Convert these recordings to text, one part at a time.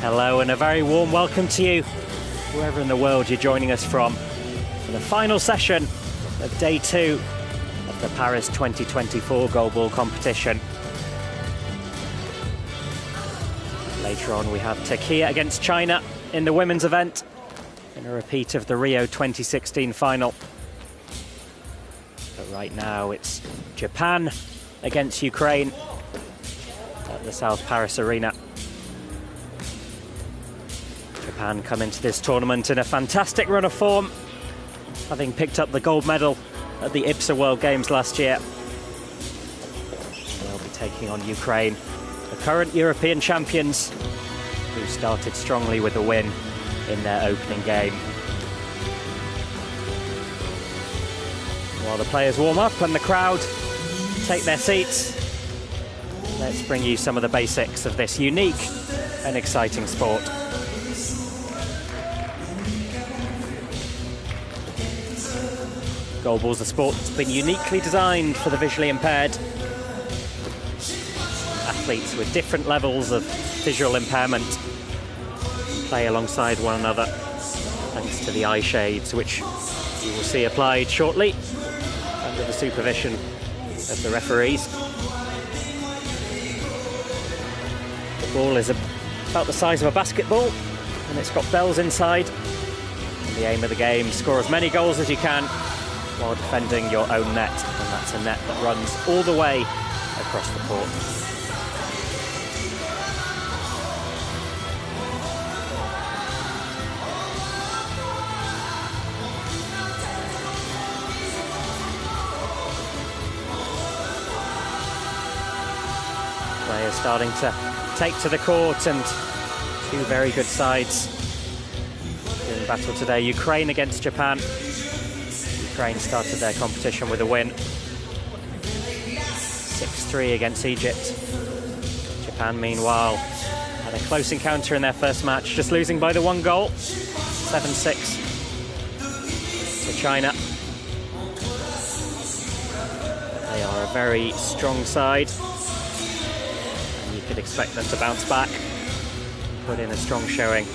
Hello and a very warm welcome to you, wherever in the world you're joining us from, for the final session of Day 2 of the Paris 2024 Goalball competition. Later on we have Turkey against China in the women's event, in a repeat of the Rio 2016 final. But right now it's Japan against Ukraine at the South Paris Arena. Japan come into this tournament in a fantastic run of form, having picked up the gold medal at the IPSA World Games last year. They'll be taking on Ukraine, the current European champions, who started strongly with a win in their opening game. While the players warm up and the crowd take their seats, let's bring you some of the basics of this unique and exciting sport. Goalball's a sport that's been uniquely designed for the visually impaired. Athletes with different levels of visual impairment play alongside one another thanks to the eye shades, which you will see applied shortly under the supervision of the referees. The ball is about the size of a basketball and it's got bells inside. And the aim of the game, score as many goals as you can while defending your own net, and that's a net that runs all the way across the court. Players starting to take to the court, and two very good sides in battle today. Ukraine against Japan. Ukraine started their competition with a win, 6-3 against Egypt. Japan, meanwhile, had a close encounter in their first match, just losing by the one goal, 7-6 to China. They are a very strong side, and you could expect them to bounce back, put in a strong showing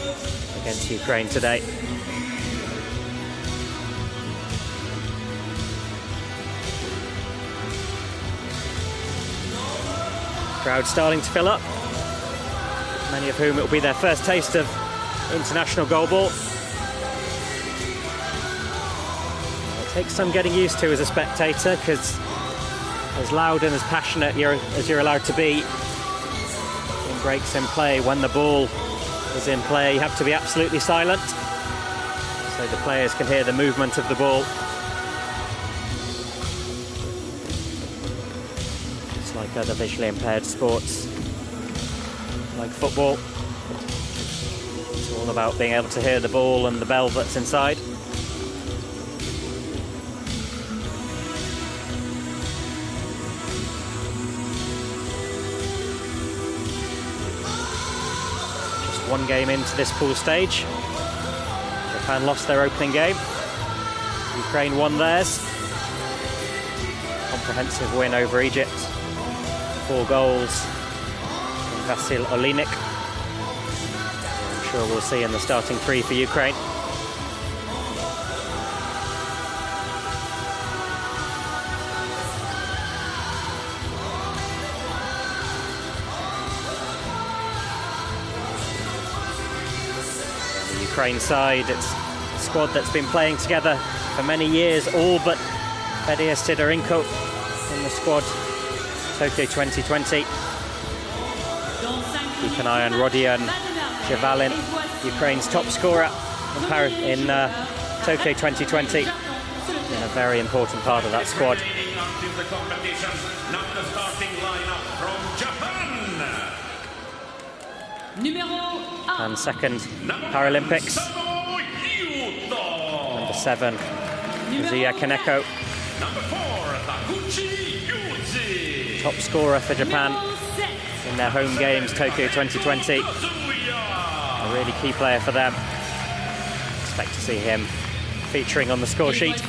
against Ukraine today. Crowd starting to fill up, many of whom it will be their first taste of international goalball. It takes some getting used to as a spectator, because as loud and as passionate as you're allowed to be in breaks in play, when the ball is in play you have to be absolutely silent so the players can hear the movement of the ball. Like other visually impaired sports, like football, it's all about being able to hear the ball and the bell that's inside. Just one game into this pool stage. Japan lost their opening game. Ukraine won theirs. Comprehensive win over Egypt. 4 goals from Vasil Olinik. I'm sure we'll see in the starting 3 for Ukraine. On the Ukraine side, it's a squad that's been playing together for many years, all but Fedia Sidorenko in the squad. Tokyo 2020. Keep an eye on Rodion Javalin, Ukraine's top scorer in Tokyo 2020, and a very important part of that squad. And second Paralympics, number 7, Kazuya Kaneko. Top scorer for Japan in their home games, Tokyo 2020. A really key player for them. Expect to see him featuring on the score sheet.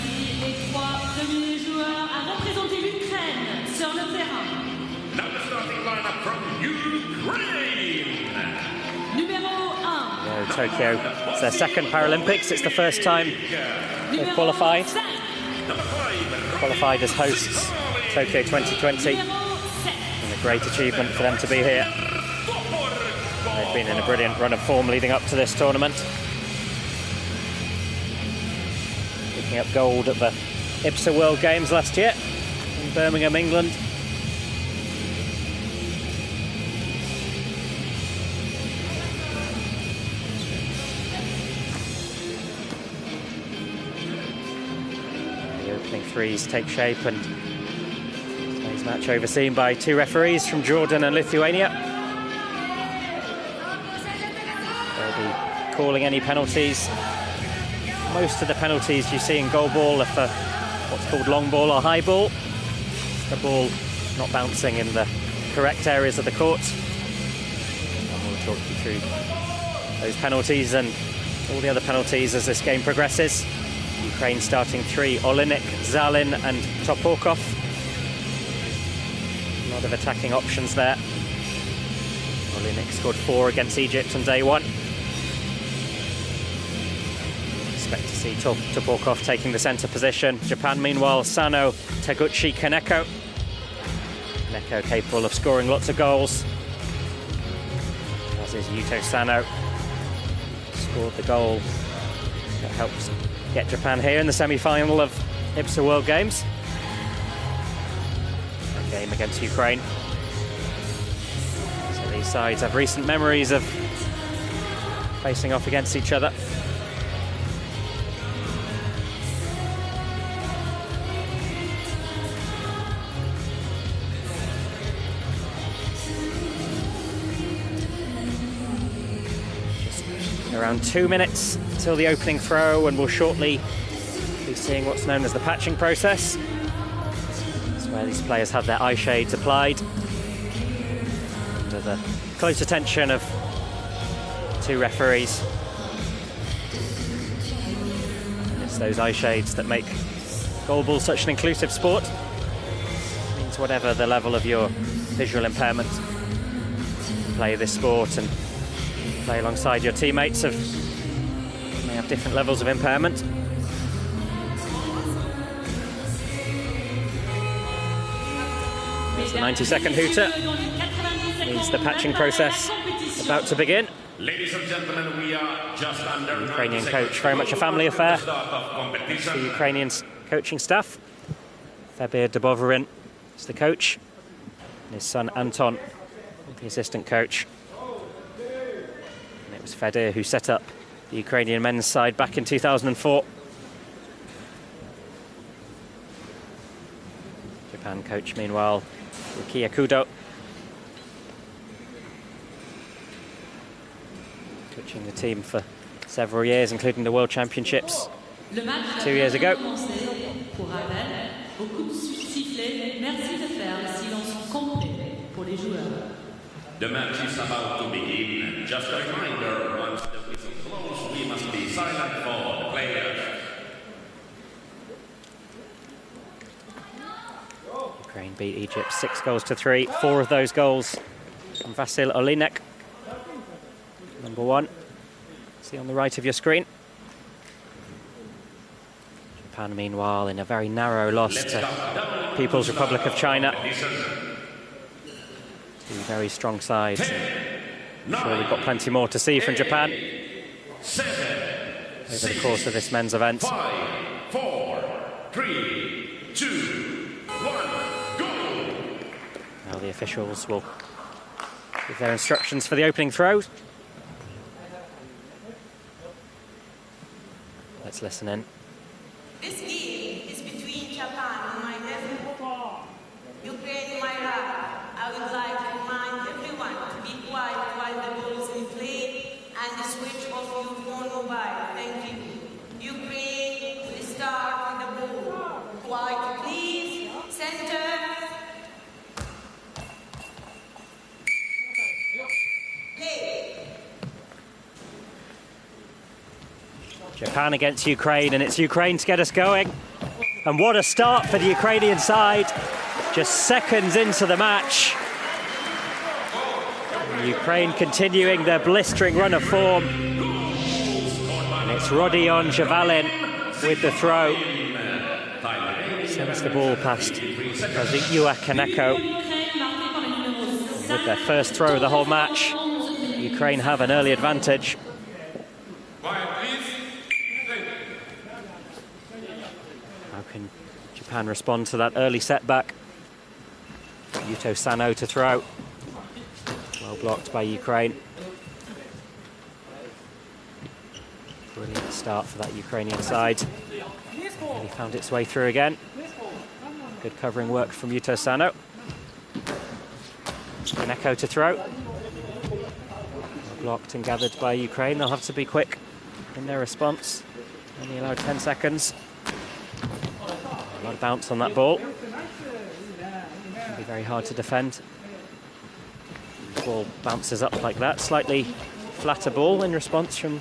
Now the starting lineup from Ukraine. So Tokyo, it's their second Paralympics. It's the first time they've qualified. Qualified as hosts Tokyo 2020. And a great achievement for them to be here. They've been in a brilliant run of form leading up to this tournament. Picking up gold at the IPSA World Games last year in Birmingham, England. The opening threes take shape, and today's match overseen by two referees from Jordan and Lithuania. They'll be calling any penalties. Most of the penalties you see in goalball are for what's called long ball or high ball. The ball not bouncing in the correct areas of the court. And we'll talk you through those penalties and all the other penalties as this game progresses. Ukraine starting three: Olinik, Zalin and Toporkov. A lot of attacking options there. Olinik scored 4 against Egypt on day 1. Expect to see Toporkov taking the centre position. Japan, meanwhile, Sano, Taguchi, Kaneko. Kaneko capable of scoring lots of goals, as is Yuto Sano. Scored the goal that helps get Japan here in the semi-final of IPSA World Games. A game against Ukraine. So these sides have recent memories of facing off against each other. Around 2 minutes until the opening throw, and we'll shortly be seeing what's known as the patching process. It's where these players have their eye shades applied under the close attention of 2 referees. And it's those eye shades that make goalball such an inclusive sport. It means whatever the level of your visual impairment, you can play this sport and play alongside your teammates who may have different levels of impairment. There's the 90-second hooter. Means the patching process about to begin. Ladies and gentlemen, we are just under the Ukrainian coach, very much a family affair. The Ukrainian coaching staff. Fabir Dobovarin is the coach, and his son Anton, the assistant coach. It was Fedor who set up the Ukrainian men's side back in 2004. Japan coach, meanwhile, Rukiya Kudo. Coaching the team for several years, including the World Championships 2 years ago. The match is about to begin. Just a reminder, once the whistle blows, we must be silent for the players. Ukraine beat Egypt 6-3. 4 of those goals from Vasil Olinek. Number 1. See on the right of your screen. Japan, meanwhile, in a very narrow loss to People's Republic of China. 2 very strong sides. I'm sure we've got plenty more to see from Japan over the course of this men's event. 5, 4, 3, 2, 1, go! Now the officials will give their instructions for the opening throw. Let's listen in. This game is between Japan and my nephew, Ukraine, my right. I would like to remind everyone to be quiet while the ball is in play and switch off your phone mobile. Thank you. Ukraine will start with the ball. Quiet, please. Center. Play. Japan against Ukraine, and it's Ukraine to get us going. And what a start for the Ukrainian side. Just seconds into the match. Ukraine continuing their blistering run of form. It's Rodion Javalin with the throw. Sends the ball past Yua Kaneko. With their first throw of the whole match, Ukraine have an early advantage. How can Japan respond to that early setback? Yuto Sano to throw. Well blocked by Ukraine. Brilliant start for that Ukrainian side. Really found its way through again. Good covering work from Yuto Sano. Kaneko to throw. Blocked and gathered by Ukraine. They'll have to be quick in their response. Only allowed 10 seconds. A lot of bounce on that ball. It'll be very hard to defend. The ball bounces up like that. Slightly flatter ball in response from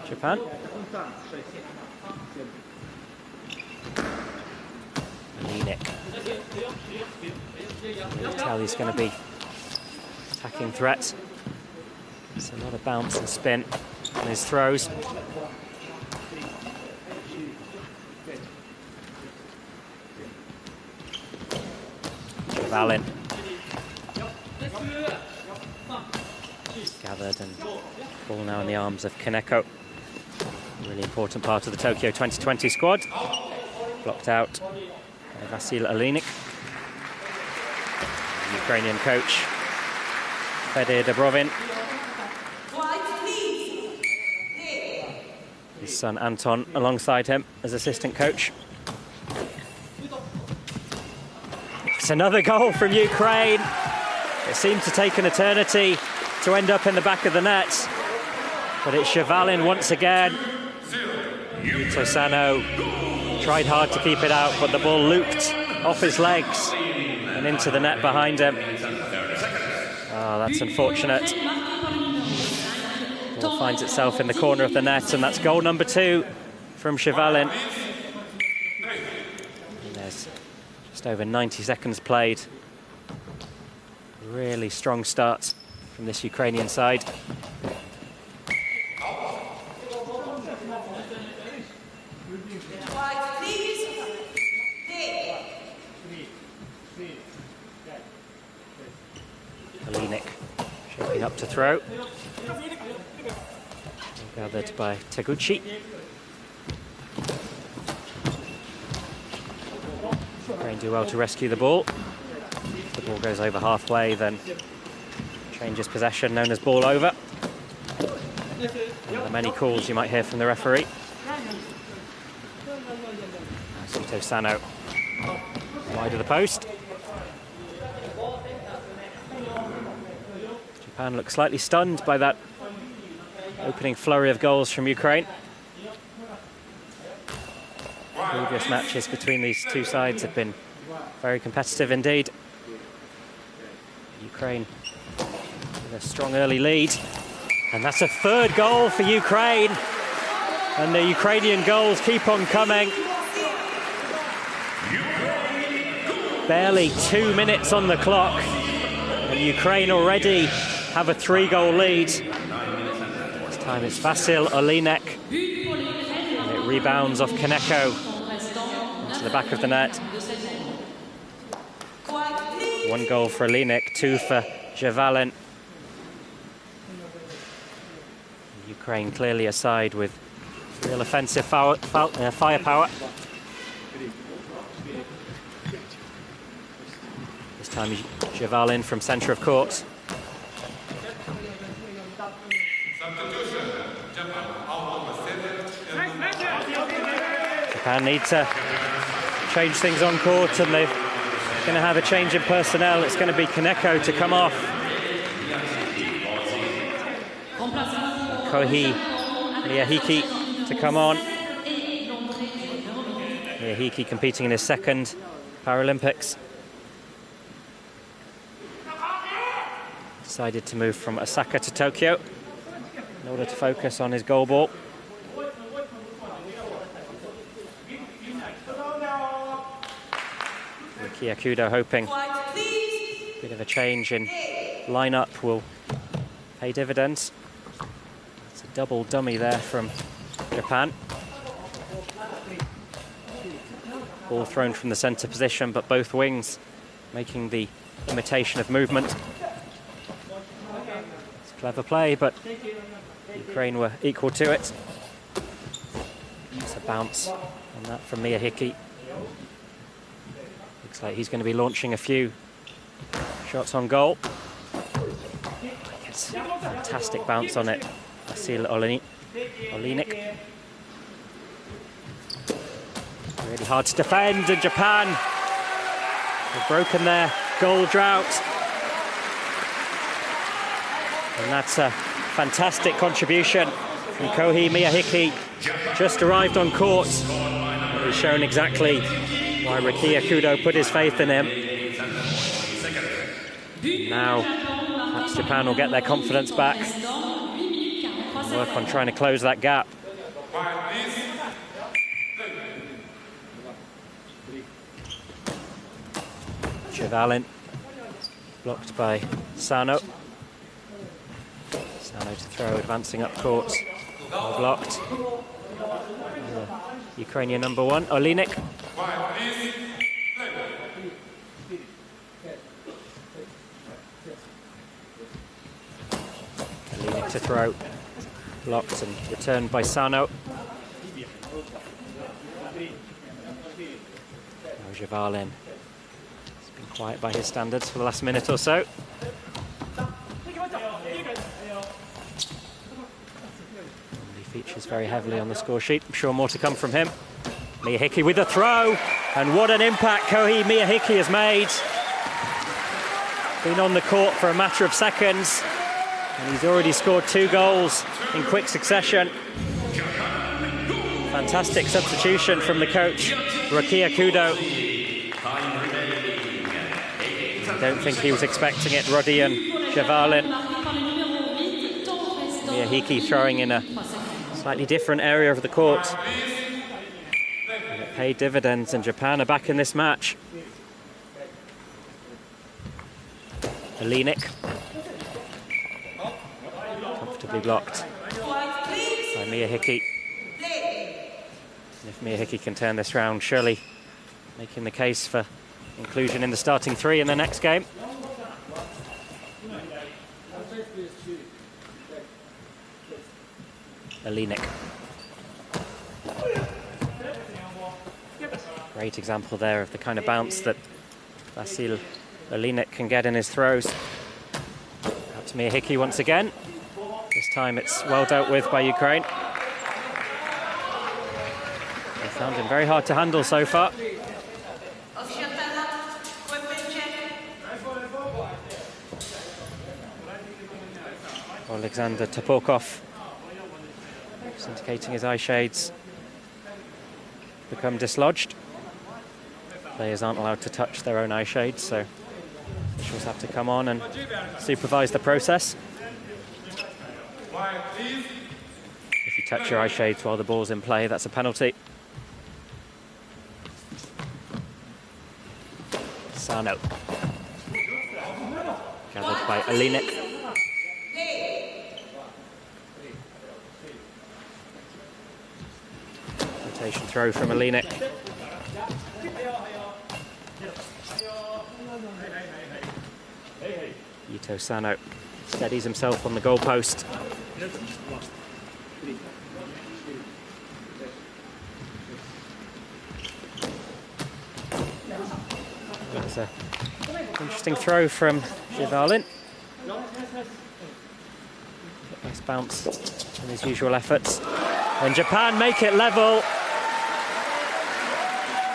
Japan. Olinik. You can tell he's going to be attacking threat. It's a lot of bounce and spin on his throws. Javalin. Gathered and ball now in the arms of Kaneko. Really important part of the Tokyo 2020 squad. Blocked out by Vasil Olinik. Ukrainian coach Fedor Dobrovin. His son Anton alongside him as assistant coach. It's another goal from Ukraine. It seemed to take an eternity to end up in the back of the net, but it's Javalin once again. Yuto Sano tried hard to keep it out, but the ball looped off his legs and into the net behind him. Oh, that's unfortunate. The ball finds itself in the corner of the net, and that's goal number 2 from Javalin. And there's just over 90 seconds played. Really strong start from this Ukrainian side. Olinik shaping up to throw. Gathered by Taguchi. Ukraine do well to rescue the ball. The ball goes over halfway, then changes possession, known as ball over. One of the many calls you might hear from the referee. Yuto Sano wide of the post. Japan looks slightly stunned by that opening flurry of goals from Ukraine. Previous matches between these two sides have been very competitive indeed. Ukraine with a strong early lead. And that's a third goal for Ukraine. And the Ukrainian goals keep on coming. Barely 2 minutes on the clock. And Ukraine already have a 3-goal lead. This time it's Vasil Olinik. And it rebounds off Kaneko into the back of the net. 1 goal for Olinik, 2 for Javalin. Ukraine clearly a side with real offensive firepower. This time Javalin from centre of court. Japan need to change things on court, and they're going to have a change in personnel. It's going to be Kaneko to come off. Kohi Miyahiki to come on. Miyahiki competing in his 2nd Paralympics. Decided to move from Osaka to Tokyo in order to focus on his goalball. Riki Akudo hoping a bit of a change in lineup will pay dividends. It's a double dummy there from Japan. Ball thrown from the centre position, but both wings making the imitation of movement. It's clever play, but Ukraine were equal to it. It's a bounce on that from Miyahiki. Looks like he's going to be launching a few shots on goal. It's a fantastic bounce on it. Vasil Olinik. Really hard to defend, and Japan have broken their goal drought. And that's a fantastic contribution from Kohei Miyahiki. Just arrived on court. He's shown exactly why Rukiya Kudo put his faith in him. Now, perhaps Japan will get their confidence back and work on trying to close that gap. Chevalin, blocked by Sano. Sano to throw, advancing up court. Well blocked. Ukrainian number one, Olinik. Olinik to throw. Blocked and returned by Sano. Now Chevalin. Quiet by his standards for the last minute or so. He features very heavily on the score sheet. I'm sure more to come from him. Miyahiki with the throw, and what an impact Kohei Miyahiki has made. Been on the court for a matter of seconds, and he's already scored 2 goals in quick succession. Fantastic substitution from the coach, Rukiya Kudo. I don't think he was expecting it. Roddy and Chevalin. Miyahiki throwing in a slightly different area of the court. And it paid dividends, and Japan are back in this match. Olinik. Comfortably blocked by Miyahiki. And if Miyahiki can turn this round, surely making the case for inclusion in the starting 3 in the next game. Olinik. Great example there of the kind of bounce that Vasil Olinik can get in his throws. Out to Miyahiki once again. This time it's well dealt with by Ukraine. They found him very hard to handle so far. Alexander Topokov is indicating his eye shades become dislodged. Players aren't allowed to touch their own eye shades, so officials have to come on and supervise the process. If you touch your eye shades while the ball's in play, that's a penalty. Sano. Gathered by Olinik. Rotation throw from Olinik. Yuto Sano steadies himself on the goalpost. That's an interesting throw from Chevalin. Nice bounce in his usual efforts. And Japan make it level.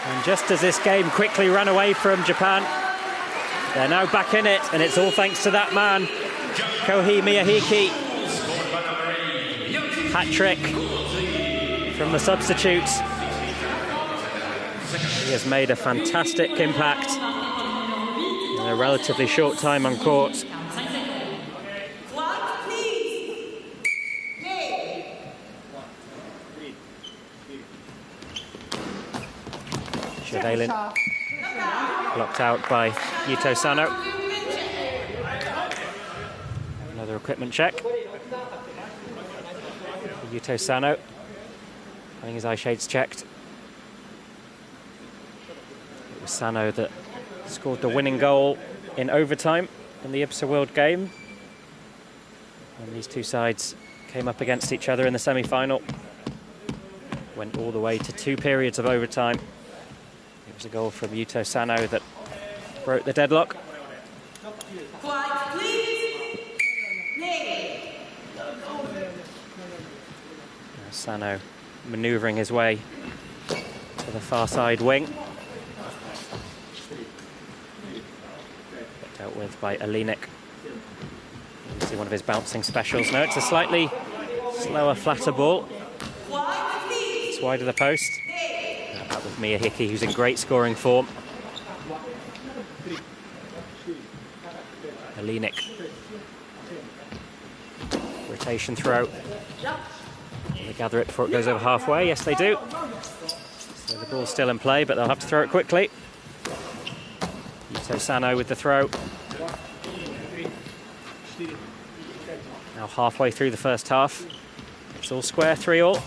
And just as this game quickly ran away from Japan, they're now back in it, and it's all thanks to that man, Kohei Miyahiki. Hat-trick from the substitutes. He has made a fantastic impact in a relatively short time on court. Chevalin blocked out by Yuto Sano. Another equipment check. Yuto Sano. having his eye shades checked. It was Sano that scored the winning goal in overtime in the IBSA World Game. And these two sides came up against each other in the semi-final. Went all the way to 2 periods of overtime. It was a goal from Yuto Sano that broke the deadlock. Quiet, please. Play. Sano manoeuvring his way to the far side wing. Dealt with by Alinik. You can see one of his bouncing specials. No, it's a slightly slower, flatter ball. It's wide of the post. Out with Mia Hickey, who's in great scoring form. Alinik. Rotation throw. They gather it before it goes over halfway. Yes, they do. So the ball's still in play, but they'll have to throw it quickly. Yuto Sano with the throw. Now halfway through the first half. It's all square, 3-all.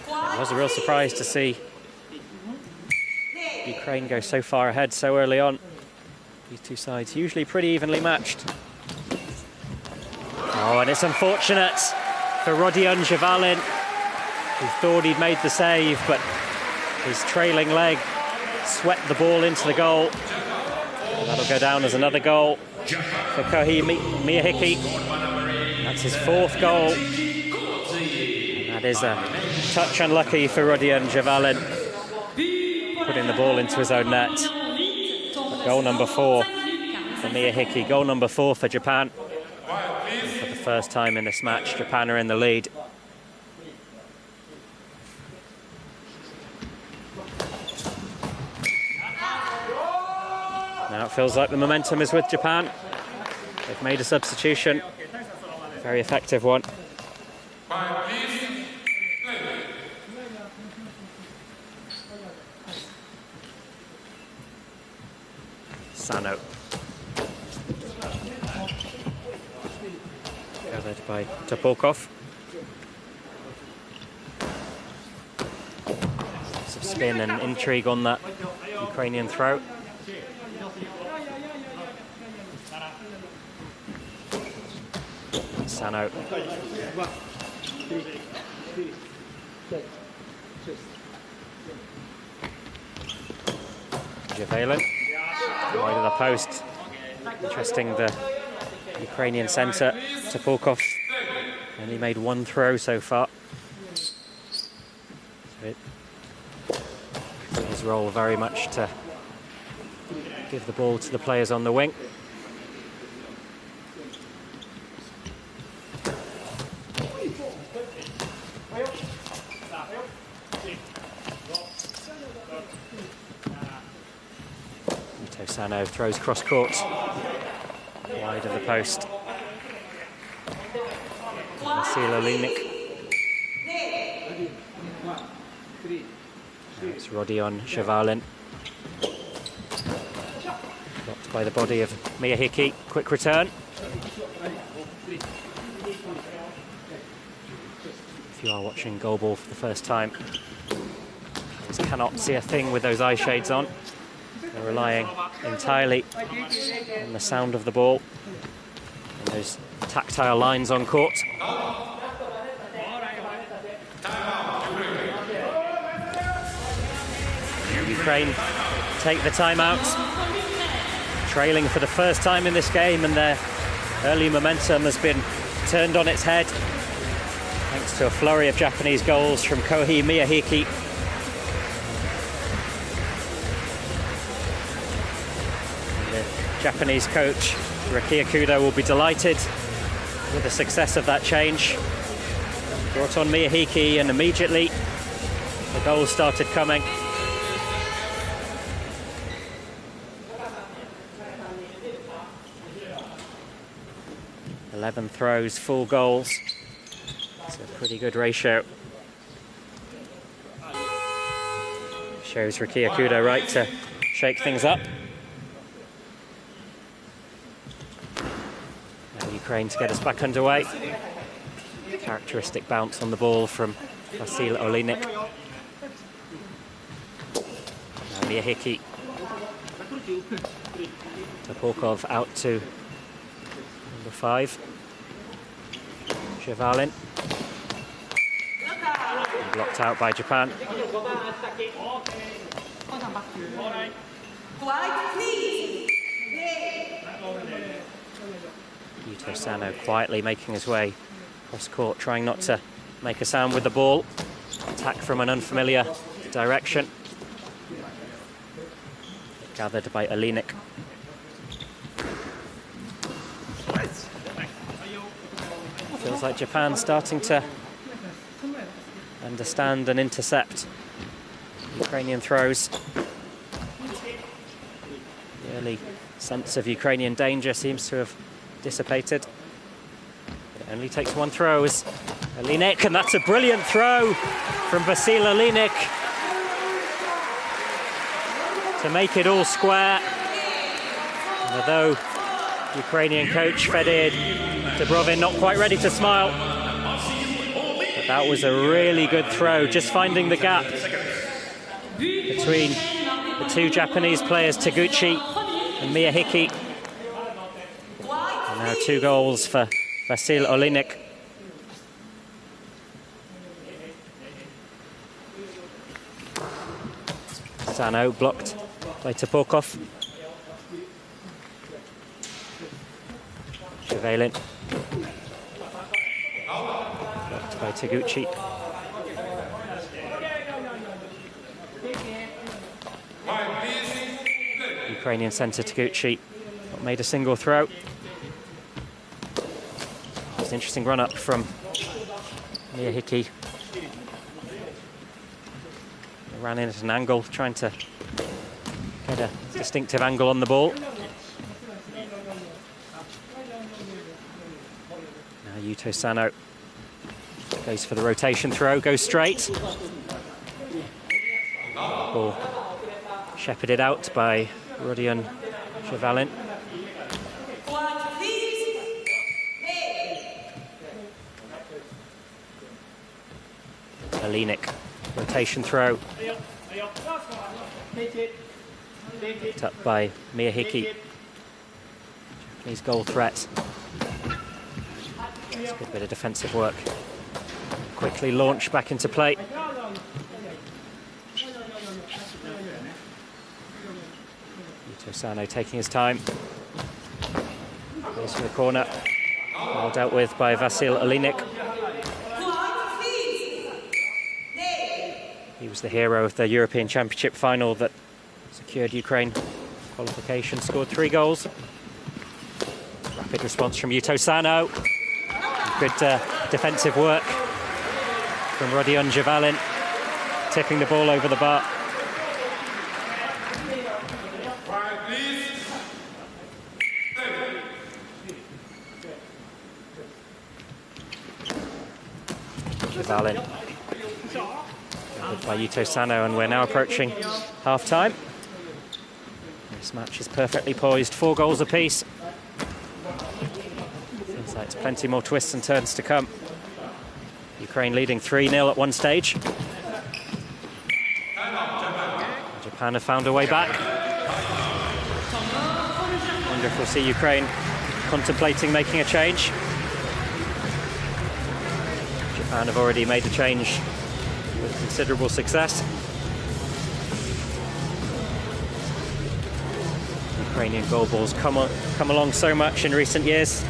It was a real surprise to see Ukraine go so far ahead so early on. These two sides usually pretty evenly matched. Oh, and it's unfortunate for Rodion Javalin, who thought he'd made the save, but his trailing leg swept the ball into the goal. And that'll go down as another goal for Kohi Miyahiki. That's his 4th goal. And that is a touch unlucky for Rodion Javalin, putting the ball into his own net. But goal number 4 for Miyahiki. Goal number 4 for Japan. And for the first time in this match, Japan are in the lead. Now it feels like the momentum is with Japan. They've made a substitution. Very effective one. Sano. Gathered by Topolkov. Some spin and intrigue on that Ukrainian throw. Sano. Javelin. Wide of the post. Interesting, the Ukrainian centre, Topolkov, only made 1 throw so far. So his role very much to give the ball to the players on the wing. Sano throws cross court, wide of the post. Vasil Alinik. It's Rodion Javalin. Blocked by the body of Miyahiki. Quick return. If you are watching Goalball for the first time, you just cannot see a thing with those eye shades on. They're relying entirely on the sound of the ball and those tactile lines on court. Ukraine take the timeout, trailing for the first time in this game, and their early momentum has been turned on its head thanks to a flurry of Japanese goals from Kohi Miyahiki. Japanese coach Rukia Kudo will be delighted with the success of that change. Brought on Miyahiki, and immediately the goals started coming. "11 throws, 4 goals. It's a pretty good ratio. Shows Rukia Kudo right to shake things up. Ukraine to get us back underway. Characteristic bounce on the ball from Vasil Olinik. Now Miyahiki. Topokov out to number 5. Chevalin. Blocked out by Japan. Yuto Sano quietly making his way across court, trying not to make a sound with the ball. Attack from an unfamiliar direction. Gathered by Olinik. Feels like Japan starting to understand and intercept Ukrainian throws. The early sense of Ukrainian danger seems to have dissipated. It only takes one throw as Olinik, and that's a brilliant throw from Vasil Olinik to make it all square. And although Ukrainian coach Fedir Dubrovin not quite ready to smile, but that was a really good throw, just finding the gap between the two Japanese players, Taguchi and Miyahiki. And now 2 goals for Vasil Olinik. Sano blocked by Topokov. Chevalin. Blocked by Taguchi. Ukrainian centre Taguchi not made a single throw. It's an interesting run up from Miyahiki. Ran in at an angle, trying to get a distinctive angle on the ball. Now Yuto Sano goes for the rotation throw, goes straight. Ball shepherded out by Rodion Chevalin. Olinik, rotation throw. Picked up by Miyahiki. Japanese goal threat. It's a good bit of defensive work. Quickly launched back into play. Yuto Sano taking his time. Goes from the corner. Well dealt with by Vasil Olinik. He was the hero of the European Championship final that secured Ukraine qualification, scored 3 goals. Rapid response from Yuto Sano. Good defensive work from Rodion Chevalin, tipping the ball over the bar. Chevalin. By Yuto Sano, and we're now approaching half-time. This match is perfectly poised, 4 goals apiece. Seems like there's plenty more twists and turns to come. Ukraine leading 3-0 at one stage. Japan have found a way back. I wonder if we'll see Ukraine contemplating making a change. Japan have already made a change with considerable success. Ukrainian goalballs come along so much in recent years.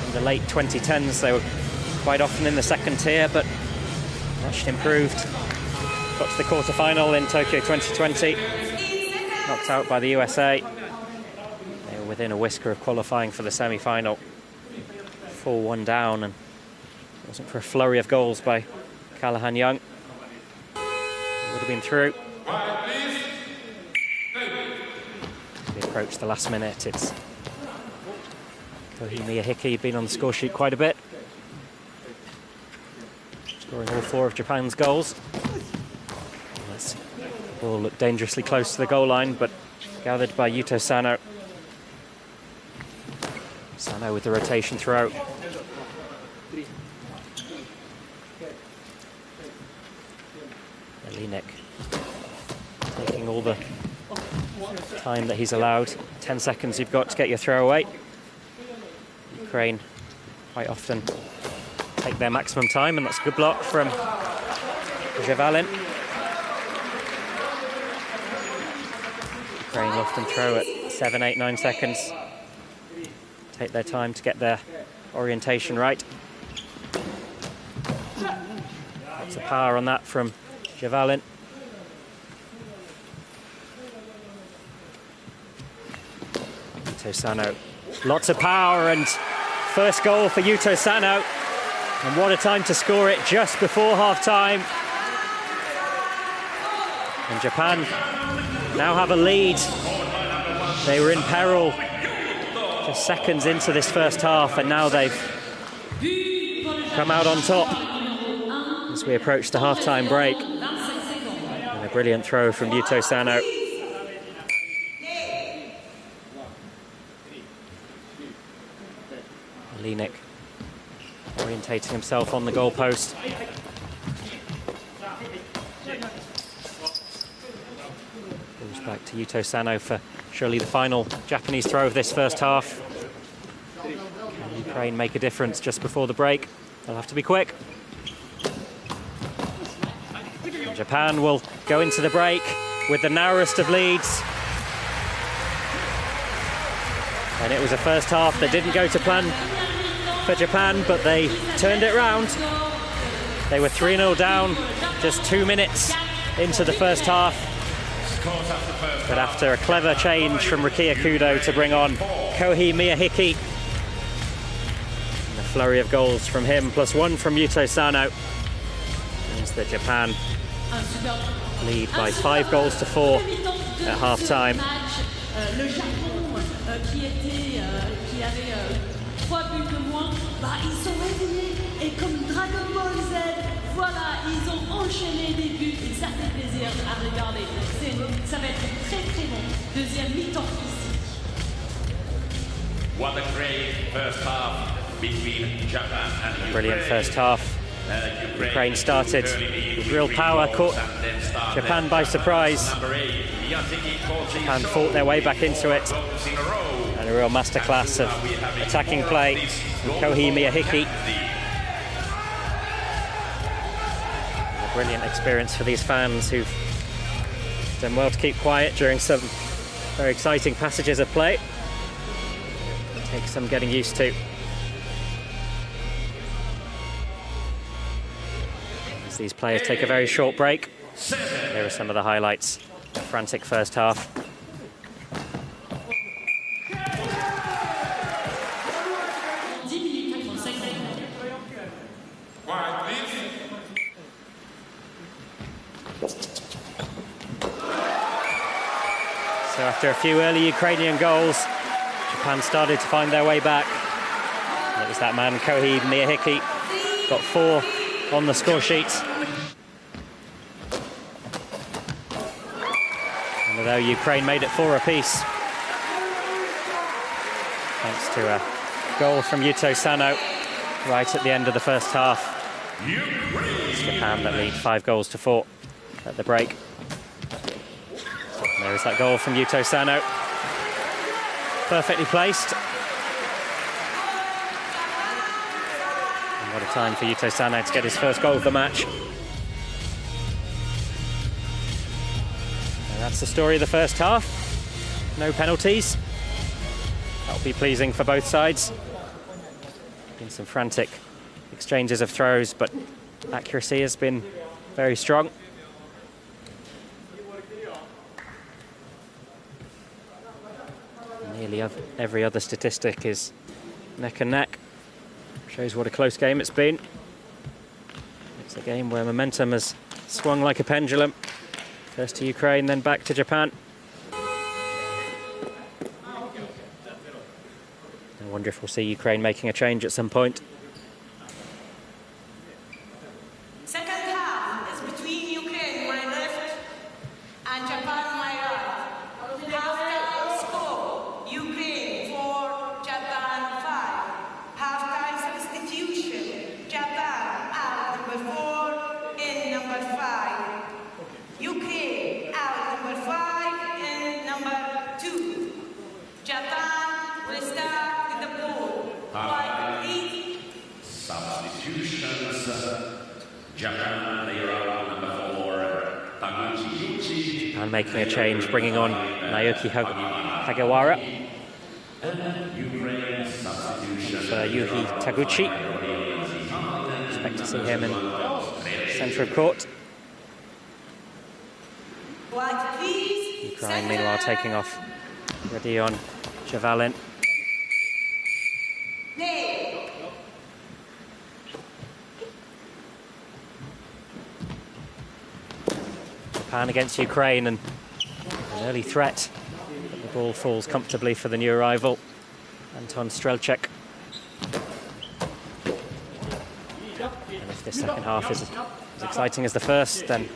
In the late 2010s, they were quite often in the second tier, but much improved. Got to the quarter-final in Tokyo 2020, knocked out by the USA. They were within a whisker of qualifying for the semi-final. 4-1 down, and it wasn't for a flurry of goals by Callahan Young, it would have been through. As we approach the last minute, it's Kohei Miyahiki, been on the score sheet quite a bit, scoring all 4 of Japan's goals. The ball looked dangerously close to the goal line, but gathered by Yuto Sano. Chateau with the rotation throw. Elinek taking all the time that he's allowed. 10 seconds you've got to get your throw away. Ukraine quite often take their maximum time, and that's a good block from Javalin. Ukraine often throw at 7, 8, 9 seconds. Take their time to get their orientation right. Lots of power on that from Javalin. Yuto Sano. Lots of power, and first goal for Yuto Sano. And what a time to score it just before half-time. And Japan now have a lead. They were in peril just seconds into this first half, and now they've come out on top as we approach the half-time break. And a brilliant throw from Yuto Sano. Elinek orientating himself on the goalpost. Goes back to Yuto Sano for surely the final Japanese throw of this first half. Can Ukraine make a difference just before the break? They'll have to be quick. And Japan will go into the break with the narrowest of leads. And it was a first half that didn't go to plan for Japan, but they turned it round. They were 3-0 down just 2 minutes into the first half. But after a clever change from Rukia Kudo to bring on Kohei Miyahiki, and a flurry of goals from him, plus one from Yuto Sano, means that Japan lead by 5 goals to 4 at half-time. Ils sont réveillés et comme Dragon Ball Z, voilà, ils ont enchaîné des buts et ça fait plaisir à regarder. Ça va être très très bon. Deuxième mi-temps ici. What a great first half between Japan and Ukraine. Brilliant first half. Ukraine started with real power, caught Japan by surprise. Japan fought their way back into it. And a real masterclass of attacking play from Kohei Miyahiki. A brilliant experience for these fans who've done well to keep quiet during some very exciting passages of play. Takes some getting used to. As these players take a very short break, here are some of the highlights. A frantic first half. So after a few early Ukrainian goals, Japan started to find their way back. And it was that man, Kohei Miyahiki, got 4 on the score sheet. And although Ukraine made it 4 apiece, thanks to a goal from Yuto Sano right at the end of the first half, it's Japan that lead 5 goals to 4 at the break. There is that goal from Yuto Sano. Perfectly placed. And what a time for Yuto Sano to get his first goal of the match. And that's the story of the first half. No penalties. That'll be pleasing for both sides. Been some frantic exchanges of throws, but accuracy has been very strong. Nearly every other statistic is neck and neck. Shows what a close game it's been. It's a game where momentum has swung like a pendulum. First to Ukraine, then back to Japan. I wonder if we'll see Ukraine making a change at some point. Second half is between Ukraine, my left, and Japan, my right. Half-time score, Ukraine 4, Japan 5. number 4 and number 5. UK out number 5 and number 2. Japan will start with the ball. White, please. Substitutions. Japan player out number 4. Taguchi. Japan making a change, bringing on Naoki Hagawara. Ukraine substitution. For Yuhi Taguchi. Expect to see him in centre of court. White, please. Ukraine meanwhile taking off Rodion Javalin. Play. Japan against Ukraine, and an early threat. But the ball falls comfortably for the new arrival, Anton Strelchek. And if this second half is as exciting as the first, then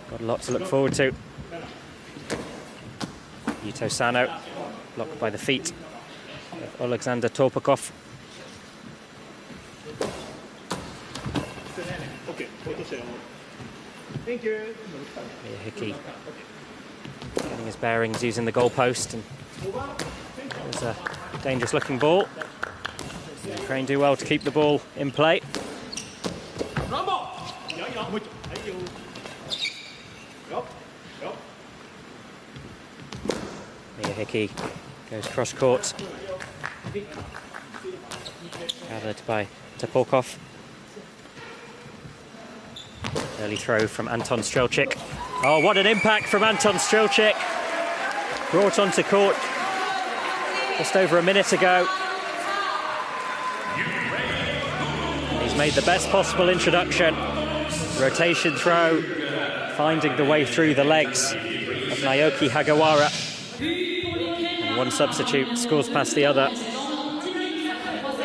got a lot to look forward to. Yuto Sano blocked by the feet of Alexander Torpakov. Thank you. Miyahiki getting his bearings using the goalpost, and it was a dangerous looking ball. Ukraine do well to keep the ball in play. Miyahiki goes cross court, gathered by Topolkov. Early throw from Anton Strelchik. Oh, what an impact from Anton Strelchik. Brought onto court just over a minute ago. He's made the best possible introduction. Rotation throw, finding the way through the legs of Naoki Hagawara. And one substitute scores past the other.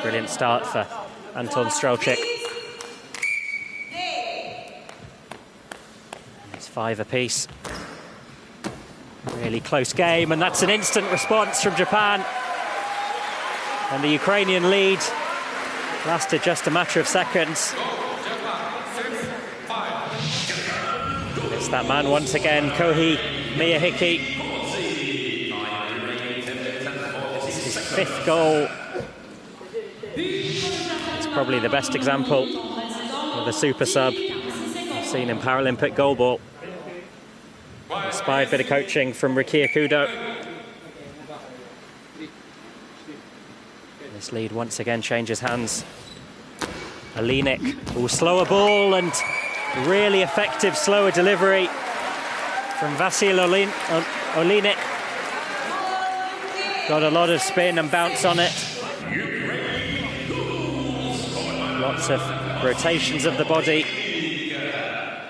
Brilliant start for Anton Strelchik. It's 5 apiece. Really close game, and that's an instant response from Japan. And the Ukrainian lead lasted just a matter of seconds. It's that man once again, Kohei Miyahiki. This is his 5th goal. It's probably the best example of the super sub I've seen in Paralympic goalball. Inspired bit of coaching from Ricky Akudo. This lead once again changes hands. Alinik, slower ball and really effective slower delivery from Vasil Olinik. Got a lot of spin and bounce on it. Lots of rotations of the body.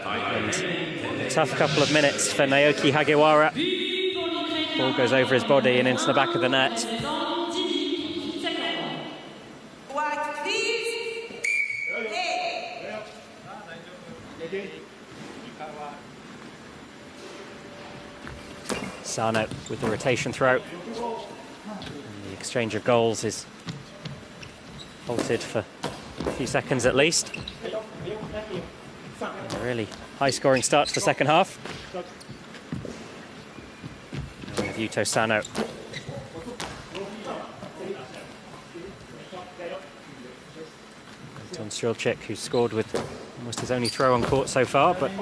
And a tough couple of minutes for Naoki Hagawara. Ball goes over his body and into the back of the net. Sano with the rotation throw. And the exchange of goals is halted for a few seconds at least. And a really high-scoring start to the second half. And we have Yuto Sano. Anton Strelchik, who scored with almost his only throw on court so far, but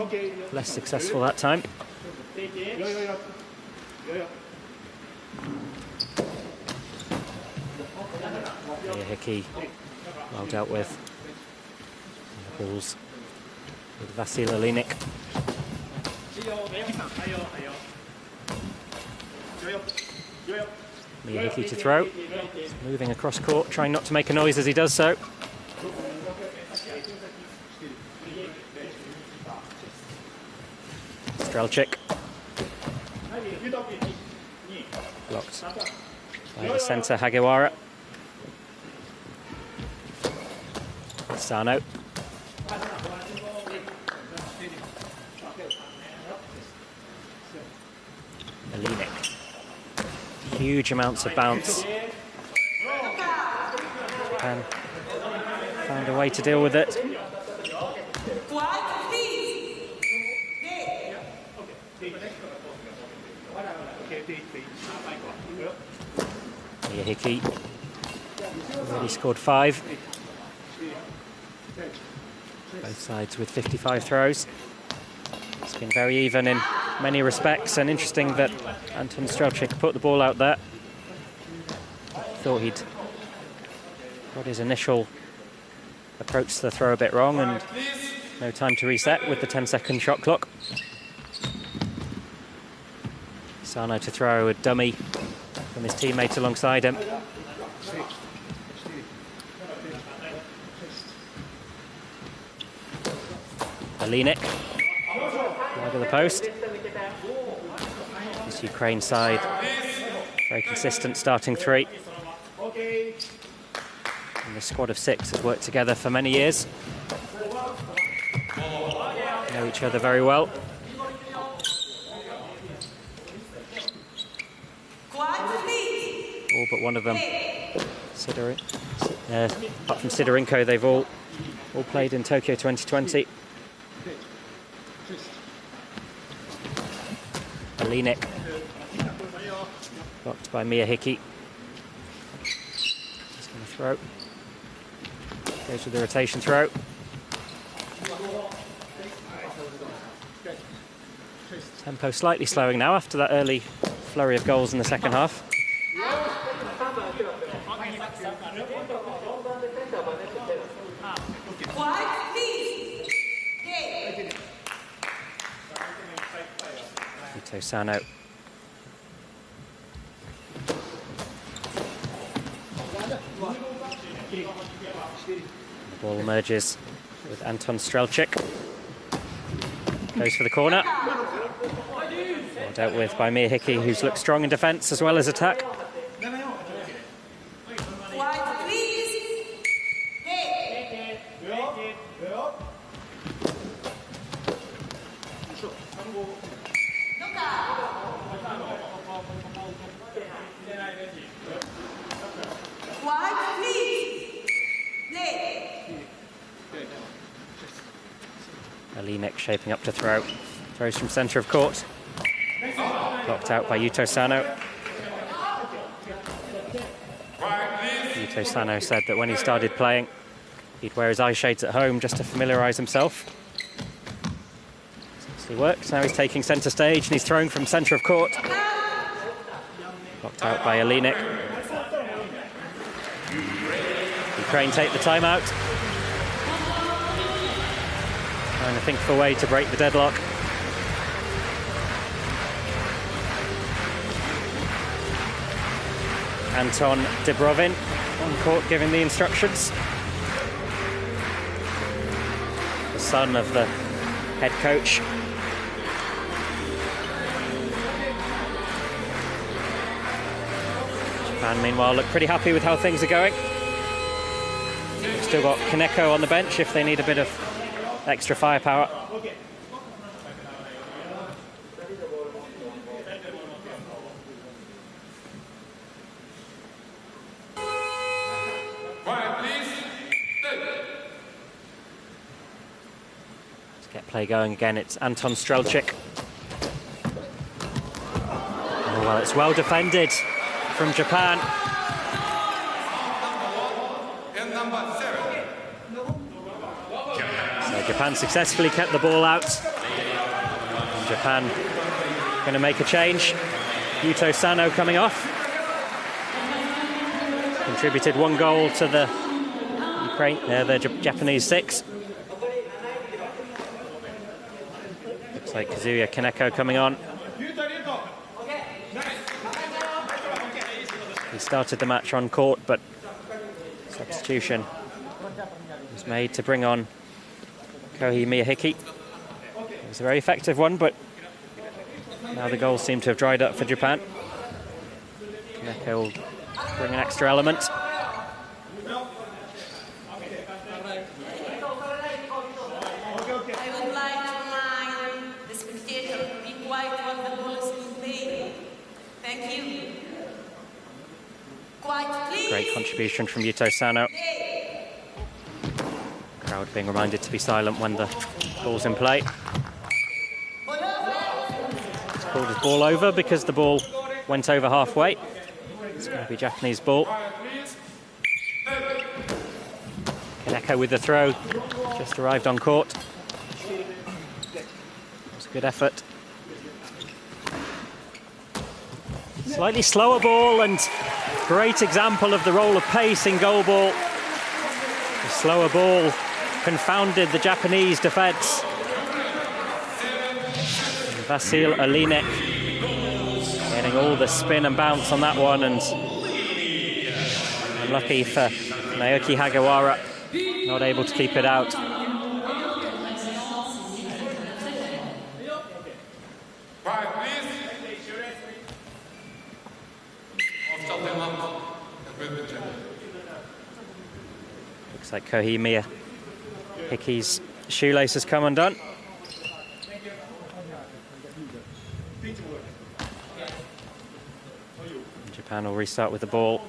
less successful that time. Miyahiki, well dealt with. And the balls with Vasil Olinik. Miyahiki to throw. He's moving across court, trying not to make a noise as he does so. Strelchik. Blocked by the centre, Hagawara. Sano. Alinik. Huge amounts of bounce. And found a way to deal with it. Hickey already scored 5. Both sides with 55 throws. It's been very even in many respects, and interesting that Anton Strelczyk put the ball out there. Thought he'd got his initial approach to the throw a bit wrong, and no time to reset with the 10-second shot clock. Sano to throw a dummy from his teammate alongside him. Alinik, wide of the post. This Ukraine side, very consistent starting 3. And the squad of 6 has worked together for many years. Know each other very well. All but one of them, apart from Sidorenko, they've all played in Tokyo 2020. Alinik, blocked by Mia Hickey. Just going to throw. Goes with the rotation throw. Tempo slightly slowing now after that early flurry of goals in the second half. Sano. The ball emerges with Anton Strelczyk. Goes for the corner. Well dealt with by Mia Hickey, who's looked strong in defence as well as attack. Alinik shaping up to throw. Throws from centre of court. Blocked out by Yuto Sano. Yuto Sano said that when he started playing, he'd wear his eye shades at home just to familiarise himself. It worked. Now he's taking centre stage and he's throwing from centre of court. Blocked out by Alinik. Ukraine take the timeout. Trying to think of a way to break the deadlock. Anton Dibrovin on court giving the instructions. The son of the head coach. Japan, meanwhile, look pretty happy with how things are going. Still got Kaneko on the bench if they need a bit of extra firepower. Let's get play going again. It's Anton Strelczyk. Oh, well, it's well defended from Japan. Japan successfully kept the ball out. And Japan going to make a change. Yuto Sano coming off. Contributed 1 goal to the Japanese 6. Looks like Kazuya Kaneko coming on. He started the match on court, but substitution was made to bring on Kohei Miyahiki. It was a very effective one, but now the goals seem to have dried up for Japan. Kaneko will bring an extra element. I would like to remind the spectator to be quiet while the ball is being played. Thank you. Quiet, please. Great contribution from Yuto Sano. Crowd being reminded to be silent when the ball's in play. He's pulled his ball over because the ball went over halfway. It's going to be Japanese ball. Kaneko with the throw, just arrived on court. It was a good effort. Slightly slower ball and great example of the role of pace in goalball. The slower ball confounded the Japanese defence. Vasil Olinek getting all the spin and bounce on that one, and unlucky for Naoki Hagawara, not able to keep it out. Looks like Kohei Hickey's shoelace has come undone. Japan will restart with the ball.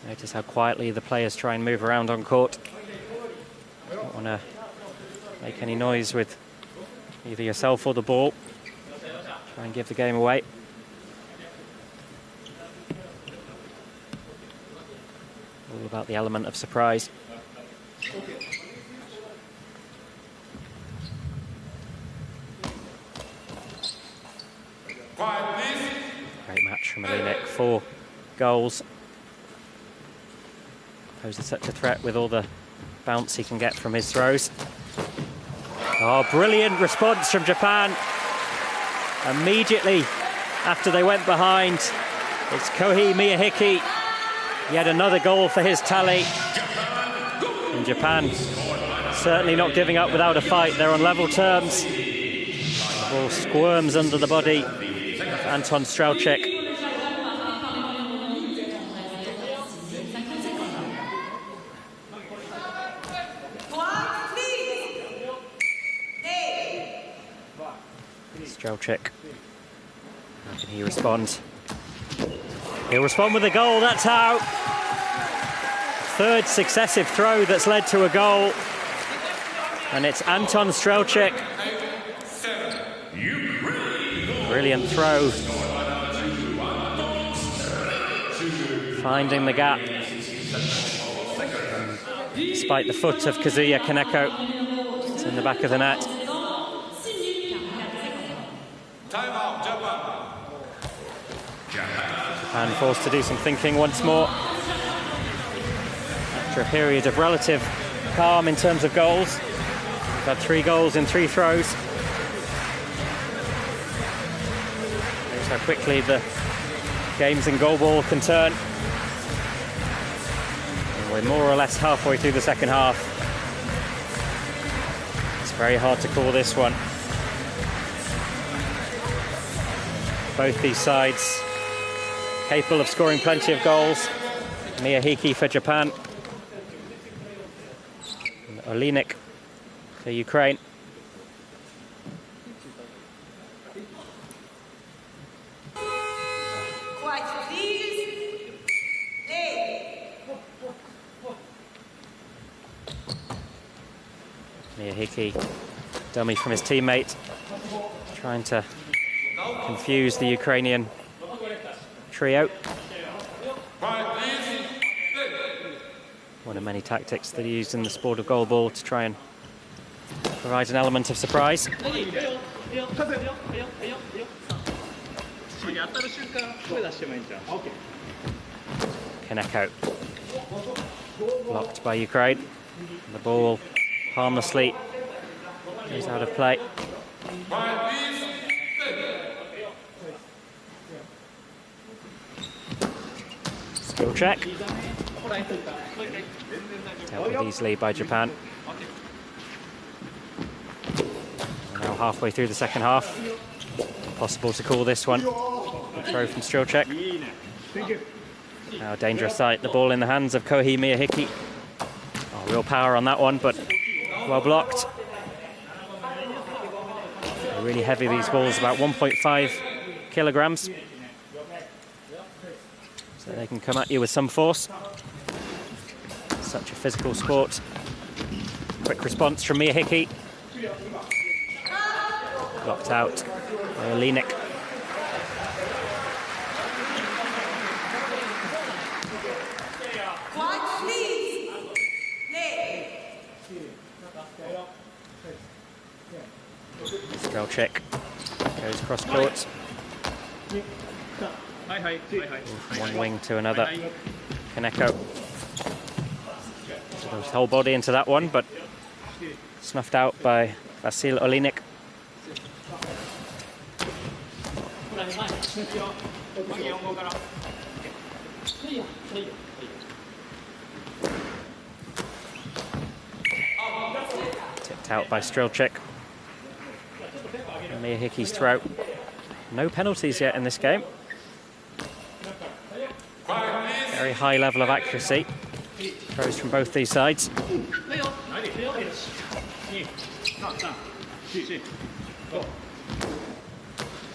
Notice how quietly the players try and move around on court. Don't want to make any noise with either yourself or the ball. Try and give the game away. All about the element of surprise. Great match from Olinek, 4 goals. Poses such a threat with all the bounce he can get from his throws. Oh, brilliant response from Japan. Immediately after they went behind, it's Kohei Miyahiki. Yet another goal for his tally. And Japan certainly not giving up without a fight. They're on level terms. The ball squirms under the body of Anton Strelček. Strelček, how can he respond? He'll respond with a goal, that's how. 3rd successive throw that's led to a goal. And it's Anton Strelček. Brilliant throw. Finding the gap. Despite the foot of Kazuya Kaneko, it's in the back of the net. Japan forced to do some thinking once more. After a period of relative calm in terms of goals. We've had 3 goals in 3 throws. Notice how quickly the games in goalball can turn. And we're more or less halfway through the second half. It's very hard to call this one. Both these sides capable of scoring plenty of goals. Miyahiki for Japan. And Olinek for Ukraine. Miyahiki, dummy from his teammate, trying to confuse the Ukrainian trio. One of many tactics that he used in the sport of goalball to try and provide an element of surprise. Kaneko blocked by Ukraine. The ball harmlessly is out of play. Skill check. Dealt with easily by Japan. We're now halfway through the second half. Impossible to call this one. Good throw from Strelček. Now a dangerous sight. The ball in the hands of Kohei Miyahiki. Oh, real power on that one, but well blocked. They're really heavy, these balls, about 1.5 kilograms. So they can come at you with some force. Such a physical sport. Quick response from Mia Hickey. Blocked out by Olinik. Strelczyk goes cross court. From one wing to another. Kaneko. His whole body into that one, but snuffed out by Vasil Olinik. Tipped out by Strelczyk. Mia Hickey's throw. No penalties yet in this game. Very high level of accuracy. Throws from both these sides.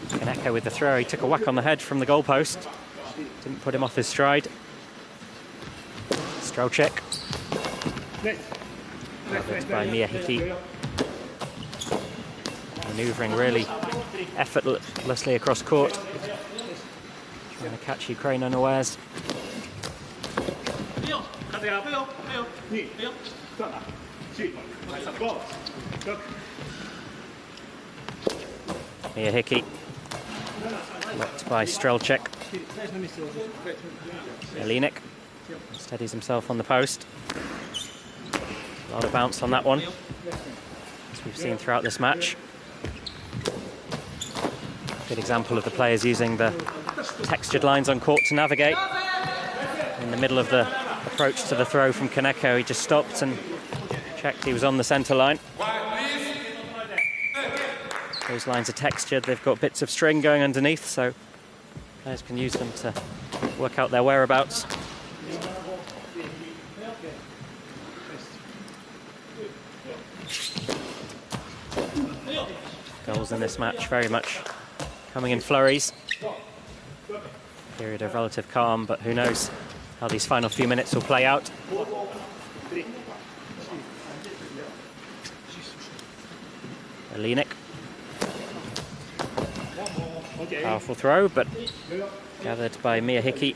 Kaneko with the throw. He took a whack on the head from the goalpost. Didn't put him off his stride. Strelczyk. Covered by Mia Hickey. Manoeuvring really effortlessly across court. Trying to catch Ukraine unawares. Mia Hickey. Blocked by Strelczyk. Olinik steadies himself on the post. A lot of bounce on that one, as we've seen throughout this match. Good example of the players using the textured lines on court to navigate. In the middle of the approach to the throw from Kaneko, he just stopped and checked he was on the centre line. Those lines are textured, they've got bits of string going underneath, so players can use them to work out their whereabouts. Goals in this match very much coming in flurries. Period of relative calm, but who knows how these final few minutes will play out. Olinik. Powerful throw, but gathered by Mia Hickey.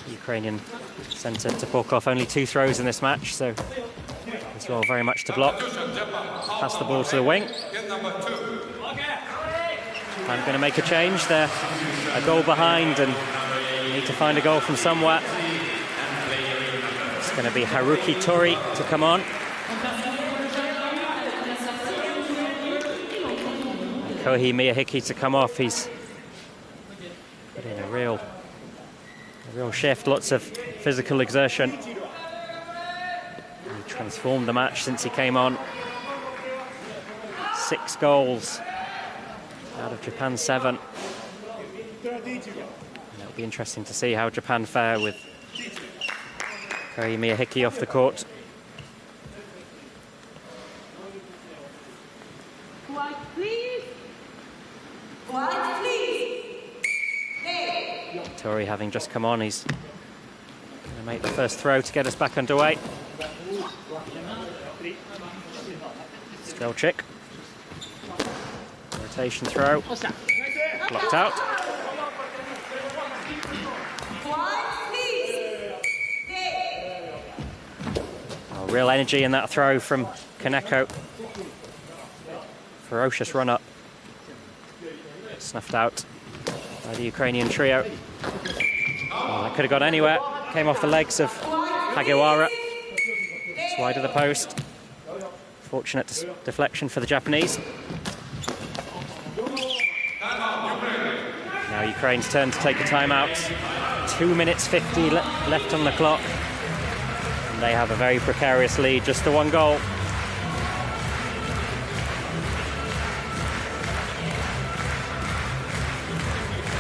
Ukrainian centre Topolkov, only 2 throws in this match, so as well very much to block. Pass the ball to the wing. I'm going to make a change. They're a goal behind and need to find a goal from somewhere. It's going to be Haruki Tori to come on. Kohi Mia Hickey to come off. He's put in a real shift, lots of physical exertion. He transformed the match since he came on. 6 goals out of Japan's 7. And it'll be interesting to see how Japan fare with Kohi Mia Hickey off the court. Quiet, please. Quiet, please. Hey. Tori having just come on, he's going to make the first throw to get us back underway. Strelczyk. Rotation throw. Blocked out. Oh, real energy in that throw from Kaneko. Ferocious run up. Snuffed out by the Ukrainian trio. Oh, that could have gone anywhere. Came off the legs of Hagiwara. It's wide of the post. Fortunate deflection for the Japanese. Now Ukraine's turn to take a timeout. 2 minutes 50 left on the clock. And they have a very precarious lead, just the 1 goal.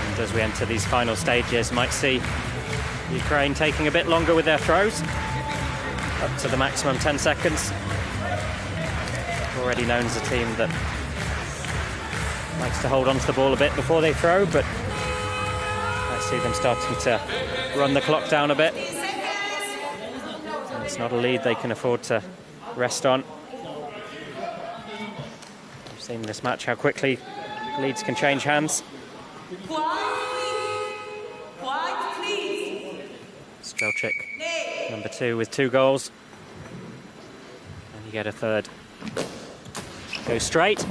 And as we enter these final stages, might see Ukraine taking a bit longer with their throws, up to the maximum 10 seconds. Already known as a team that likes to hold on to the ball a bit before they throw, but let's see them starting to run the clock down a bit. It's not a lead they can afford to rest on. We've seen in this match how quickly leads can change hands. Strelczyk, number 2 with 2 goals. And you get a third. Goes straight.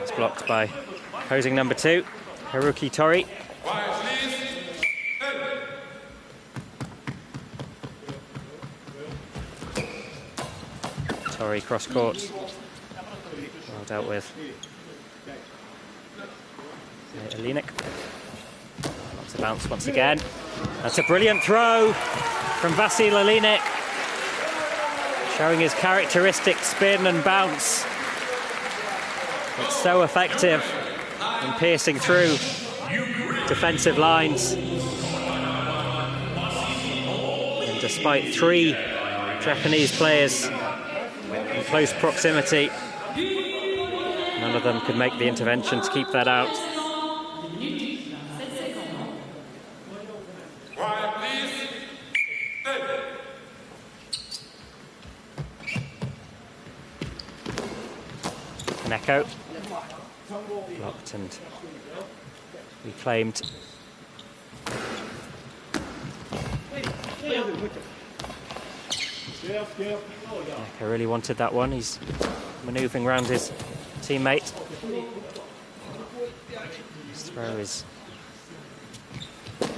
It's blocked by opposing number 2, Haruki Tori. Tori cross court. Well dealt with. Elinik. Lots of bounce once again. That's a brilliant throw from Vasil Elinik, showing his characteristic spin and bounce. It's so effective in piercing through defensive lines. And despite 3 Japanese players in close proximity, none of them could make the intervention to keep that out. Kaneko blocked and reclaimed. Kaneko really wanted that one. He's manoeuvring around his teammate. His throw is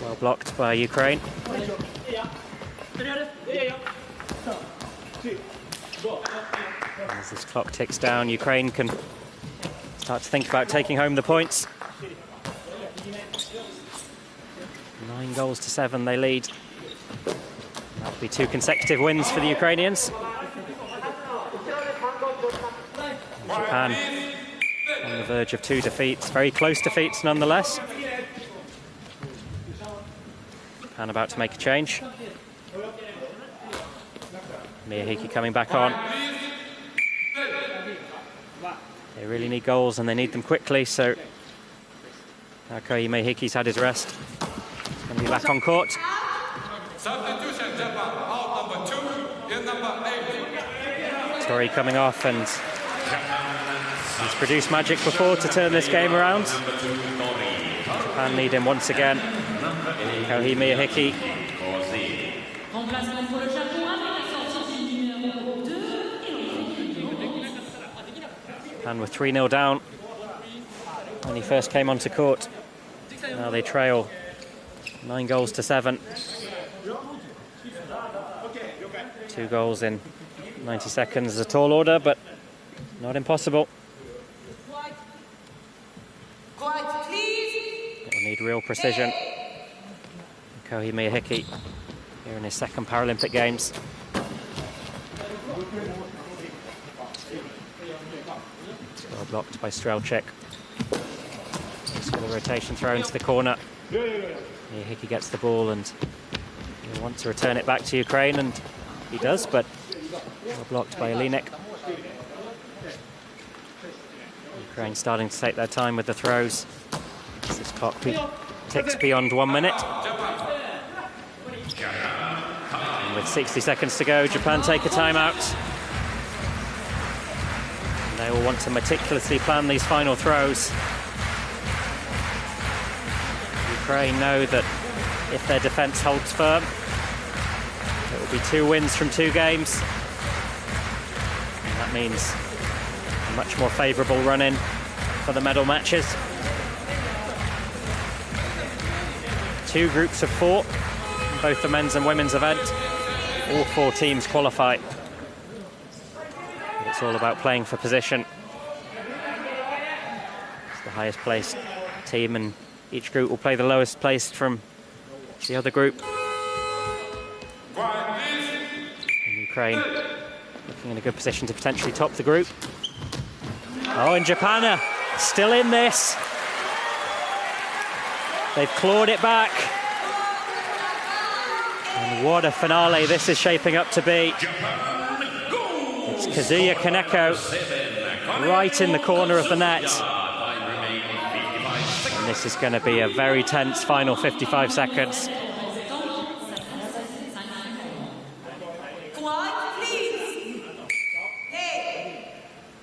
well blocked by Ukraine. As this clock ticks down, Ukraine can start to think about taking home the points. 9 goals to 7 they lead. That will be 2 consecutive wins for the Ukrainians. And Japan on the verge of 2 defeats, very close defeats nonetheless. Japan about to make a change. Miyahiki coming back on. They really need goals and they need them quickly, so Koei Miyahiki's had his rest. He's going to be back on court. Substitution Japan, out number 2, in number 8. Tori coming off, and he's produced magic before to turn this game around. Japan need him once again. Koei Miyahiki. And with 3-0 down when he first came onto court. Now they trail 9 goals to 7. 2 goals in 90 seconds is a tall order, but not impossible. It will need real precision. Koei Miyahiki here in his 2nd Paralympic Games. Well blocked by Strelczyk. For the rotation throw into the corner. Miyahiki gets the ball and he wants to return it back to Ukraine, and he does, but well blocked by Elinik. Ukraine starting to take their time with the throws. As this clock ticks beyond 1 minute. And with 60 seconds to go, Japan take a timeout. They will want to meticulously plan these final throws. Ukraine know that if their defence holds firm, it will be 2 wins from 2 games. And that means a much more favourable run-in for the medal matches. 2 groups of 4 in both the men's and women's event. All 4 teams qualify. It's all about playing for position. It's the highest placed team, and each group will play the lowest placed from the other group. And Ukraine looking in a good position to potentially top the group. Oh, and Japan are still in this. They've clawed it back. And what a finale this is shaping up to be. It's Kazuya Kaneko right in the corner of the net. And This is going to be a very tense final 55 seconds.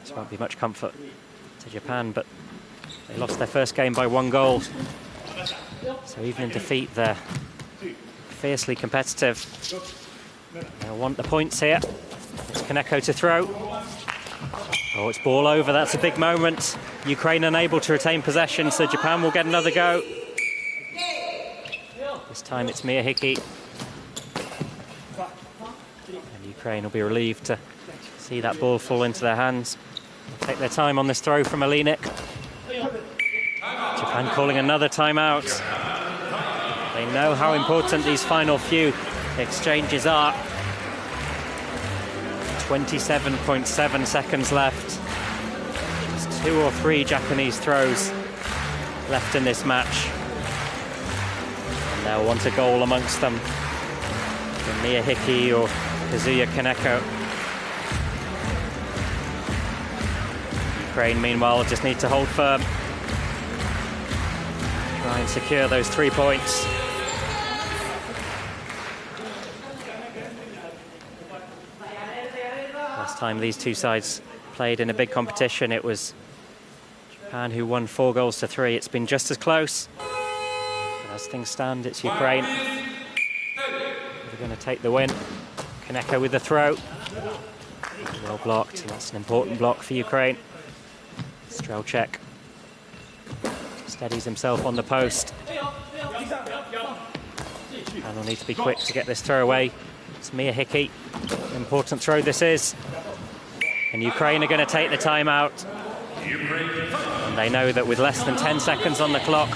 This won't be much comfort to Japan, but they lost their first game by 1 goal. So even in defeat, they're fiercely competitive. They'll want the points here. It's Kaneko to throw. Oh, it's ball over. That's a big moment. Ukraine unable to retain possession, so Japan will get another go. This time it's Miyahiki. And Ukraine will be relieved to see that ball fall into their hands. They'll take their time on this throw from Alinik. Japan calling another timeout. They know how important these final few exchanges are. 27.7 seconds left. Just 2 or 3 Japanese throws left in this match. And they'll want a goal amongst them from Miyahiki or Kazuya Kaneko. Ukraine, meanwhile, just need to hold firm. Try and secure those 3 points. Last time these two sides played in a big competition, it was Japan who won 4 goals to 3. It's been just as close. But as things stand, it's Ukraine. They're going to take the win. Kaneko with the throw. Well blocked, and that's an important block for Ukraine. Strelchek steadies himself on the post. And will need to be quick to get this throw away. It's Miyahiki. Important throw this is. And Ukraine are going to take the timeout. And they know that with less than 10 seconds on the clock,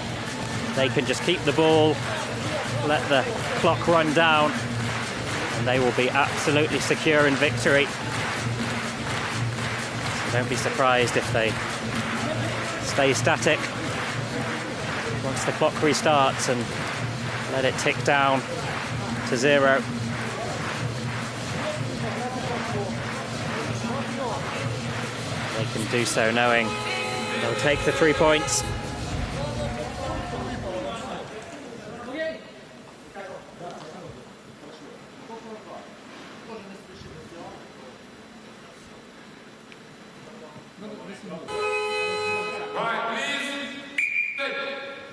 they can just keep the ball, let the clock run down, and they will be absolutely secure in victory. So don't be surprised if they stay static once the clock restarts and let it tick down to 0. They can do so knowing they'll take the 3 points.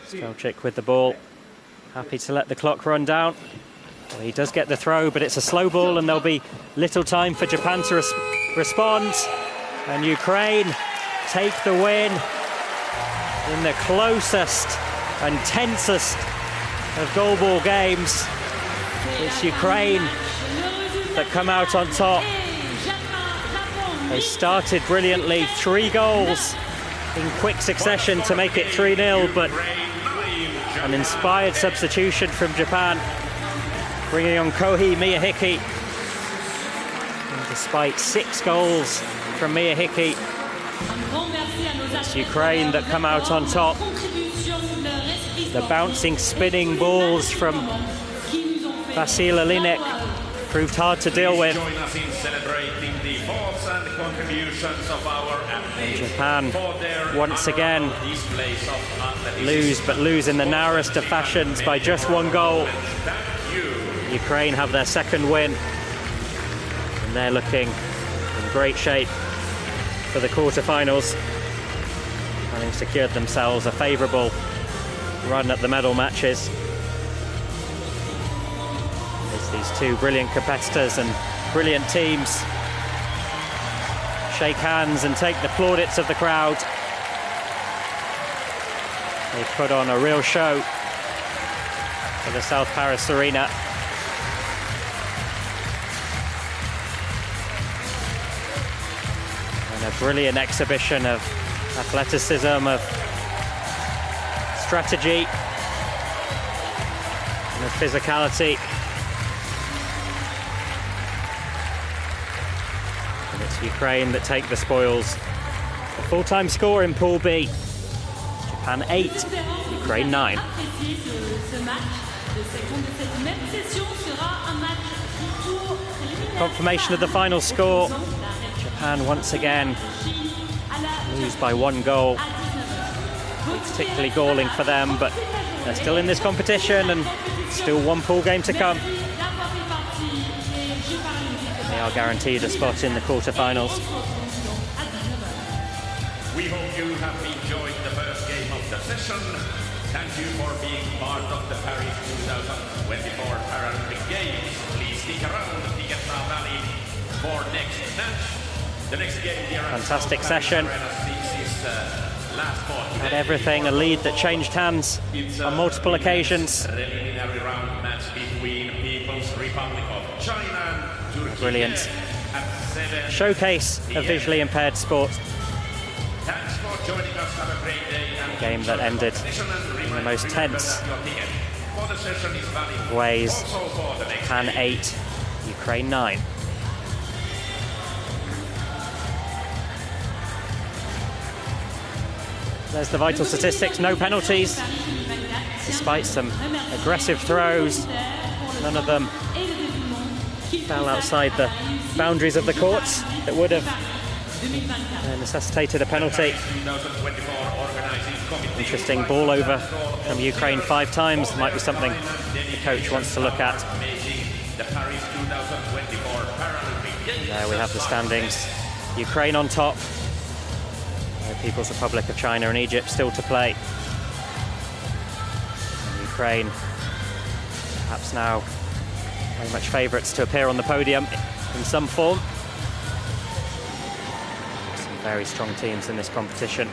Strelchik with the ball, happy to let the clock run down. Well, he does get the throw, but it's a slow ball and there'll be little time for Japan to respond. And Ukraine take the win in the closest and tensest of Goalball games. It's Ukraine that come out on top. They started brilliantly, 3 goals in quick succession to make it 3-0, but an inspired substitution from Japan, bringing on Kohei Miyahiki. And despite 6 goals from Miyahiki, it's Ukraine that come out on top. The bouncing, spinning balls from Vasil Alinik proved hard to deal with. And Japan once again lose in the narrowest of fashions by just 1 goal. Ukraine have their 2nd win, and they're looking in great shape for the quarterfinals, having secured themselves a favourable run at the medal matches. It's these 2 brilliant competitors and brilliant teams shake hands and take the plaudits of the crowd. They put on a real show for the South Paris Arena. And a brilliant exhibition of athleticism, of strategy, and of physicality. And it's Ukraine that take the spoils. The full-time score in Pool B: Japan 8, Ukraine 9. Confirmation of the final score. Japan once again lose by 1 goal. particularly galling for them, but they're still in this competition and still one pool game to come. They are guaranteed a spot in the quarterfinals. We hope you have enjoyed the first game of the session. Thank you for being part of the Paris 2024 Paralympic Games. Please stick around. Tickets are valid for next match. The next game here. Fantastic session. Had everything, a lead that changed hands on multiple occasions. Preliminary round match between People's Republic of China and Turkey. Brilliant showcase of visually impaired sport. Thanks for joining us. Have a great day. A game that ended in the most tense ways. Japan 8, Ukraine 9. There's the vital statistics, no penalties, despite some aggressive throws. None of them fell outside the boundaries of the courts that would have necessitated a penalty. Interesting ball over from Ukraine 5 times. Might be something the coach wants to look at. And there we have the standings. Ukraine on top. The People's Republic of China and Egypt still to play. And Ukraine, perhaps now very much favourites to appear on the podium in some form. Some very strong teams in this competition.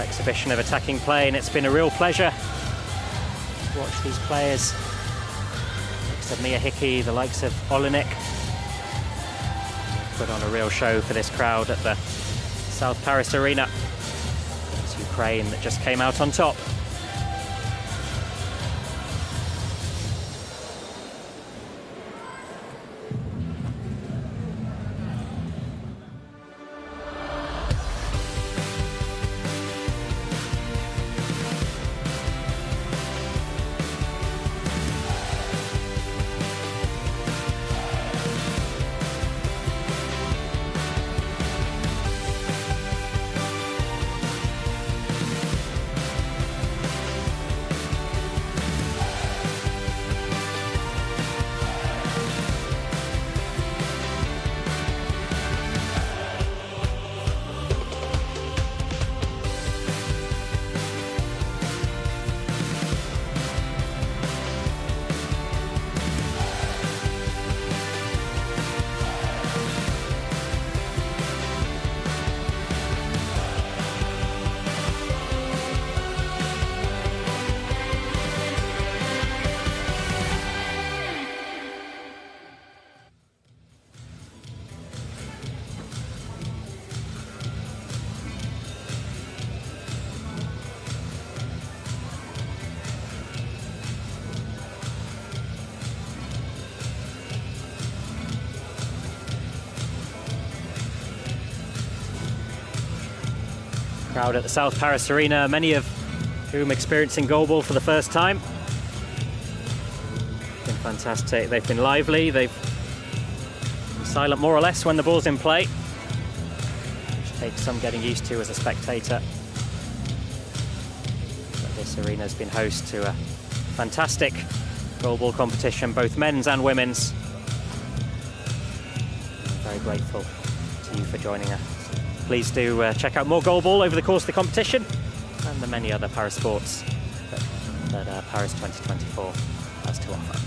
Exhibition of attacking play, and it's been a real pleasure to watch these players. The likes of Mia Hickey, the likes of Olenek, put on a real show for this crowd at the South Paris Arena. It's Ukraine that just came out on top. Crowd at the South Paris Arena, many of whom experiencing goalball for the first time. Been fantastic. They've been lively. They've been silent more or less when the ball's in play, which takes some getting used to as a spectator. But this arena's been host to a fantastic goalball competition, both men's and women's. I'm very grateful to you for joining us. Please do check out more goalball over the course of the competition and the many other parasports that Paris 2024 has to offer.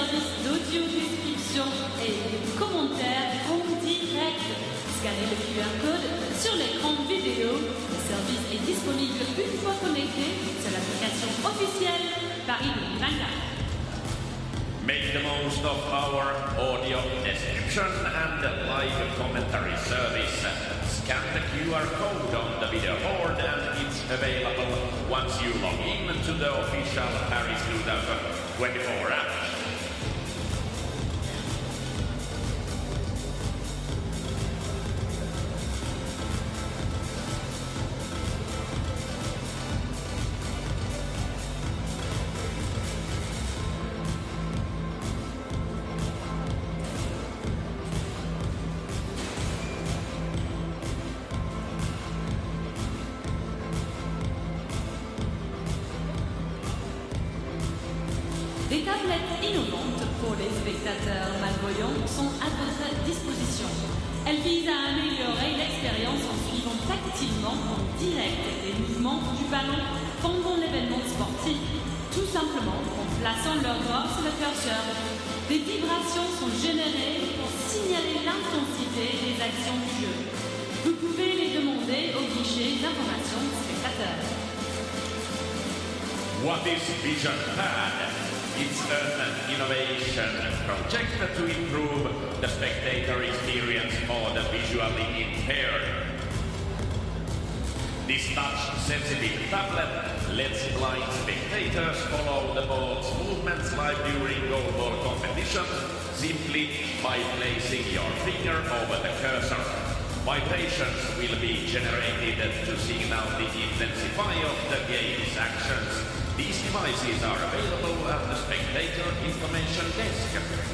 service d'audio-description et de commentaires en direct. Scannez le QR code sur l'écran vidéo. Le service est disponible une fois connecté sur l'application officielle Paris 2024. Make the most of our audio description and live commentary service. Scan the QR code on the video board and it's available once you log in to the official Paris 2024 app. Des tablettes innovantes pour les spectateurs malvoyants sont à votre disposition. Elles visent à améliorer l'expérience en suivant tactilement en direct les mouvements du ballon pendant l'événement sportif, tout simplement en plaçant leur doigt sur le curseur. Des vibrations sont générées pour signaler l'intensité des actions du jeu. Vous pouvez les demander au guichet d'information spectateur. What is Vision Pad? It's an innovation project to improve the spectator experience for the visually impaired. This touch-sensitive tablet lets blind spectators follow the ball's movements live during goalball competition simply by placing your finger over the cursor. Vibrations will be generated to signal the intensity of the game's actions. These devices are available at the spectator information desk.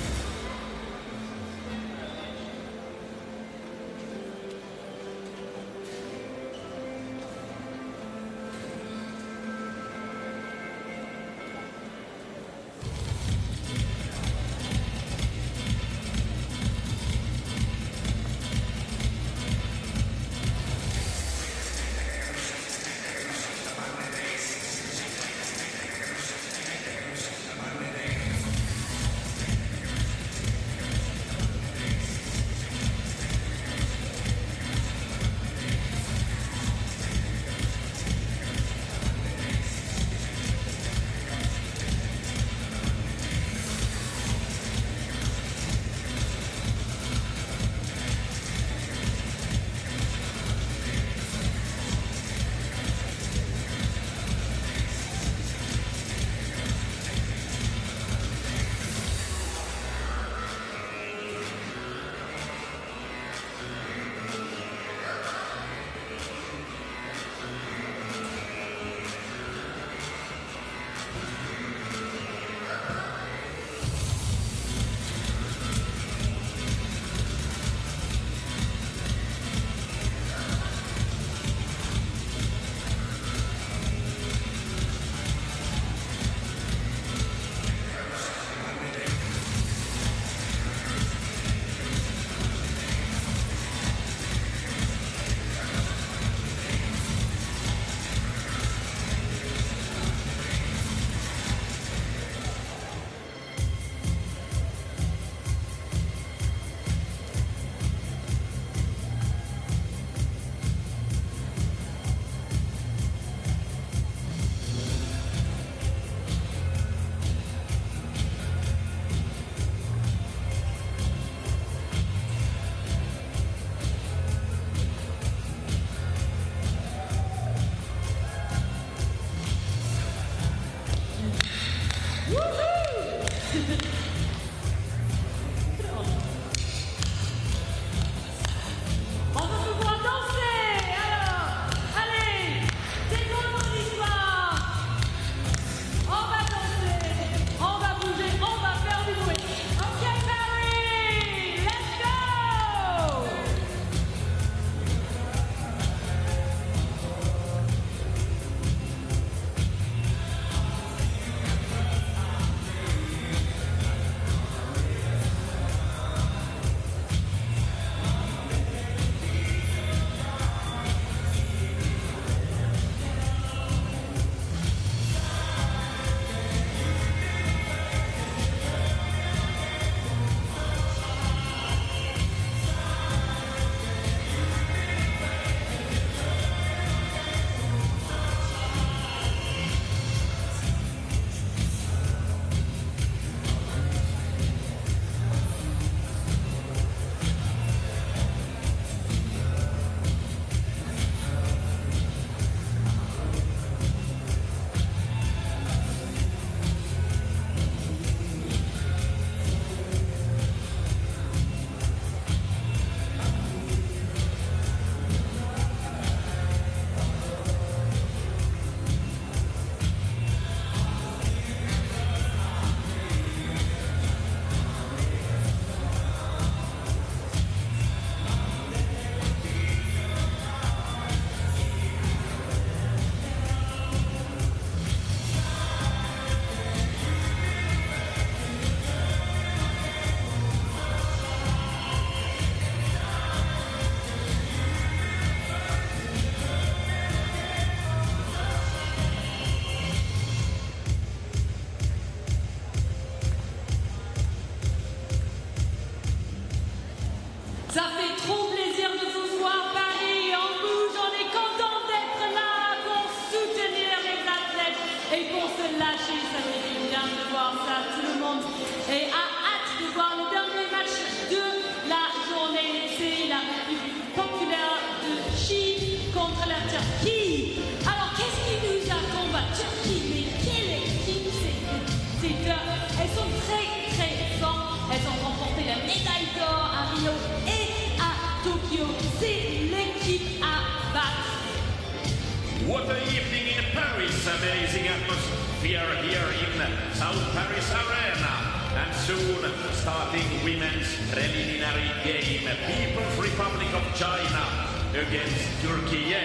What an evening in Paris, amazing atmosphere here in South Paris Arena. And soon starting women's preliminary game, People's Republic of China against Turkey.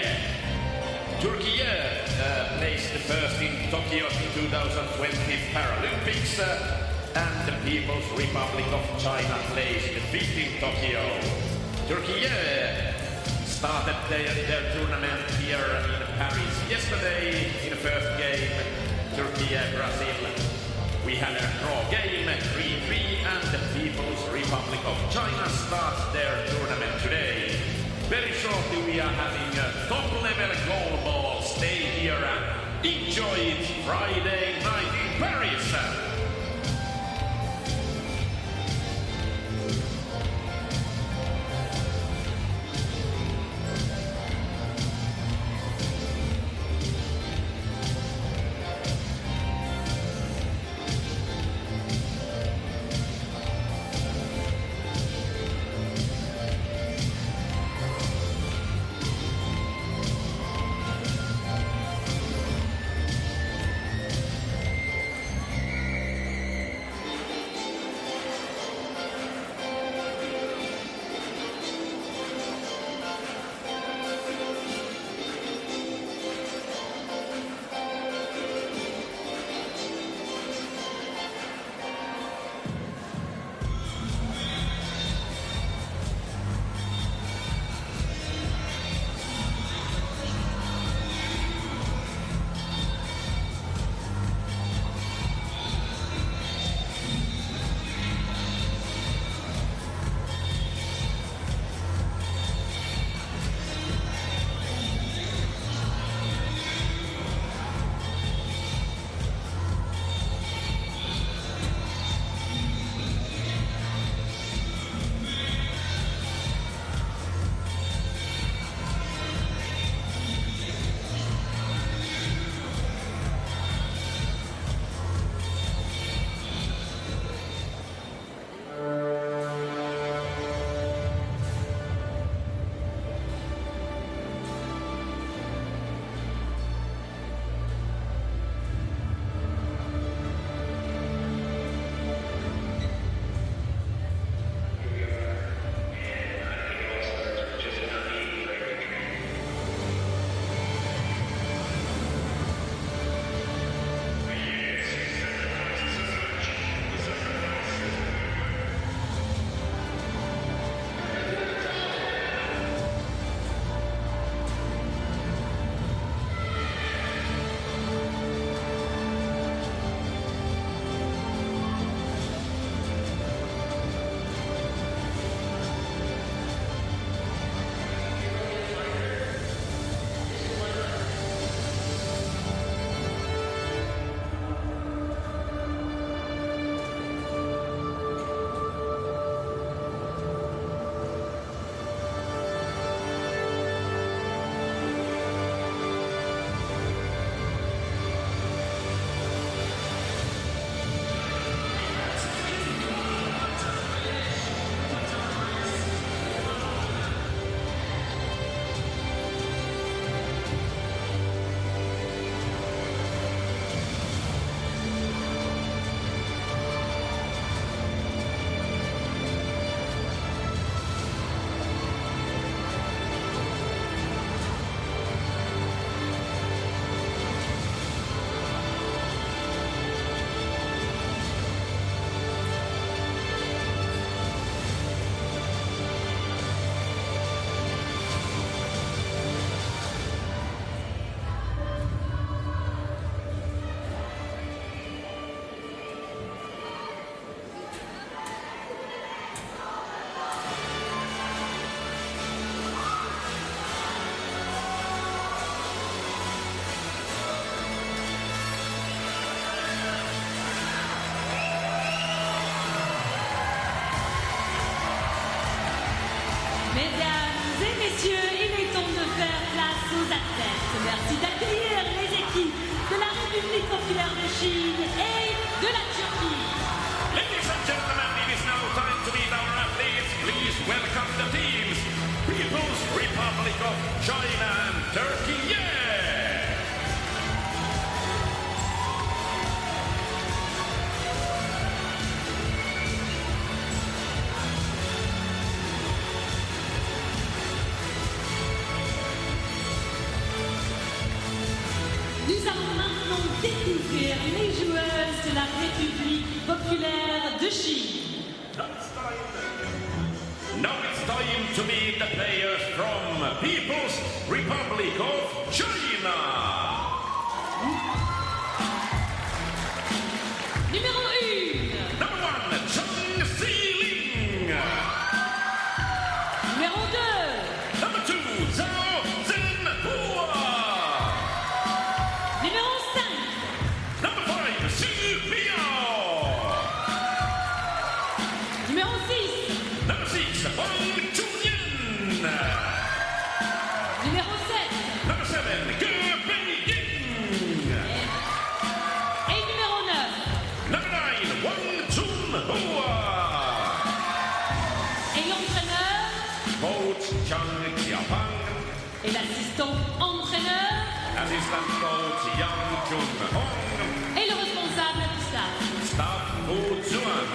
Turkey placed first in Tokyo 2020 Paralympics, and the People's Republic of China placed fifth in Tokyo. Turkey started their tournament here in Paris yesterday in the first game, Turkey-Brazil. We had a draw game, 3-3, and the People's Republic of China starts their tournament today. Very shortly we are having a top-level goalball. Stay here and enjoy it Friday night in Paris. Mesdames et messieurs, il est temps de faire place aux athlètes. Merci d'accueillir les équipes de la République populaire de Chine et de la Turquie. Ladies and gentlemen, it is now time to meet our athletes. Please welcome the teams. People's Republic of China and Turkey. Yeah! découvrir les joueuses de la République populaire de Chine. Now it's time to meet the players from People's Republic of China. Numéro 1. Number 1, Chang Xiling. Numéro 2. Number 2, Zhao Zhenhua. Numéro 5. Number 5, Xu Biao. Numéro 6. Number 6, Wang Chunyan. Numéro 7. Number 7, Ge Beijing. Et numéro 9. Number 9, Wang Chunhua. Et l'entraîneur Coach Chang Xiaopang. et l'assistant entraîneur Assistant coach Yang Chun-hong. et le responsable du staff. Staff Fu Zuan.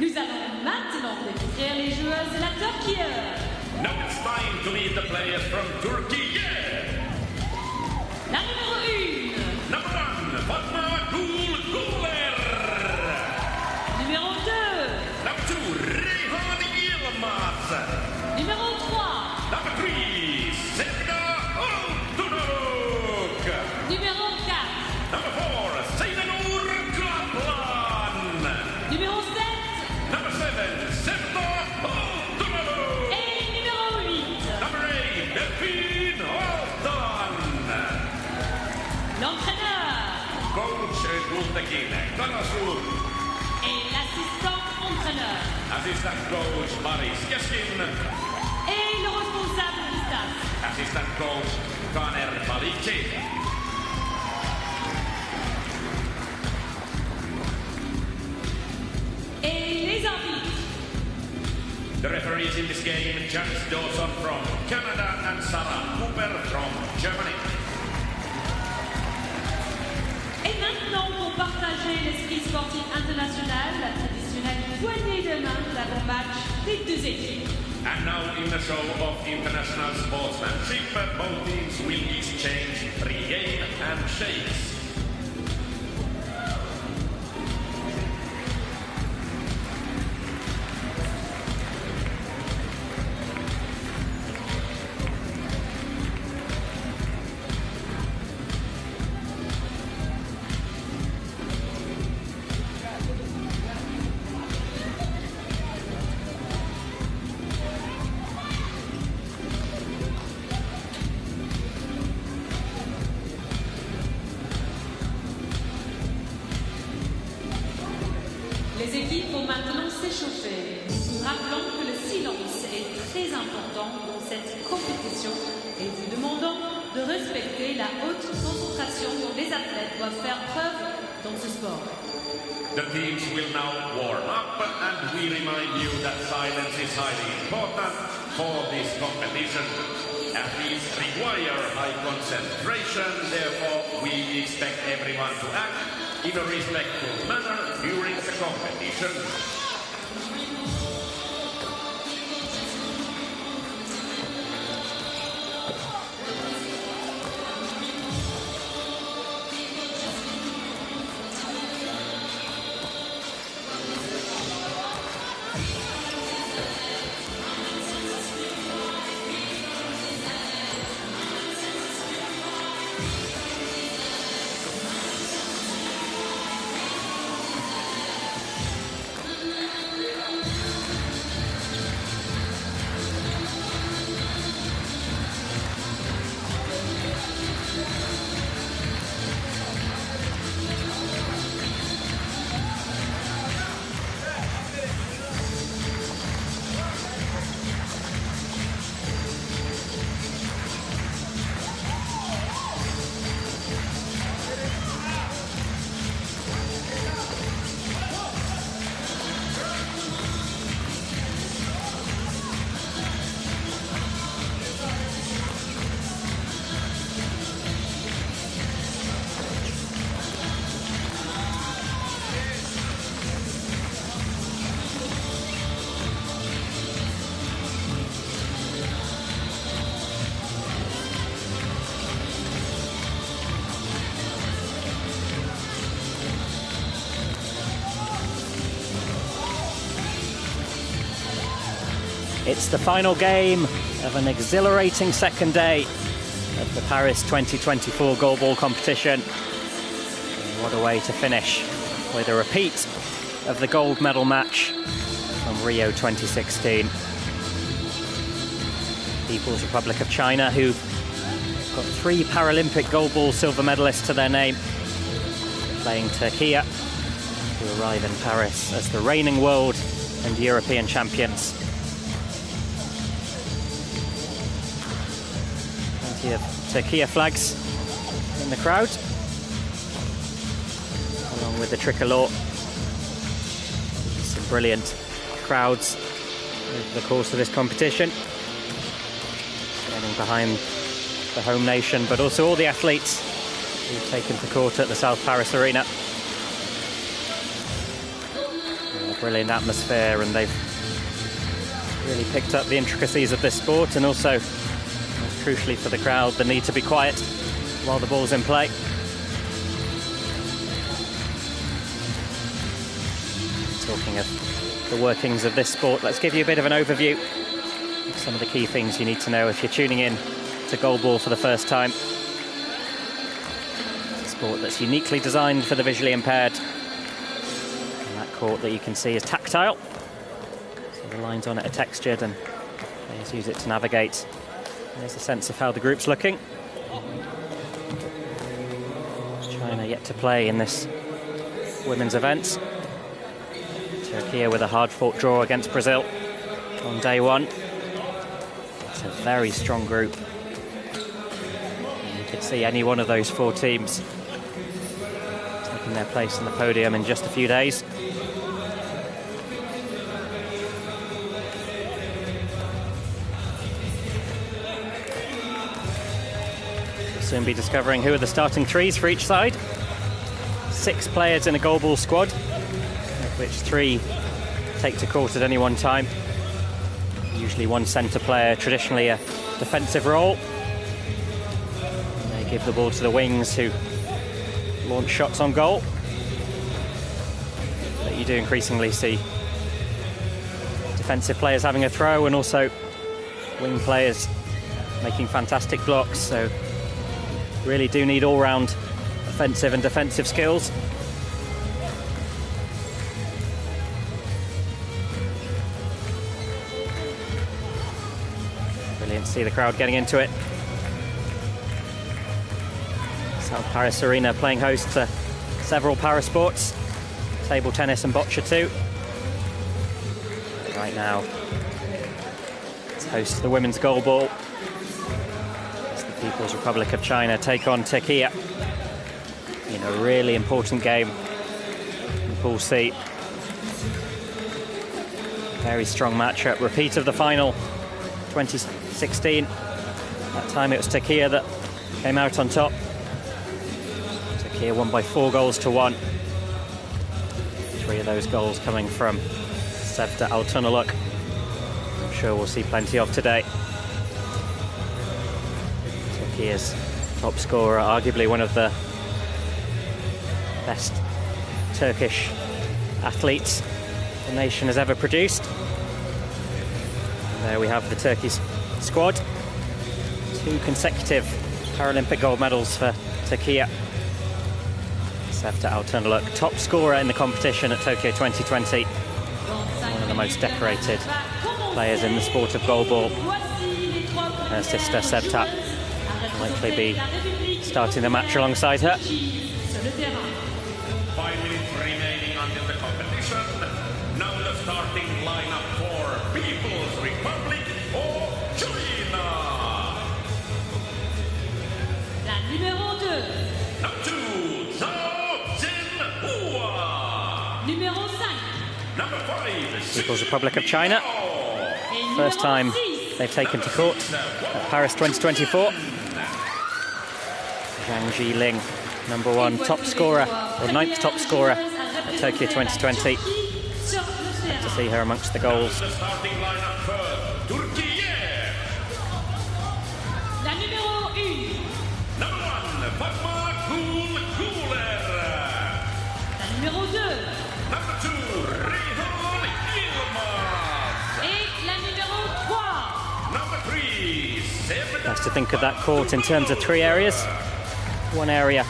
Nous allons maintenant découvrir les joueuses de la TUR. Now it's time to meet the players from Turkey. La numéro 1. Number 1, Fatma Gulguler. Numéro 2. Number 2, Reyhan Yilmaz. Numéro 3. Number 3, Sevda Altunuk. Numéro 4. Number 4, Seydanur Kaplan. Numéro 7. Number 7, Sevda Altunuk. Et numéro 8. Number 8, Delphine Altan. L'entraîneur Coach Gultekin Karasu. et l'assistant entraîneur. Assistant coach Maris Keskin. Et le responsable du staff. Assistant coach Kaner Malici. Et les arbitres. The referees in this game, James Dawson from Canada and Sarah Cooper from Germany. Et maintenant, pour partager l'esprit sportif international, la traditionnelle poignée de main d'avant-match des deux équipes. And now in the show of international sportsmanship, both teams will exchange regain and shakes. Les équipes vont maintenant s'échauffer. Nous rappelons que le silence est très important dans cette compétition et vous demandons de respecter la haute concentration dont les athlètes doivent faire preuve dans ce sport. The teams will now warm up, and we remind you that silence is highly important for this competition. Athletes require high concentration, therefore we expect everyone to act in a respectful manner during the competition. It's the final game of an exhilarating second day of the Paris 2024 goalball competition. And what a way to finish with a repeat of the gold medal match from Rio 2016. People's Republic of China, who've got 3 Paralympic goalball silver medalists to their name, playing Turkey, who arrive in Paris as the reigning world and European champions. Plenty of Turkey flags in the crowd, along with the tricolour. Some brilliant crowds over the course of this competition, standing behind the home nation, but also all the athletes who've taken to court at the South Paris Arena. A brilliant atmosphere, and they've really picked up the intricacies of this sport, and also, most crucially for the crowd, the need to be quiet while the ball's in play. Talking of the workings of this sport, let's give you a bit of an overview of some of the key things you need to know if you're tuning in to goalball for the first time. It's a sport that's uniquely designed for the visually impaired. And that court that you can see is tactile, so the lines on it are textured and players use it to navigate. There's a sense of how the group's looking. China yet to play in this women's event. Turkey with a hard-fought draw against Brazil on day one. It's a very strong group. You could see any one of those 4 teams taking their place on the podium in just a few days. We'll soon be discovering who are the starting 3s for each side. 6 players in a goalball squad, of which 3 take to court at any one time. Usually one centre player, traditionally a defensive role. And they give the ball to the wings, who launch shots on goal. But you do increasingly see defensive players having a throw, and also wing players making fantastic blocks. So really do need all-round offensive and defensive skills. Brilliant to see the crowd getting into it. South Paris Arena playing host to several para sports, table tennis and boccia too. Right now, it's host to the women's goalball as the People's Republic of China take on Turkey in a really important game in Pool C. Very strong matchup, repeat of the final 2016. That time it was Turkey that came out on top. Turkey won by 4 goals to 1. 3 of those goals coming from Sevda Altunaluk. I'm sure we'll see plenty of today. Turkey's top scorer, arguably one of the best Turkish athletes the nation has ever produced. And there we have the Turkey's squad. 2 consecutive Paralympic gold medals for Turkey. Sevda Altunaluk, top scorer in the competition at Tokyo 2020. One of the most decorated players in the sport of goalball. Her sister Sevda will likely be starting the match alongside her. 5 minutes remaining until the competition. Now the starting lineup for People's Republic of China. La numéro 2. Number 2, Zhao Jinhua. Numéro 5. Number 5, People's Republic of China. First time they've taken to court at Paris 2024. Zhang Jiling, number 1 top scorer, or 9th top scorer at Tokyo 2020. Good to see her amongst the goals. the starting lineup for Turkey. La numéro 1. Number 1, Fatma Gulguler. La numéro 2. Number 2, Rehan Yilmaz. Et la numéro 3. Nice to think of that court in terms of 3 areas. One area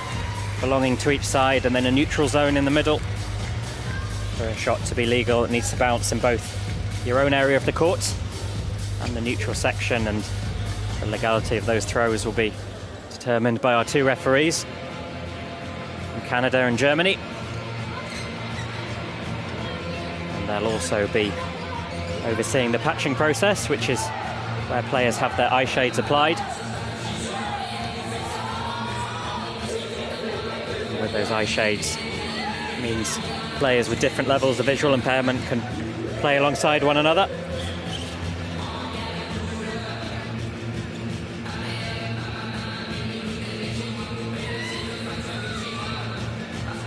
belonging to each side and then a neutral zone in the middle. For a shot to be legal, it needs to bounce in both your own area of the court and the neutral section, and the legality of those throws will be determined by our 2 referees from Canada and Germany. And they'll also be overseeing the patching process, which is where players have their eye shades applied. And with those eye shades, it means players with different levels of visual impairment can play alongside one another.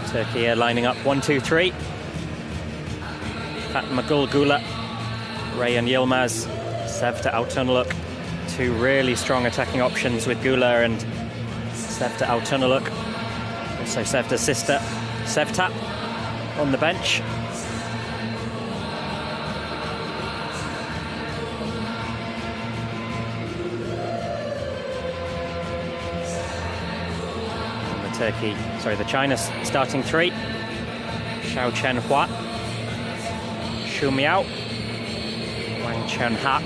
Turkey are lining up 1-2-3. Fatma Gulgula, Reyhan Yilmaz, Sevda Altunaluk. 2 really strong attacking options with Gula and Sevda Altunaluk. Also Sevda's sister, Sevtap, on the bench. And the China starting 3. Xiao Chen Hua, Xu Miao, Wang Chunha.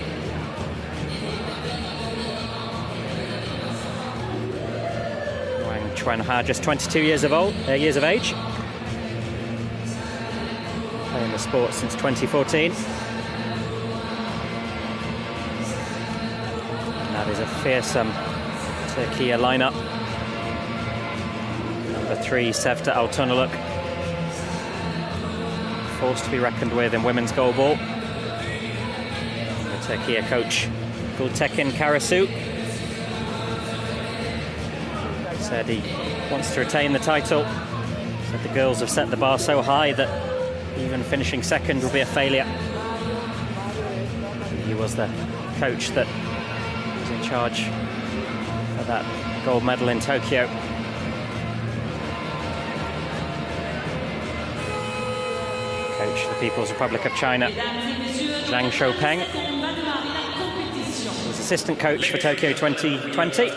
Wang Chunha, just 22 years of age. Playing the sport since 2014. And that is a fearsome Turkey lineup. Number 3, Sevda Altunaluk, force to be reckoned with in women's goalball. The Turkey coach Gultekin Karasu said he wants to retain the title. Said the girls have set the bar so high that even finishing second will be a failure. He was the coach that was in charge of that gold medal in Tokyo. Coach of the People's Republic of China, Zhang Shoupeng, was assistant coach for Tokyo 2020.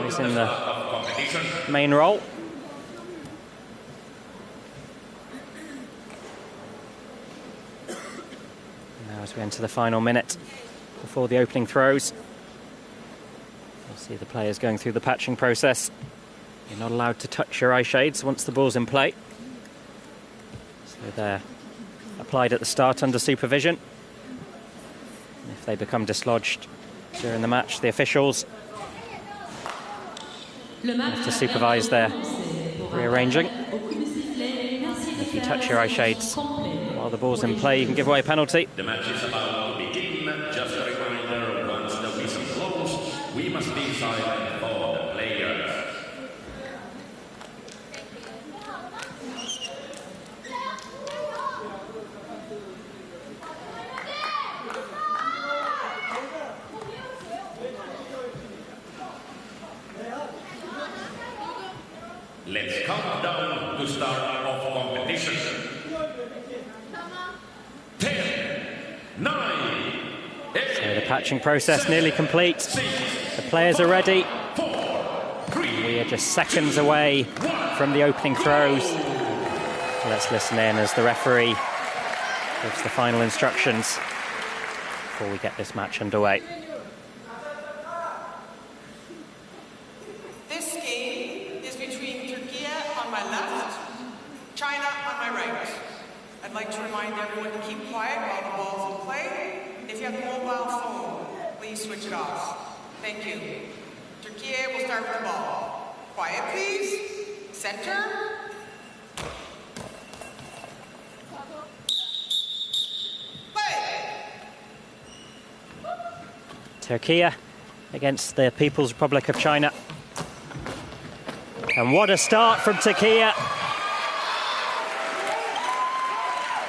He's in the main role. Now as we enter the final minute before the opening throws, you'll see the players going through the patching process. You're not allowed to touch your eye shades once the ball's in play. So they're applied at the start under supervision. And if they become dislodged during the match, the officials have to supervise their rearranging. And if you touch your eye shades while the ball's in play, you can give away a penalty. The match is about to begin. Just a reminder, once the whistle blows, we must be silent for the players. Let's count down to start off competition. 10, 9, 8. So the patching process nearly complete. The players are ready. 4, 3. We are just seconds away from the opening throws. So let's listen in as the referee gives the final instructions before we get this match underway. This game is between Turkey on my left, China on my right. I'd like to remind everyone to keep quiet while the ball's in play. If you have a mobile phone, please switch it off. Thank you. Turkey will start with the ball. Quiet, please. Center. Play. Turkey against the People's Republic of China. And what a start from Turkey.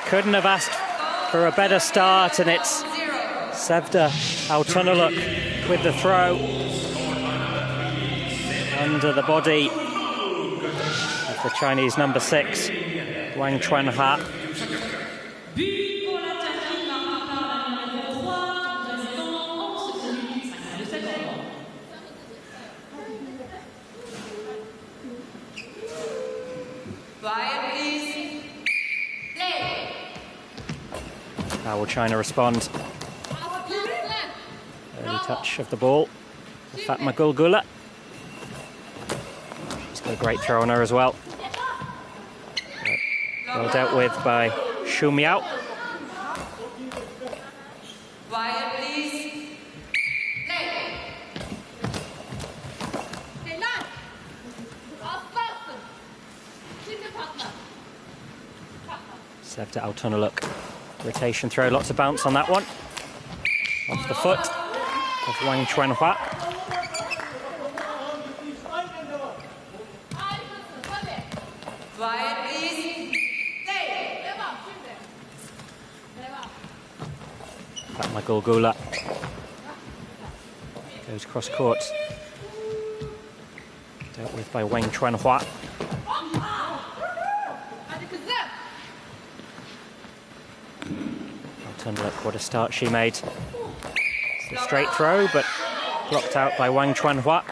Couldn't have asked for a better start, and it's Sevda Altunaluk with the throw under the body of the Chinese number 6, Wang Chunha. Quiet, please. Play. How will China respond? Early touch of the ball. Fatma Gulgula. She's got a great throw on her as well. Well dealt with by Xu Miao. Quiet, please. Play. Serve to Altunaluk. Rotation throw, lots of bounce on that one. Off the foot of Wang Chuanhua. Quiet, please. Play. Fatma Gulgula goes cross court. Dealt with by Wang Chuanhua. Altunaluk, what a start she made. It's a straight throw, but blocked out by Wang Chuanhua.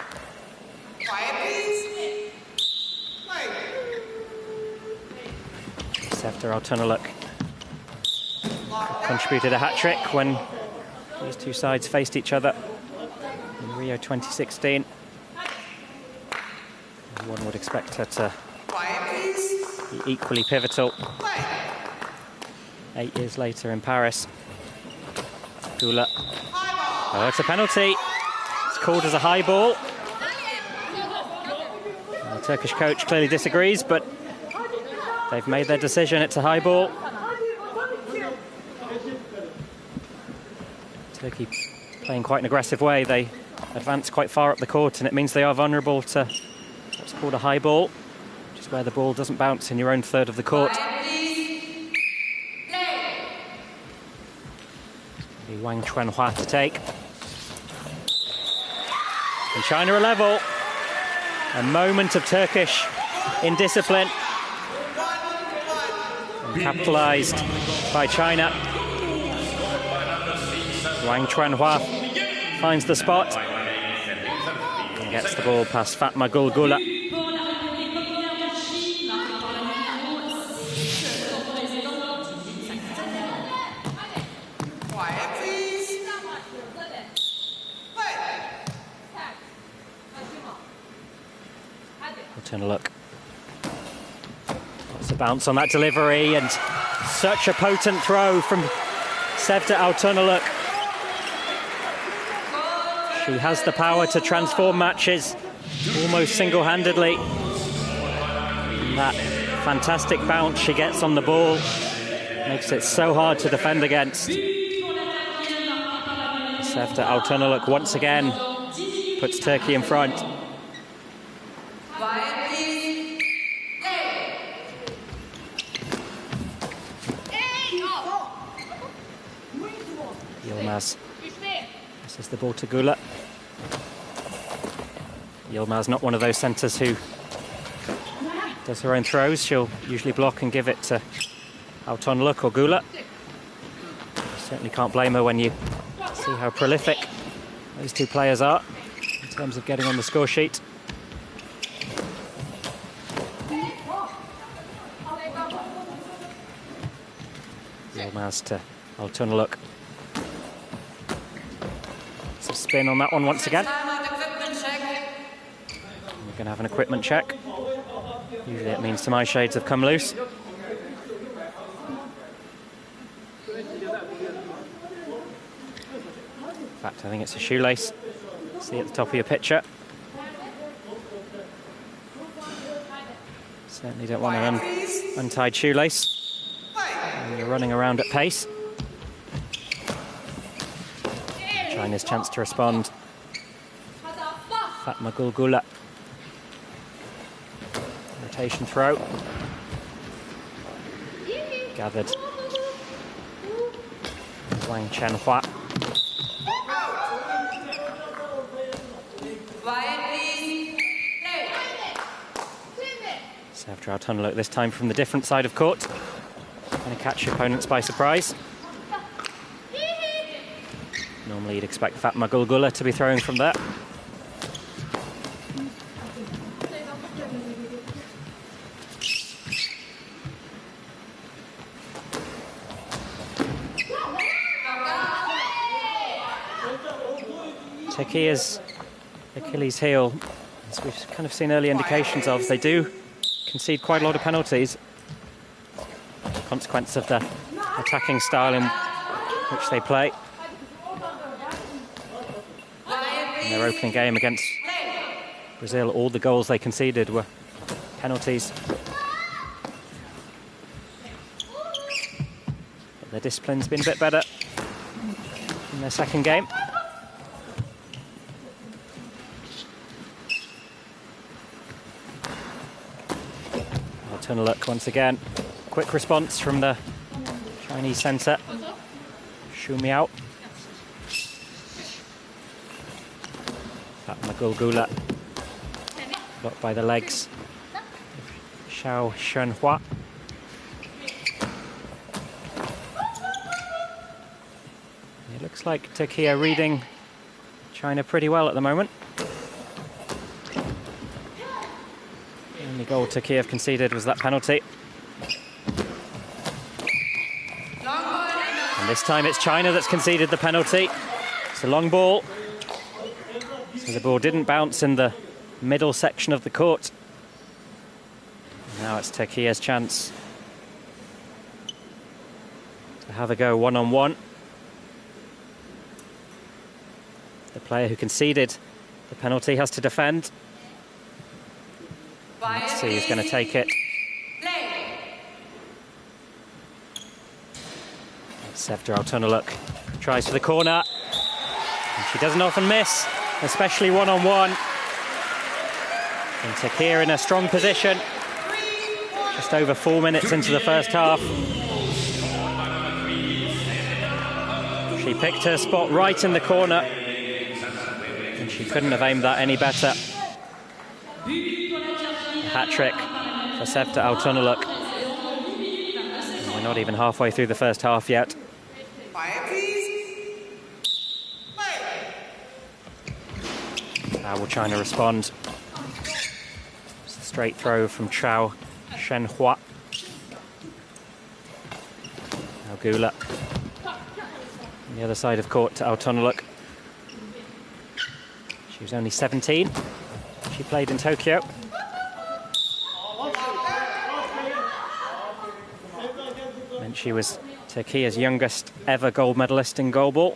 Quiet, please. After Altunaluk contributed a hat-trick when these two sides faced each other in Rio 2016. And one would expect her to be equally pivotal 8 years later in Paris. Gula. Oh, it's a penalty. It's called as a high ball. The Turkish coach clearly disagrees, but they've made their decision. It's a high ball. Turkey playing quite an aggressive way. They advance quite far up the court, and it means they are vulnerable to what's called a high ball, which is where the ball doesn't bounce in your own third of the court. Be Wang Chuanhua to take. And China are level. A moment of Turkish indiscipline. Capitalized by China. Wang Chuanhua finds the spot and gets the ball past Fatma Gulgula. Turn a look. Lots of bounce on that delivery, and such a potent throw from Sevda Altunaluk. She has the power to transform matches almost single-handedly. That fantastic bounce she gets on the ball makes it so hard to defend against. Sevda Altunaluk once again puts Turkey in front. Yilmaz passes the ball to Gula. Yilmaz not one of those centres who does her own throws. She'll usually block and give it to Altunaluk or Gula. Certainly can't blame her when you see how prolific those two players are in terms of getting on the score sheet. Yilmaz to Altunaluk. Some spin on that one once again. We're going to have an equipment check. Usually it means to my shades have come loose. In fact, I think it's a shoelace. See at the top of your picture. Certainly don't want an untied shoelace when you're running around at pace. China's chance to respond. Fatma Gulgula. Rotation throw. Gathered. Wang Chuanhua. Serve to Altunaluk, this time from the different side of court. Going to catch opponents by surprise. Normally you'd expect Fatma Gulgula to be throwing from there. Turkey's Achilles heel, as we've kind of seen early indications of, they do concede quite a lot of penalties. Consequence of the attacking style in which they play. In their opening game against Brazil, all the goals they conceded were penalties. But their discipline's been a bit better in their second game. I'll turn a look once again. Quick response from the Chinese centre. Shu Miao. Goalball. Blocked by the legs. Xiao Shenhua. It looks like Turkey are reading China pretty well at the moment. The only goal Turkey have conceded was that penalty. And this time it's China that's conceded the penalty. It's a long ball. So the ball didn't bounce in the middle section of the court. Now it's Turkey's chance to have a go one-on-one. The player who conceded the penalty has to defend. Let's see who's going to take it. Sevda Altunaluk tries for the corner. And she doesn't often miss, especially one-on-one. And Turkey in a strong position. Just over 4 minutes into the first half. She picked her spot right in the corner. And she couldn't have aimed that any better. Hat-trick for Sevda Altunaluk. We're not even halfway through the first half yet. How will China respond? It's a straight throw from Xiao Shenhua. Now Gula. On the other side of court to Altunaluk. She was only 17. She played in Tokyo. And she was Turkey's youngest ever gold medalist in goalball.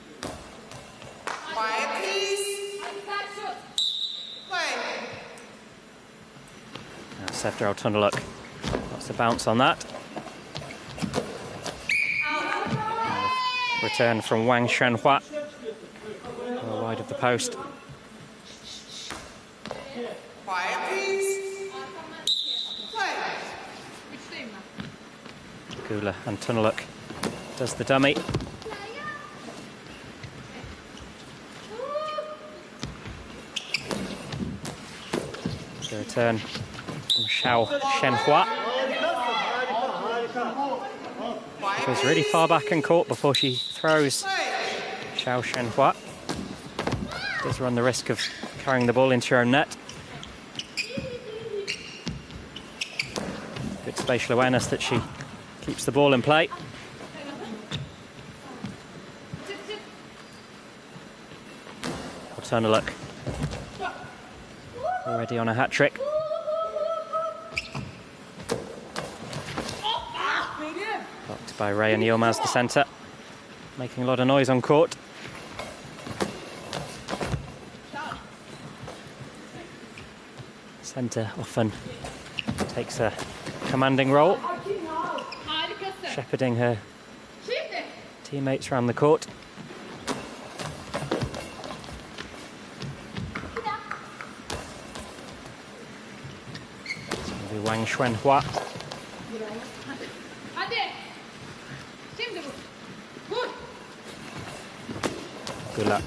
Sevda Altunaluk. Lots of bounce on that. Return from Wang Shenhua. Wide of the post. Gula and Altunaluk does the dummy. The return from Xiao Shenhua. She goes really far back in court before she throws. Xiao Shenhua does run the risk of carrying the ball into her own net. Good spatial awareness that she keeps the ball in play. Altunaluk already on a hat-trick. Blocked by Rayan Yilmaz, the centre, making a lot of noise on court. Centre often takes a commanding role, shepherding her teammates around the court. It's going to be Wang Shenhua. Good luck.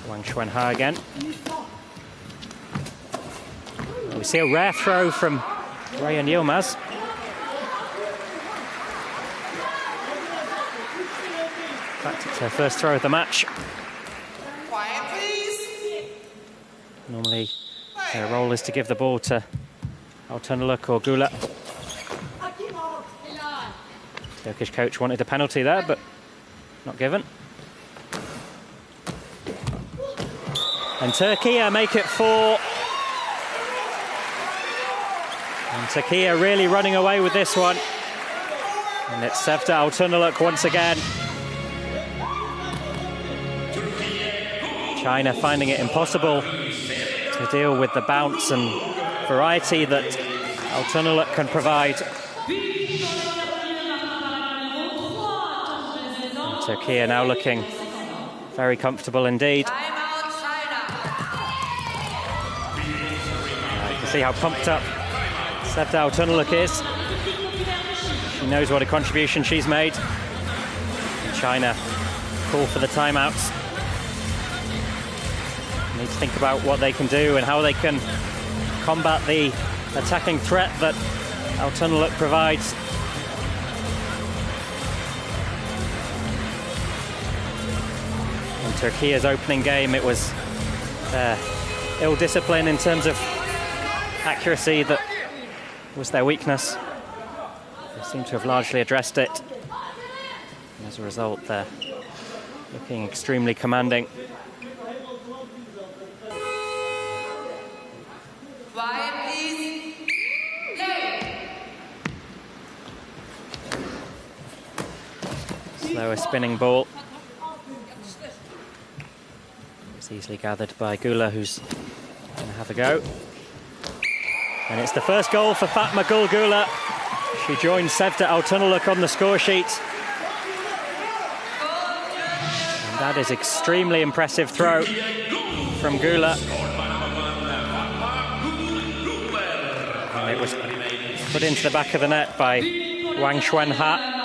Wang Shenhua again. We see a rare throw from Rayan Yilmaz. In fact, it's her first throw of the match. Quiet, please. Normally, her role is to give the ball to Altunaluk or Gula. Turkish coach wanted a penalty there, but not given. And Turkey make it 4. And Turkey really running away with this one. And it's Sevda Altınoluk once again. China finding it impossible to deal with the bounce and variety that Altınoluk can provide. And Turkey now looking very comfortable indeed. You can see how pumped up Sevda Altınoluk is. She knows what a contribution she's made. And China call for the timeouts. Need to think about what they can do and how they can combat the attacking threat that Altınoluk provides. In Turkey's opening game, it was ill discipline in terms of accuracy that was their weakness. They seem to have largely addressed it. And as a result, they're looking extremely commanding. Slower spinning ball. It's easily gathered by Gula, who's going to have a go. And it's the first goal for Fatma Gula. She joins Sevda Altınoluk on the score sheet. And that is extremely impressive throw from Gula. And it was put into the back of the net by Wang Xuanha.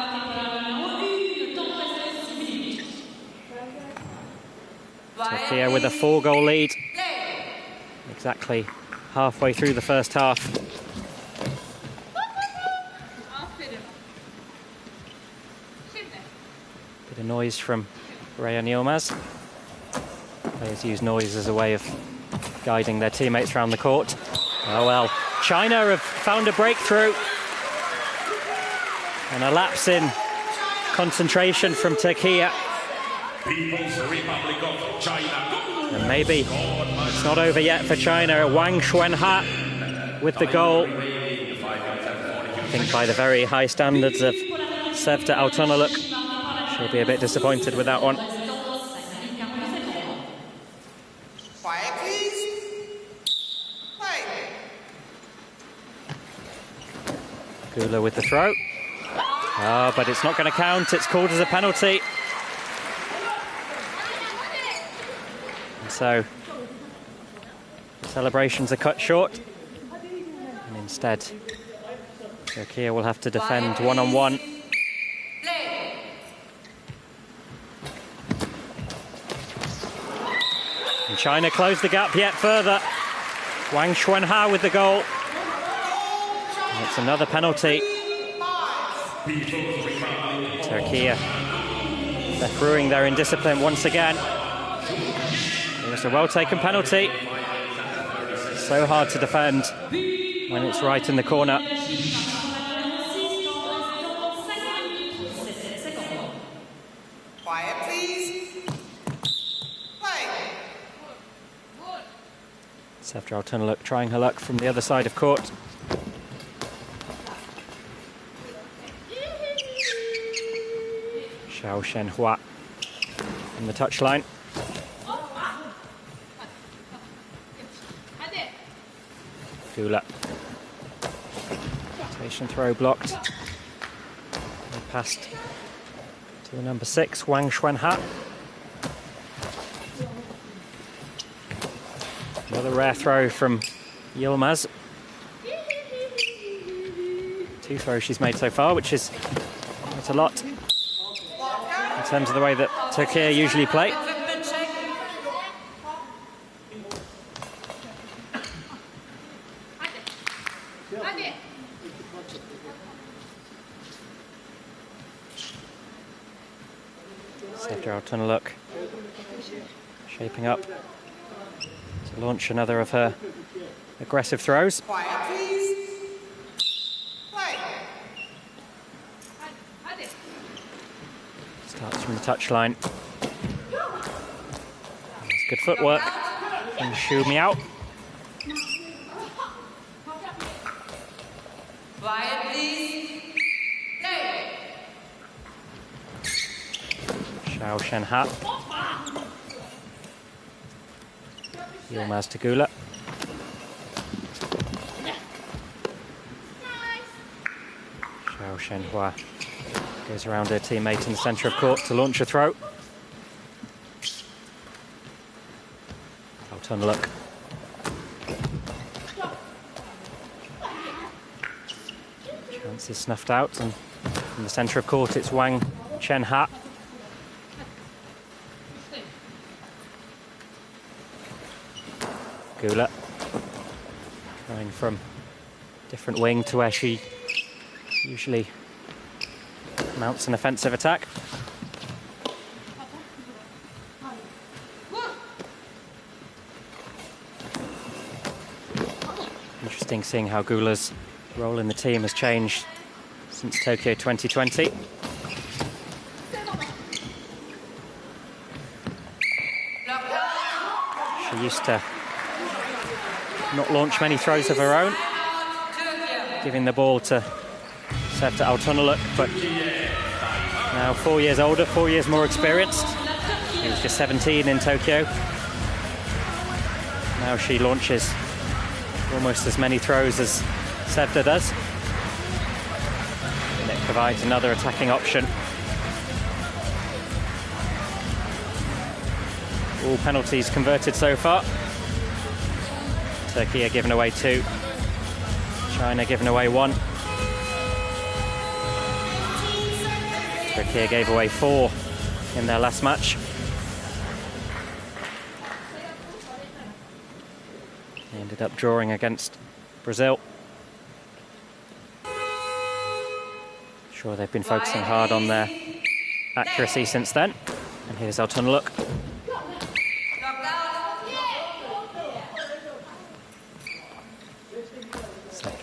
Turkey with a 4-goal lead. Exactly halfway through the first half. Bit of noise from Rayan Yilmaz. Players use noise as a way of guiding their teammates around the court. Oh well, China have found a breakthrough. And a lapse in concentration from Turkey. People's Republic of China. And maybe it's not over yet for China. Wang Xuanha with the goal. I think by the very high standards of Sevda Altınoluk, she'll be a bit disappointed with that one. Quiet, please. Play. Gula with the throw. Oh, but it's not going to count. It's called as a penalty. And so celebrations are cut short. And instead, Turkey will have to defend one-on-one. And China closed the gap yet further. Wang Xuanha with the goal. And it's another penalty. Turkey, they're proving their indiscipline once again. It was a well-taken penalty. So hard to defend when it's right in the corner. Quiet, please. Play. Sevda Altınoluk trying her luck from the other side of court. Xiao Shenhua on the touchline. Gula. Station throw blocked. And passed to the number 6, Wang Xuanha. Another rare throw from Yilmaz. 2 throws she's made so far, which is quite a lot in terms of the way that Turkey usually play. Sevda Altınoluk shaping up to launch another of her aggressive throws. Quiet, please. Play. Starts from the touchline. That's good footwork. And Shu Miao. Quiet, please. Play. Xiao Shenha. Yilmaz to Gula. Xiao Shenhua goes around her teammate in the centre of court to launch a throw. Altunluk. Chance is snuffed out, and in the centre of court it's Wang Chenha. Gula going from different wing to where she usually mounts an offensive attack. Interesting seeing how Gula's role in the team has changed since Tokyo 2020. She used to not launch many throws of her own, giving the ball to serve to Altunluk, but now 4 years older, 4 years more experienced. She was just 17 in Tokyo. Now she launches almost as many throws as Sevda does. And it provides another attacking option. All penalties converted so far. Turkey are given away 2. China given away 1. Turkey gave away 4 in their last match. They ended up drawing against Brazil. Sure, they've been focusing hard on their accuracy since then. And here's Altunluk.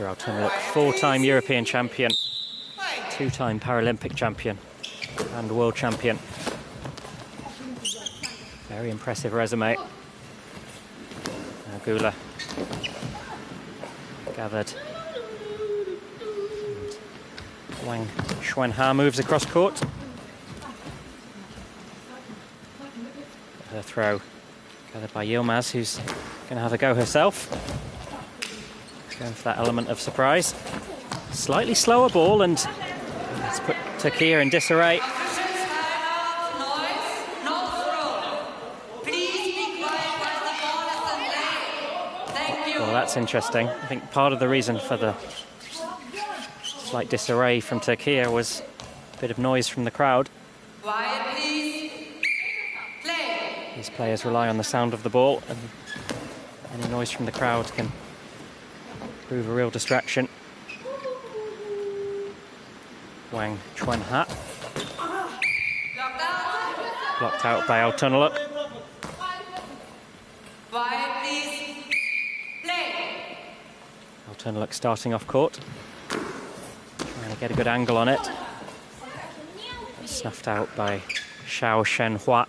Altunluk, 4-time European champion, 2-time Paralympic champion and world champion. Very impressive resume. Now Gula gathered. And Wang Xuanha moves across court. Her throw gathered by Yilmaz, who's going to have a go herself. Going for that element of surprise. Slightly slower ball, and let's put Turkey in disarray. Well, that's interesting. I think part of the reason for the slight disarray from Turkey was a bit of noise from the crowd. These players rely on the sound of the ball, and any noise from the crowd can prove a real distraction. Wang Xuanha. Blocked out by Altunluk. Altunluk starting off court. Trying to get a good angle on it. Snuffed out by Xiao Shenhua.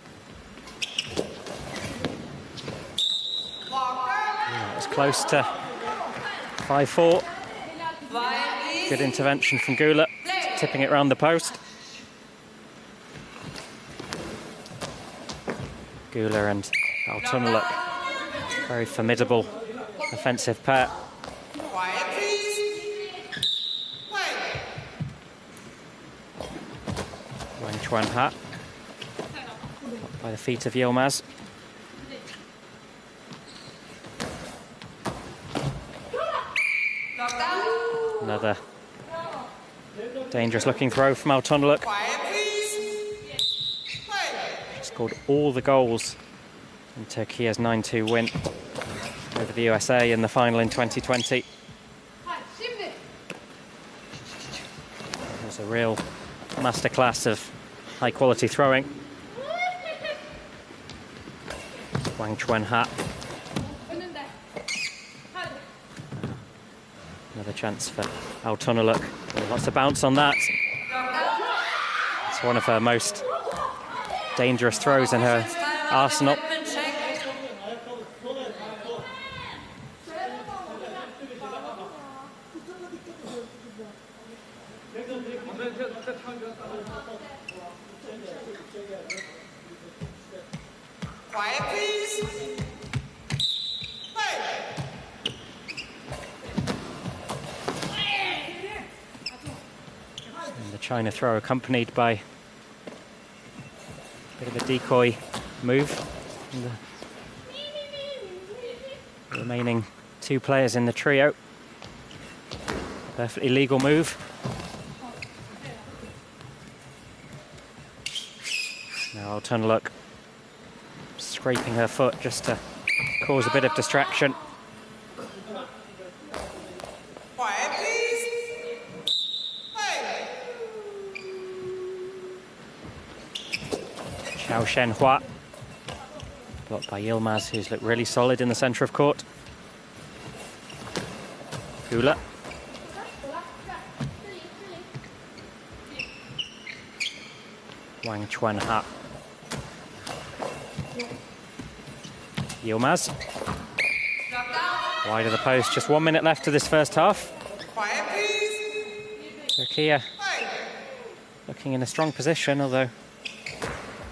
That was close to 5-4. Good intervention from Gula, tipping it round the post. Gula and Altunluk, very formidable offensive pair. Wang Xuanha by the feet of Yilmaz. Another dangerous looking throw from Altunluk. She scored all the goals in Turkey's 9-2 win over the USA in the final in 2020. It was a real masterclass of high quality throwing. Wang Xuanha. Another chance for Altunluk. Lots of bounce on that. It's one of her most dangerous throws in her arsenal. Quiet, please. And the China throw accompanied by a bit of a decoy move. And the remaining 2 players in the trio. Perfectly legal move. Now I'll turn a look. Scraping her foot just to cause a bit of distraction. Quiet, please. CHN Hua. Blocked by Yilmaz, who's looked really solid in the centre of court. Gula. Wang Chuan Ha. Yilmaz. Wide of the post, just 1 minute left of this first half. Quiet, please. Turkey looking in a strong position, although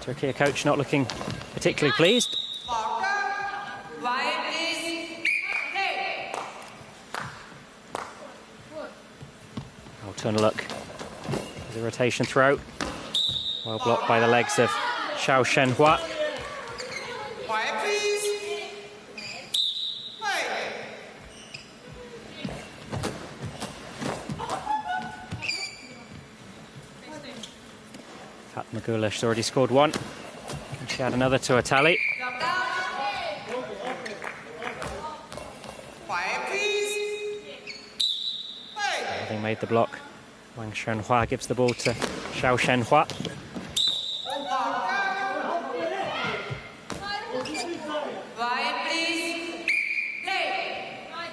Turkey coach not looking particularly pleased. Quiet, please. Hey. I'll turn a look. The rotation throw. Well blocked by the legs of CHN Hua. Quiet, please. Fatma Gula's already scored 1. And she had another to a tally. Quiet, please. Having made the block, Wang Shenhua gives the ball to CHN Hua. Quiet, please. Play.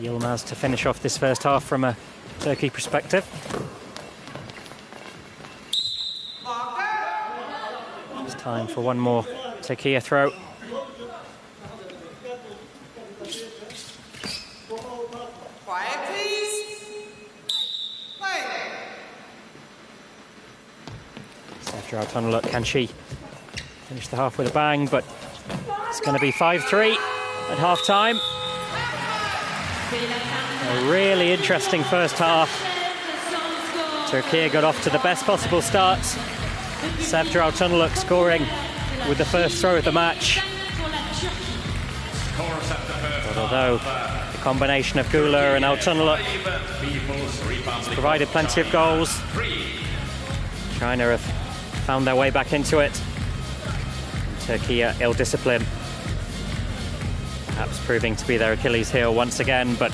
Yilmaz to finish off this first half from a Turkey perspective. It's time for one more Turkey throw. Quiet, please. After our tunnel look, can she finish the half with a bang? But it's going to be 5-3 at half time. A really interesting first half. Turkey got off to the best possible start. Sevda Altunaluk scoring with the first throw of the match. But although the combination of Gula and Altunaluk has provided plenty of goals, China have found their way back into it. Turkey ill-discipline, perhaps proving to be their Achilles heel once again, but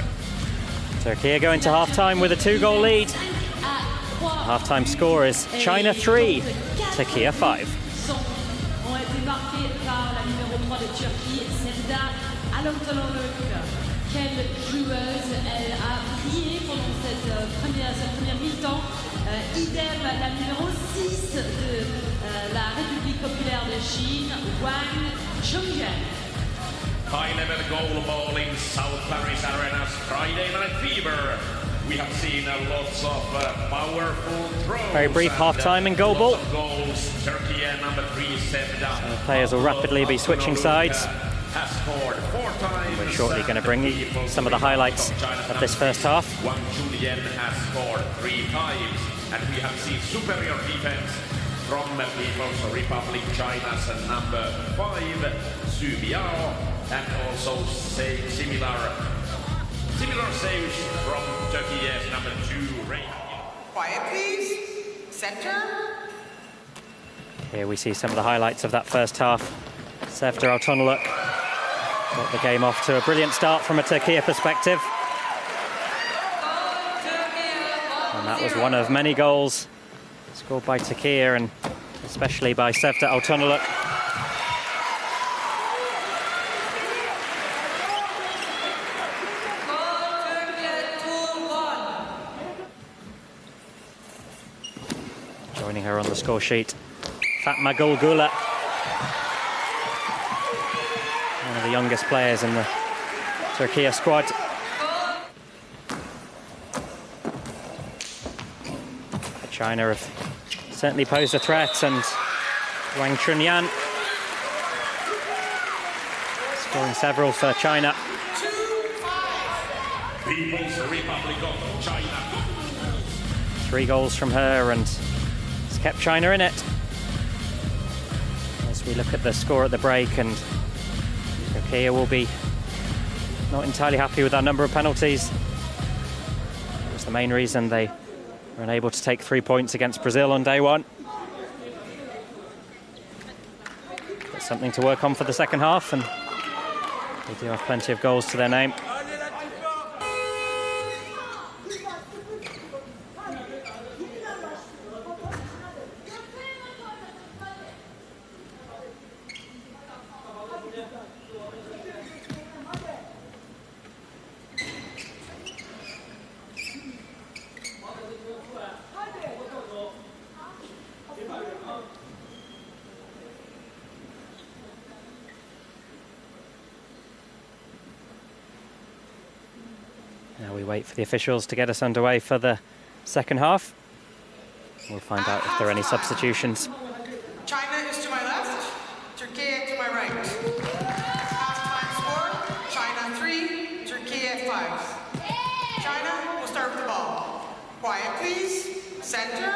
Turkey are going to half-time with a 2-goal lead. The half-time score is China 3, Turkey 5. Ont été marqués par la numéro 3 de Turquie, Sevda Altunaluk. Quelle joueuse, elle a brillé pendant cette première mi-temps. Idem la numéro 6 de la République populaire de Chine, Wang Chongyan. High-level goalball in South Paris Arena's Friday Night Fever. We have seen lots of powerful throws. Very brief half-time in goalball. Goals. Turkey number 3 Sevda. So the players will rapidly be switching sides. Has scored 4 times. We're shortly going to bring you some of the highlights of this first half. Wang Chunyan has scored 3 times, and we have seen superior defense from the People's Republic China's number 5, Su Biao, and also similar saves from Turkey's number 2, Ray. Quiet, please. Center. Here we see some of the highlights of that first half. Sevda Altunaluk got the game off to a brilliant start from a Turkey perspective. And that was one of many goals Scored by Turkey and especially by Sevda Altunaluk. Joining her on the score sheet, Fatma Gulgula, one of the youngest players in the Turkey squad. China have certainly posed a threat, and Wang Chunyan scoring several for China. People's Republic of China. 3 goals from her, and it's kept China in it. As we look at the score at the break, and Turkey will be not entirely happy with that number of penalties. It was the main reason they were unable to take 3 points against Brazil on day one. Got something to work on for the second half, and they do have plenty of goals to their name. Now we wait for the officials to get us underway for the second half. We'll find out if there are any substitutions. China is to my left, Turkey to my right. Half-time score, China 3, Turkey 5. China will start with the ball. Quiet, please. Center.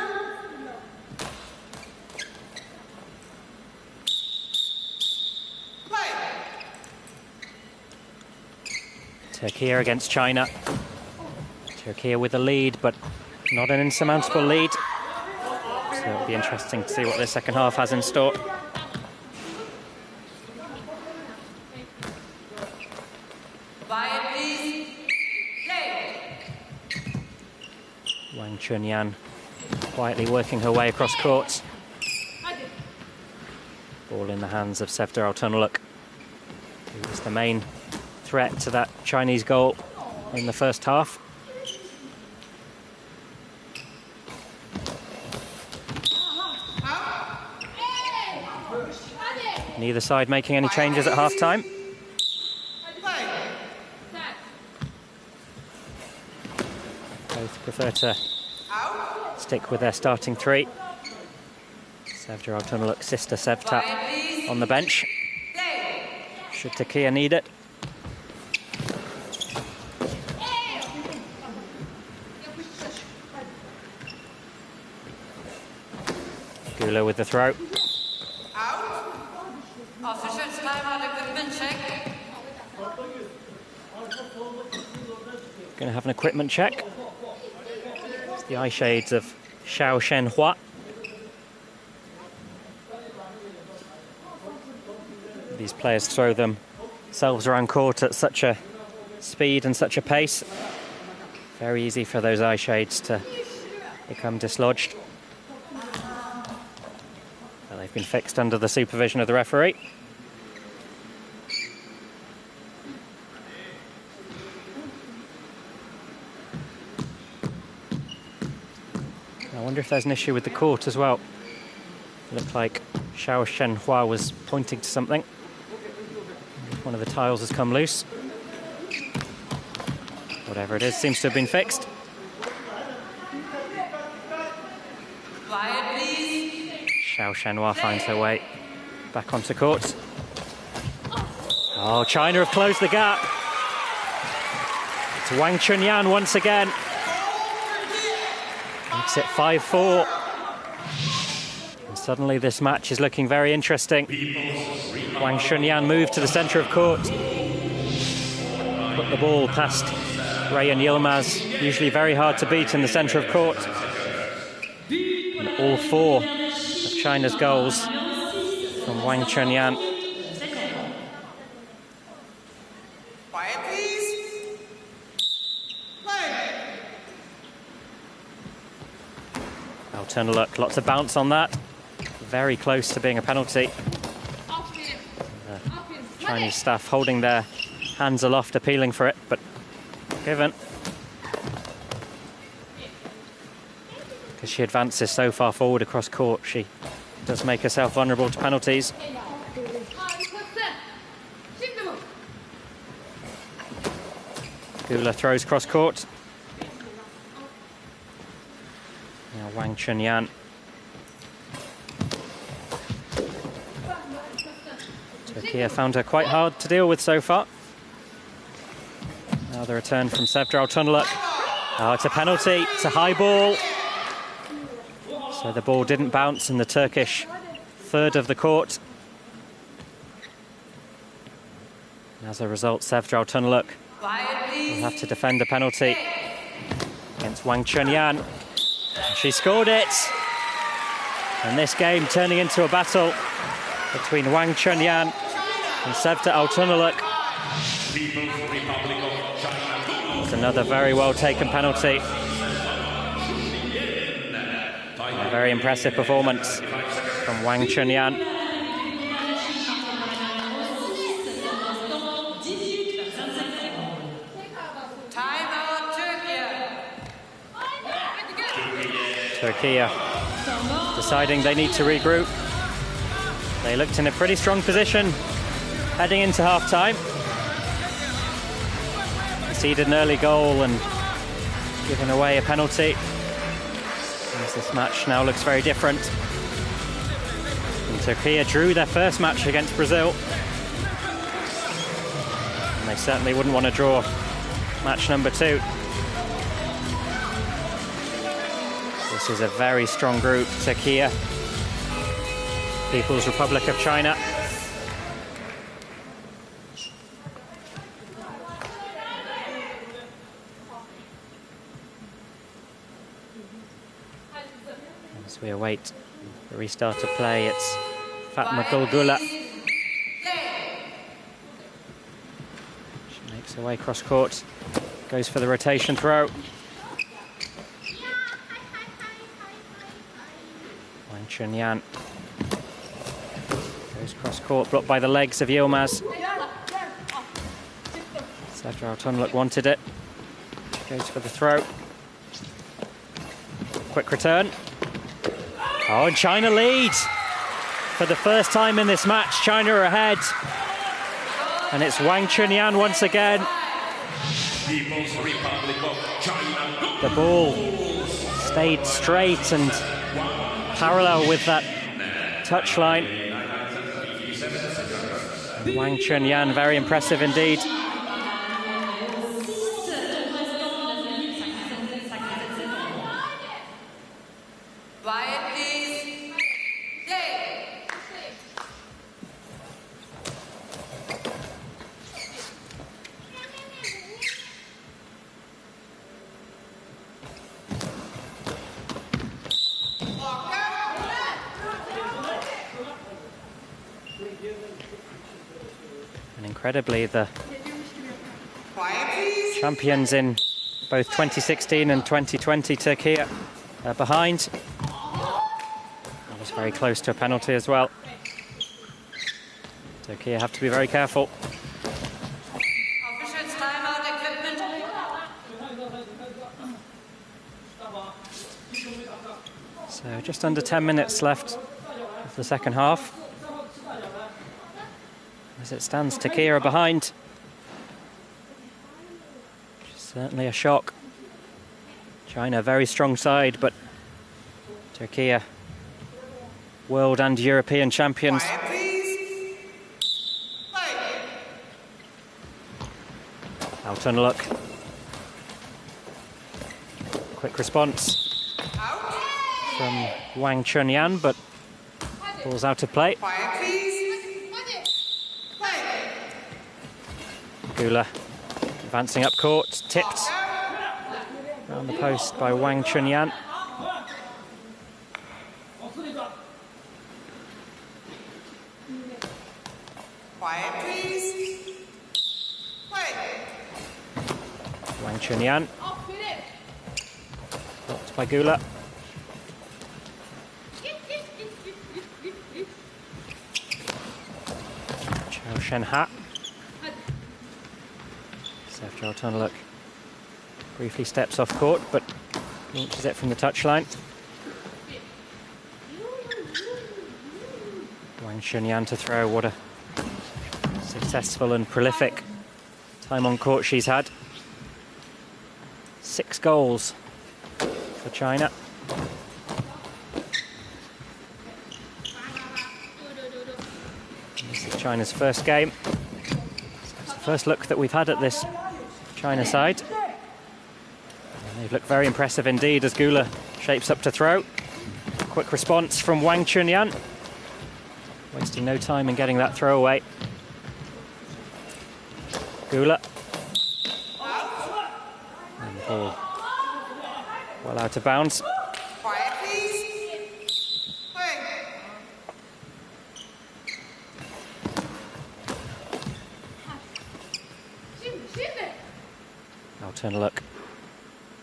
Play. Turkey against China. Turkey with a lead, but not an insurmountable lead. So it'll be interesting to see what the second half has in store. Quiet, please. Play. Wang Chunyan quietly working her way across court. Ball in the hands of Sevda Altunaluk, who was the main threat to that Chinese goal in the first half. Neither side making any changes at half-time. Both prefer to stick with their starting 3. Sevda Altunaluk, sister Sevta, on the bench. Should Turkey need it. Gula with the throw. Officials time out equipment check. Going to have an equipment check. It's the eye shades of Xiao Shenhua. These players throw themselves around court at such a speed and such a pace. Very easy for those eye shades to become dislodged. Well, they've been fixed under the supervision of the referee. I wonder if there's an issue with the court as well. It looked like Xiao Shenhua was pointing to something. One of the tiles has come loose. Whatever it is, seems to have been fixed. Quiet, please. Xiao Shenhua finds her way back onto court. Oh, China have closed the gap. It's Wang Chunyan once again. Makes it 5-4. And suddenly this match is looking very interesting. Wang Chunyan moved to the centre of court. Put the ball past Rayan Yilmaz, usually very hard to beat in the centre of court. And all 4 of China's goals from Wang Chunyan. Quiet, please. Play. Al-Tunaluk, lots of bounce on that. Very close to being a penalty. Chinese staff holding their hands aloft, appealing for it, but given. Because she advances so far forward across court, she does make herself vulnerable to penalties. Gula throws cross court. Now Wang Chunyan. Turkey found her quite hard to deal with so far. Now the return from Sevda Al-Tunaluk. Oh, it's a penalty, it's a high ball. So the ball didn't bounce in the Turkish third of the court. As a result, Sevda Al-Tunaluk will have to defend the penalty against Wang Chunyan. She scored it. And this game turning into a battle between Wang Chunyan and Sevda Al-Tunaluk. It's another very well taken penalty. A very impressive performance from Wang Chunyan. Turkey deciding they need to regroup. They looked in a pretty strong position heading into half-time. Conceded an early goal and given away a penalty. As this match now looks very different. And Turkey drew their first match against Brazil. And they certainly wouldn't want to draw match number 2. This is a very strong group. Turkey, People's Republic of China. As we await the restart of play, it's Fatma Gulgula. She makes her way cross court, goes for the rotation throw. Wang Chunyan goes cross court, blocked by the legs of Yilmaz. Sevda Al-Tunaluk wanted it. Goes for the throw. Quick return. Oh, and China leads. For the first time in this match, China are ahead. And it's Wang Chunyan once again. People's Republic of China. The ball stayed straight and parallel with that touchline. Wang Chunyan, very impressive indeed. Incredibly, the champions in both 2016 and 2020, Turkey, are behind. That was very close to a penalty as well. Turkey have to be very careful. So just under 10 minutes left of the second half. As it stands, Turkey are behind. Certainly a shock. China, very strong side, but Turkey, world and European champions. Al-Tunaluk. Quick response from Wang Chunyan, but ball's out of play. Gula advancing up court, tipped around the post by Wang Chunyan. Quiet, please. Wang Chunyan. Blocked by Gula. CHN hat. Sevdra Altunaluk briefly steps off court, but launches it from the touchline. Wang Chunyan to throw. What a successful and prolific time on court she's had. 6 goals for China. This is China's first game. It's the first look that we've had at this China side. And they've looked very impressive indeed as Gula shapes up to throw. Quick response from Wang Chunyan. Wasting no time in getting that throw away. Gula. And the ball well out of bounds. Quiet, please. Play. Altunaluk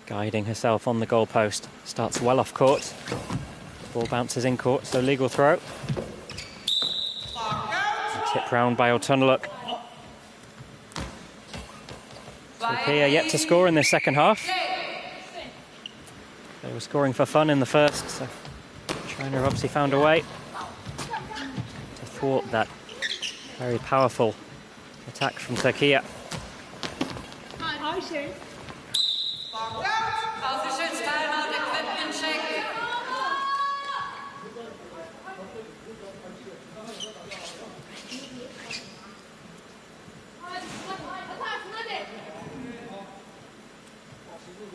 guiding herself on the goalpost. Starts well off court. Ball bounces in court, so legal throw. Tip round by Altunaluk. Turkey yet to score in this second half. They were scoring for fun in the first, so China have obviously found a way to thwart that very powerful attack from Turkey.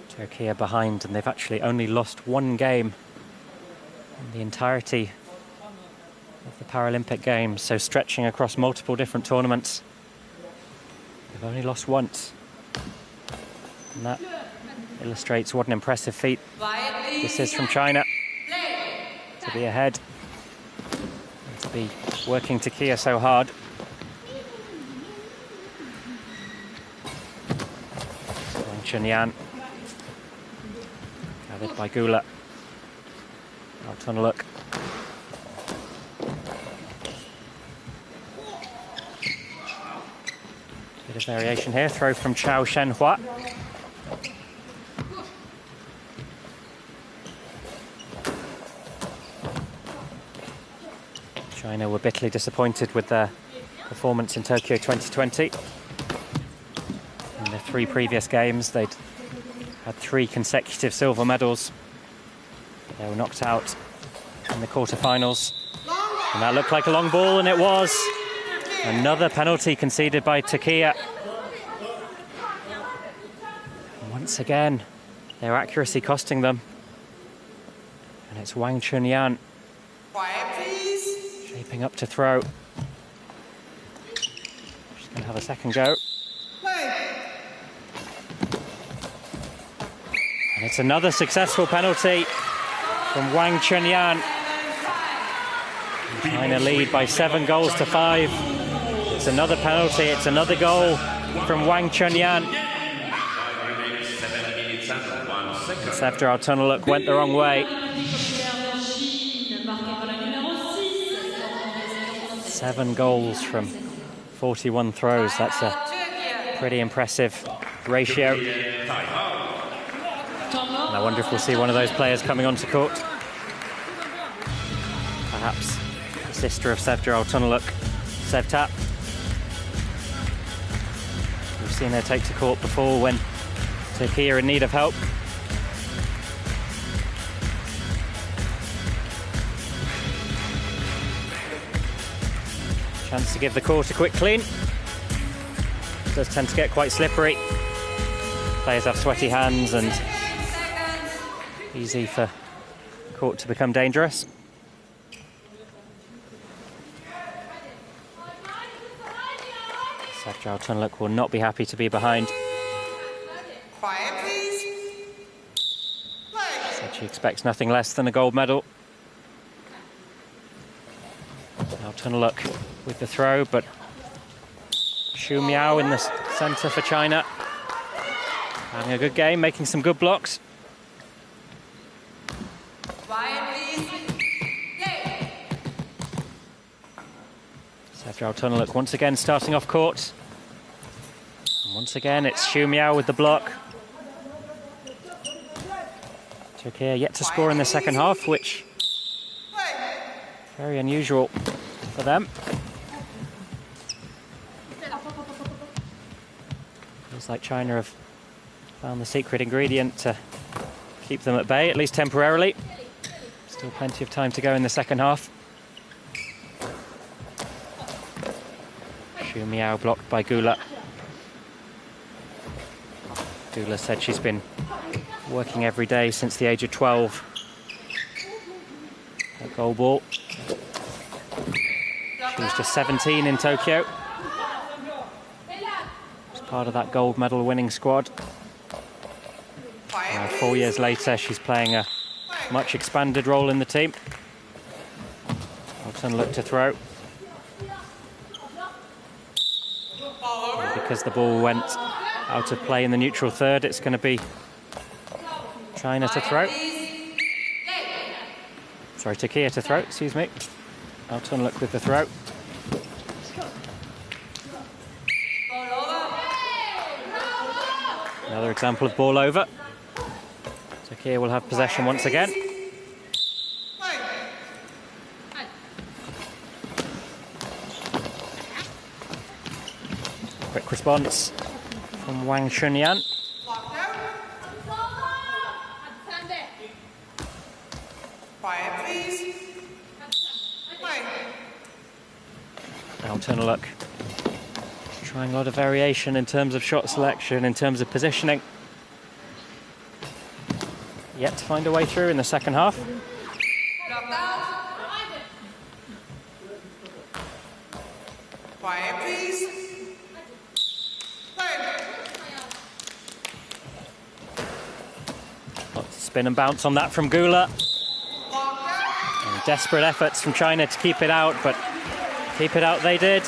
Turkey are behind, and they've actually only lost 1 game in the entirety of the Paralympic Games, so stretching across multiple different tournaments. They've only lost once, and that illustrates what an impressive feat this is from China, to be ahead and to be working Turkey so hard. Wang Chunyan gathered by Gula. Altunaluk. Bit of variation here. Throw from Chao Shenhua. China were bitterly disappointed with their performance in Tokyo 2020. In their 3 previous games, they'd had 3 consecutive silver medals. They were knocked out in the quarterfinals. And that looked like a long ball, and it was. Another penalty conceded by Turkey. Once again, their accuracy costing them. And it's Wang Chunyan. Quiet, please. Shaping up to throw. She's going to have a second go. And it's another successful penalty from Wang Chunyan. China lead by 7 goals to 5. It's another penalty, it's another goal from Wang Chunyan. Sevdra Altunaluk went the wrong way. 7 goals from 41 throws, that's a pretty impressive ratio. And I wonder if we'll see one of those players coming onto court. Perhaps the sister of Sevdra Altunaluk, Sevta. We've seen her take to court before when Turkey are in need of help. Chance to give the court a quick clean. It does tend to get quite slippery. Players have sweaty hands and easy for court to become dangerous. Sevdra Altunaluk will not be happy to be behind. Quiet, please. Play. Said she expects nothing less than a gold medal. Altunaluk with the throw, but Xu Miao in the centre for China. Having a good game, making some good blocks. Chateau once again starting off court. And once again, it's Xu Miao with the block. Turkey yet to score in the second half, which very unusual for them. Feels like China have found the secret ingredient to keep them at bay, at least temporarily. Still plenty of time to go in the second half. Xu Miao blocked by Gula. Gula said she's been working every day since the age of 12. A goalball. She was just 17 in Tokyo. As part of that gold medal winning squad. Now 4 years later, she's playing a much expanded role in the team. Alton looked to throw. And because the ball went out of play in the neutral third, it's going to be China to throw. Sorry, Turkey to throw, excuse me. Alton look with the throw. Another example of ball over. Turkey will have possession once again. Quick response from Wang Chunyan. Quiet, please. Alton look. Trying a lot of variation in terms of shot selection, in terms of positioning. Yet to find a way through in the second half. Quiet, please. Lots of spin and bounce on that from Gula. And desperate efforts from China to keep it out, but keep it out they did.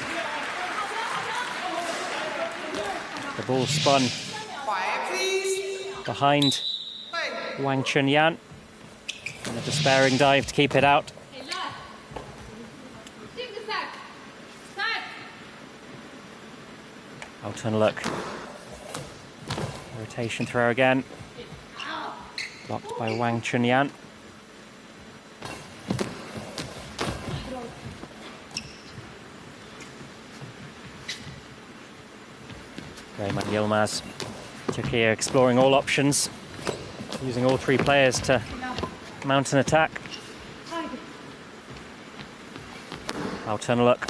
The ball spun behind Wang Chunyan. And a despairing dive to keep it out. Alton look. Rotation throw again. Blocked by Wang Chunyan. Rayman Yilmaz. Turkey exploring all options, using all three players to mount an attack. Alton look.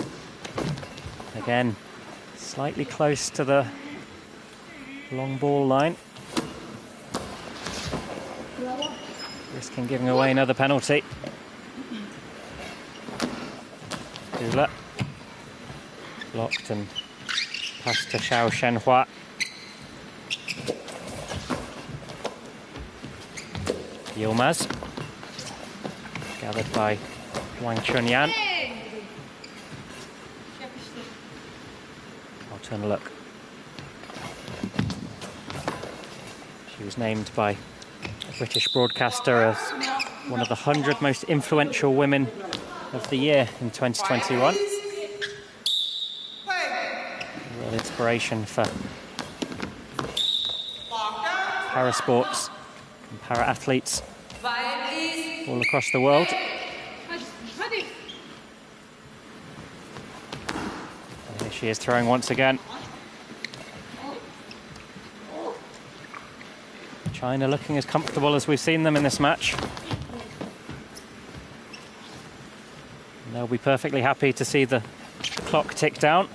Again, slightly close to the long ball line. Risking giving away another penalty. Gula. Blocked and passed to Xiao Shenhua. Yilmaz. Gathered by Wang Chunyan. Alton look. She was named by a British broadcaster as one of the 100 most influential women of the year in 2021. A real inspiration for parasports and para-athletes all across the world. And here she is throwing once again. China looking as comfortable as we've seen them in this match. And they'll be perfectly happy to see the clock tick down.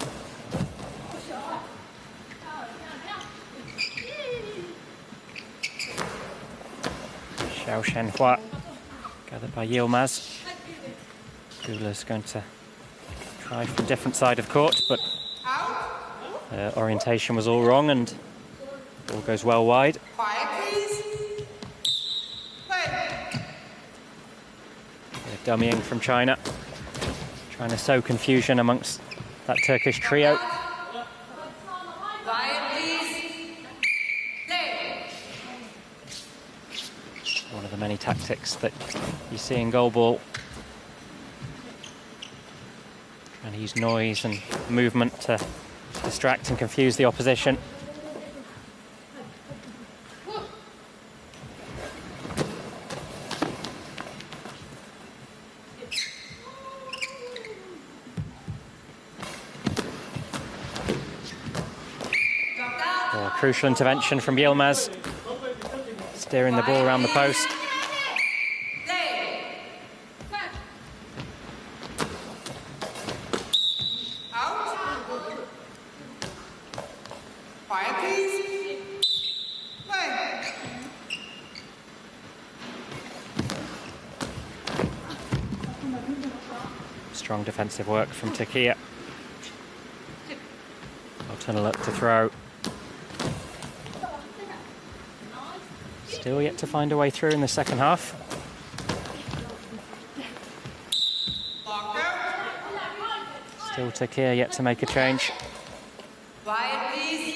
Xiao Shenhua, gathered by Yilmaz. Gula's going to try from a different side of court, but orientation was all wrong and ball goes well wide. Dummying from China, trying to sow confusion amongst that Turkish trio. One of the many tactics that you see in goalball. Trying to They use noise and movement to distract and confuse the opposition. Oh, crucial intervention from Yilmaz, steering the ball around the post. Strong defensive work from Turkey. Alternate to throw. Still yet to find a way through in the second half. Still Turkey yet to make a change. Quiet, please.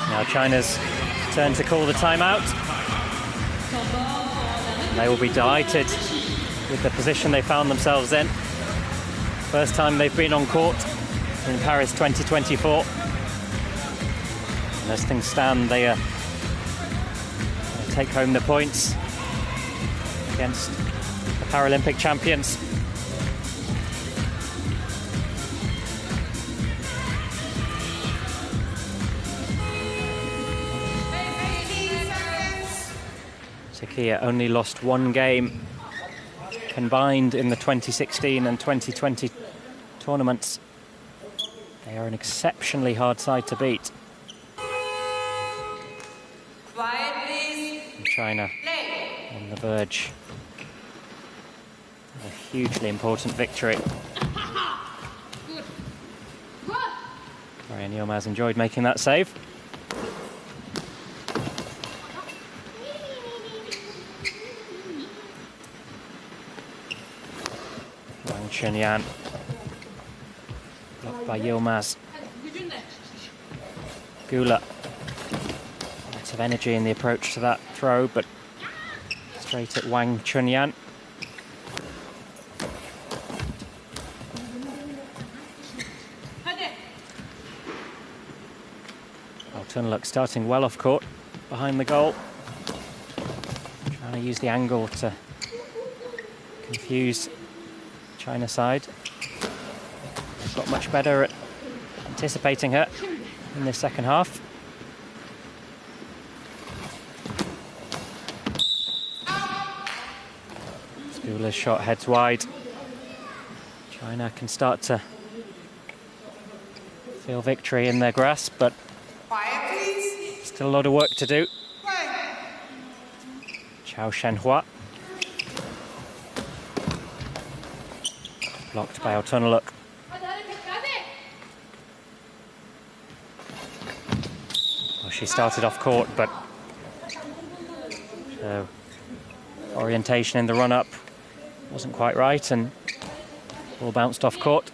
Now China's turn to call the timeout. They will be delighted with the position they found themselves in. First time they've been on court in Paris 2024. And as things stand, they take home the points against the Paralympic champions. Turkey only lost one game combined in the 2016 and 2020 tournaments. They are an exceptionally hard side to beat. Quiet, please. And China on the verge of a hugely important victory. Ryan Yilmaz enjoyed making that save. Chunyan, blocked by Yilmaz. Gula, lots of energy in the approach to that throw, but straight at Wang Chunyan. Tunluk starting well off court, behind the goal. Trying to use the angle to confuse China side. They've got much better at anticipating her in this second half. Gula's shot heads wide. China can start to feel victory in their grasp, but still a lot of work to do. Chao Shenhua. Blocked by Tunluk. Well, she started off court, but orientation in the run-up wasn't quite right, and ball bounced off court.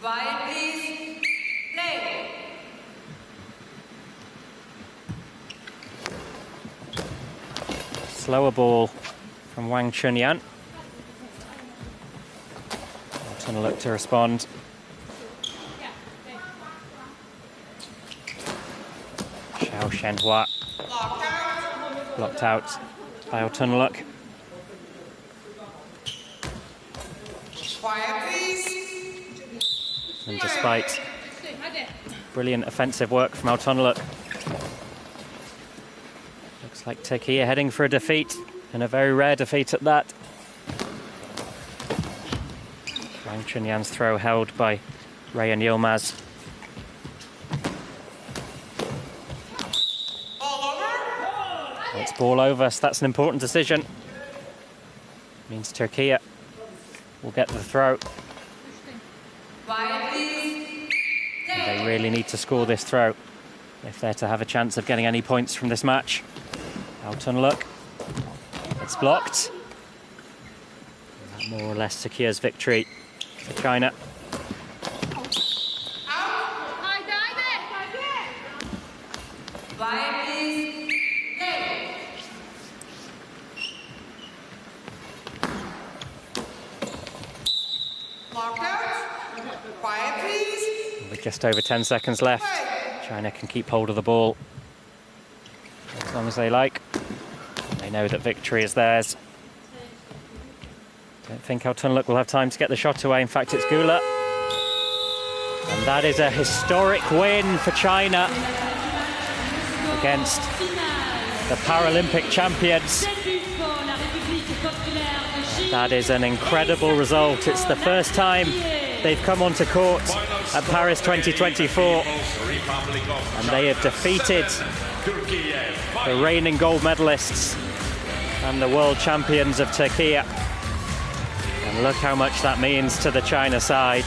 Slower ball from Wang Chunyan. Look to respond. Xiao Shenhua blocked out by Tunluk. And despite brilliant offensive work from Tunluk, looks like Turkey are heading for a defeat, and a very rare defeat at that. Wang Chunyan's throw held by Ryan Yilmaz. It's ball over, so that's an important decision. Means Turkey will get the throw. And they really need to score this throw if they're to have a chance of getting any points from this match. Tunluk It's blocked. That more or less secures victory for China. With just over 10 seconds left, China can keep hold of the ball as long as they like. They know that victory is theirs. Don't think Altunluk will have time to get the shot away. In fact, it's Gula. And that is a historic win for China against the Paralympic champions. That is an incredible result. It's the first time they've come onto court at Paris 2024. And they have defeated the reigning gold medalists and the world champions of Turkey. And look how much that means to the China side.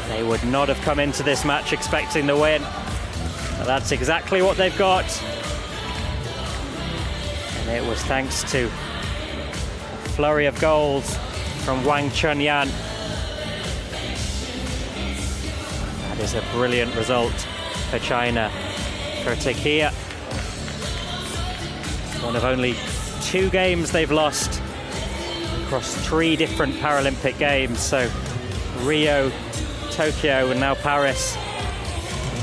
They would not have come into this match expecting the win. But that's exactly what they've got. And it was thanks to a flurry of goals from Wang Chunyan. That is a brilliant result for China. For Turkey, one of only 2 games they've lost across 3 different Paralympic Games. So Rio, Tokyo and now Paris.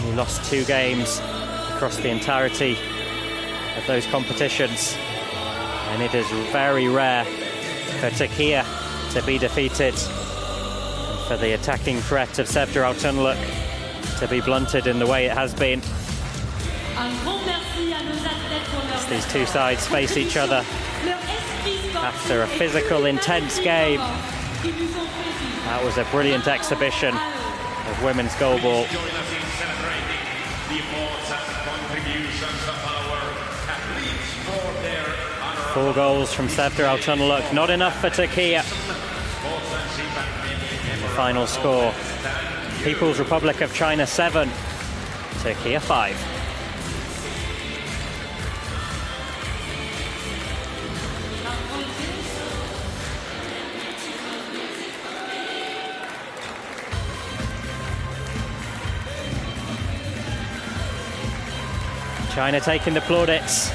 He lost 2 games across the entirety of those competitions. And it is very rare for Turkey to be defeated, and for the attacking threat of Sevda Altunluk to be blunted in the way it has been. As these two sides face each other after a physical, intense game. That was a brilliant exhibition of women's goalball. 4 goals from Sevda Altunluk, not enough for Turkey. And the final score, People's Republic of China 7, Turkey 5. China taking the plaudits.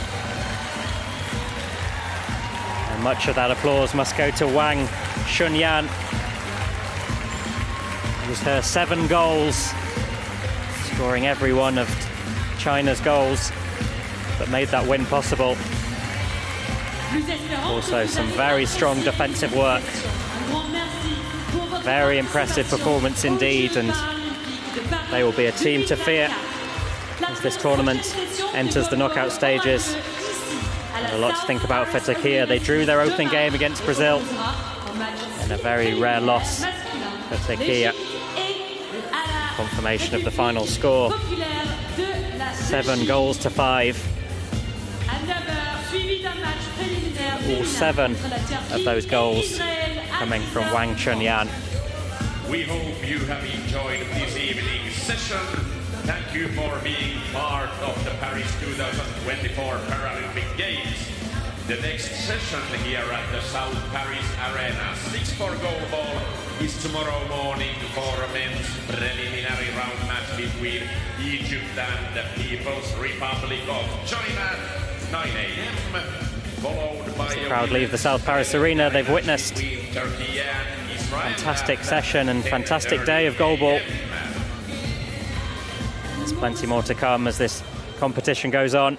And much of that applause must go to Wang Chunyan. It was her 7 goals, scoring every one of China's goals that made that win possible. Also some very strong defensive work. Very impressive performance indeed, and they will be a team to fear as this tournament enters the knockout stages. And a lot to think about for Turkey. They drew their opening game against Brazil in a very rare loss for Turkey. Confirmation of the final score, 7 goals to 5. All 7 of those goals coming from Wang Chunyan. We hope you have enjoyed this evening's session. Thank you for being part of the Paris 2024 Paralympic Games. The next session here at the South Paris Arena 6 for Goalball is tomorrow morning for a men's preliminary round match between Egypt and the People's Republic of China, 9 a.m. followed by the crowd leave the South Paris Arena. They've witnessed a fantastic session and fantastic day of goalball. There's plenty more to come as this competition goes on.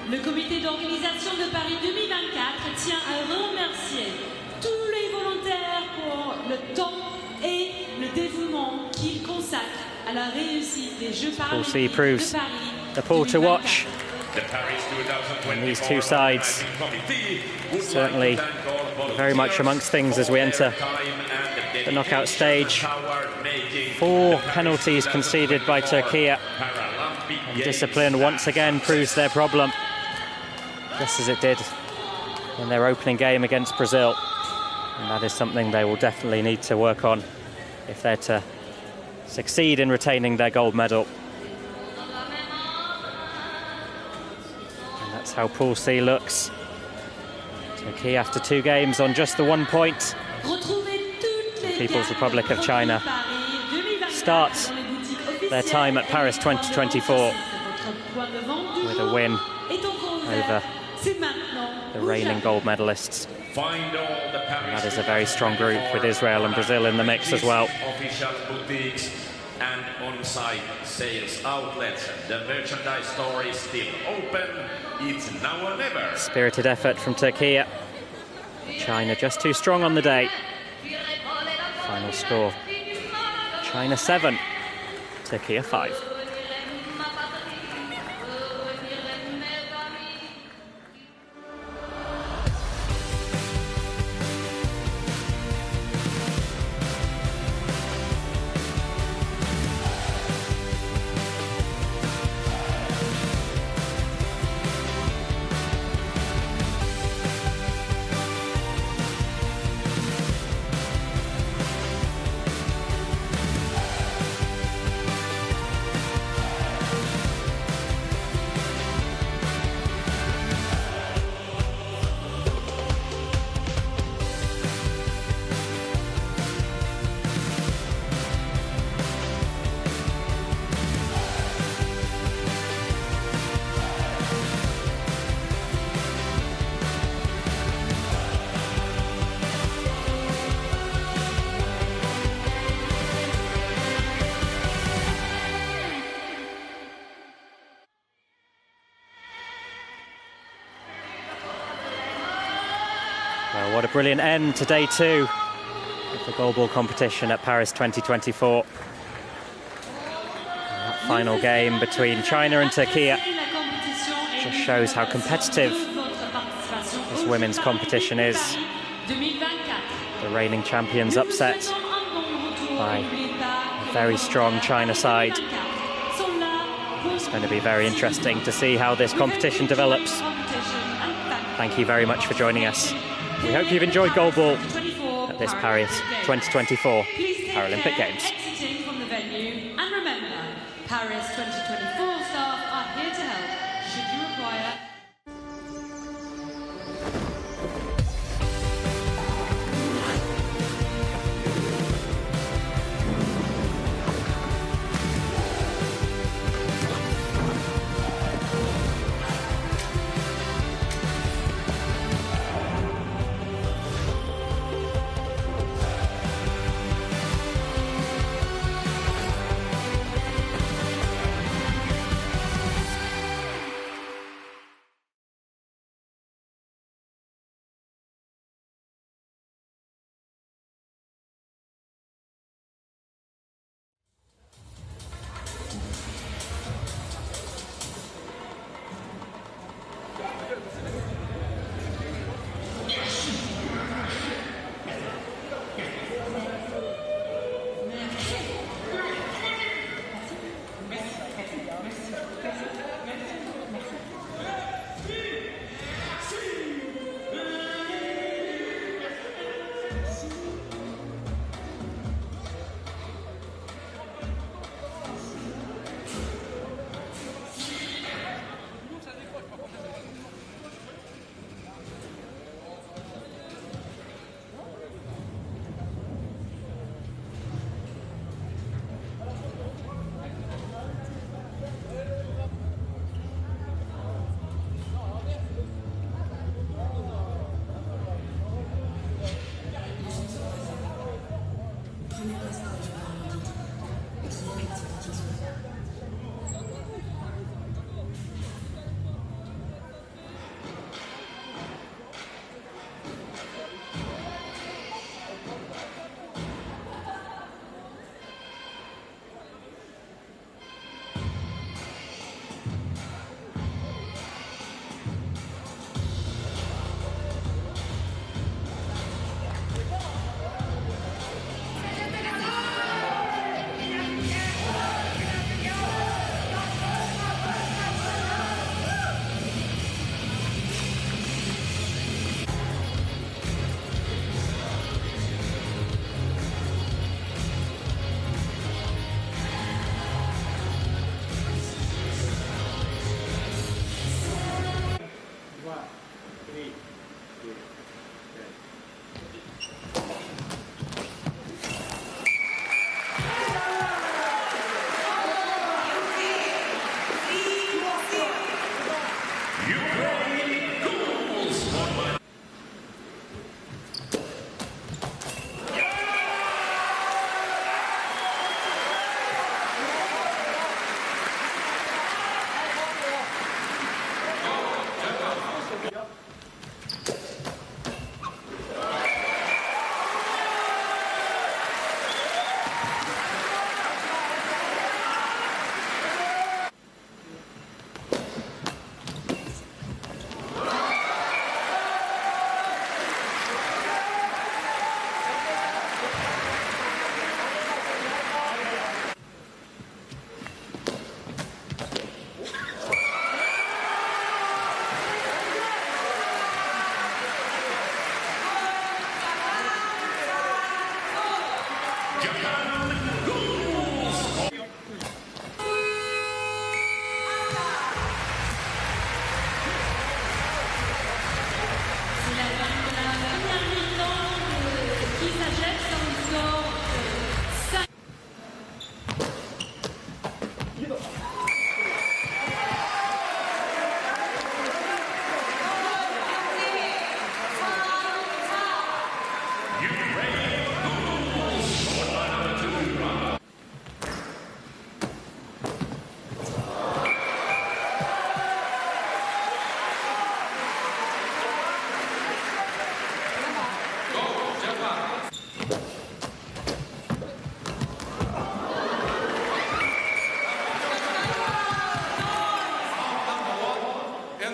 Le comité d'organisation de Paris 2024 tient à remercier tous les volontaires pour le temps et le dévouement qu'ils consacrent à la réussite des Jeux Paralympiques de Paris. The pool to watch. And these two sides certainly very much amongst things as we enter the knockout stage. 4 penalties conceded by Turkey, and discipline once again proves their problem, just as it did in their opening game against Brazil. And that is something they will definitely need to work on if they're to succeed in retaining their gold medal. And that's how Pool C looks. Turkey after 2 games on just the 1 point. The People's Republic of China starts their time at Paris 2024 with a win over the reigning gold medalists. And that is a very strong group with Israel and Brazil in the mix as well. Official boutiques and on-site sales outlets. The merchandise store is still open. It's now or never. Spirited effort from Turkey. China just too strong on the day. Final score: China 7, Turkey 5. Well, what a brilliant end to day 2 of the goalball competition at Paris 2024. And that final game between China and Turkey just shows how competitive this women's competition is. The reigning champions upset by a very strong China side. It's going to be very interesting to see how this competition develops. Thank you very much for joining us. We hope you've enjoyed goalball at this Paris 2024 Paralympic Games. Exiting from the venue, and remember, Paris 2024 staff are here to help should you require.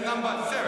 Number 7.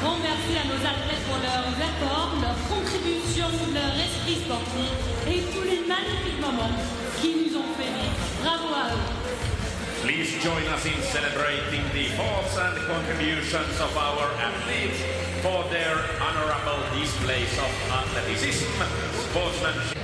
Grand merci à nos athlètes pour leurs efforts, leur contribution, leur esprit sportif et tous les magnifiques moments qui nous ont fait vivre. Bravo à eux. Please join us in celebrating the efforts and contributions of our athletes for their honorable displays of athleticism, sportsmanship.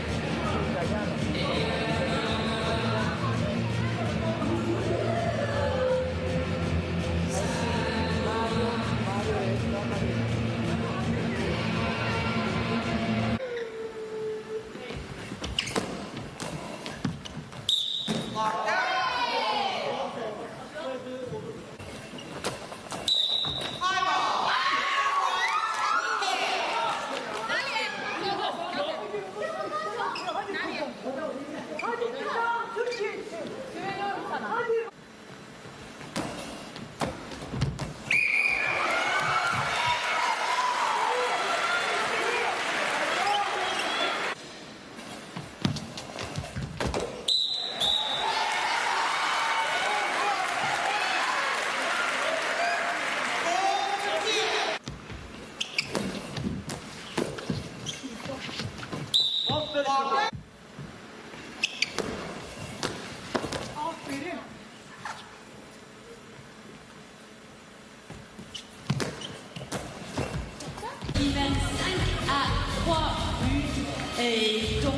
Il mène 5 à 3 buts et donc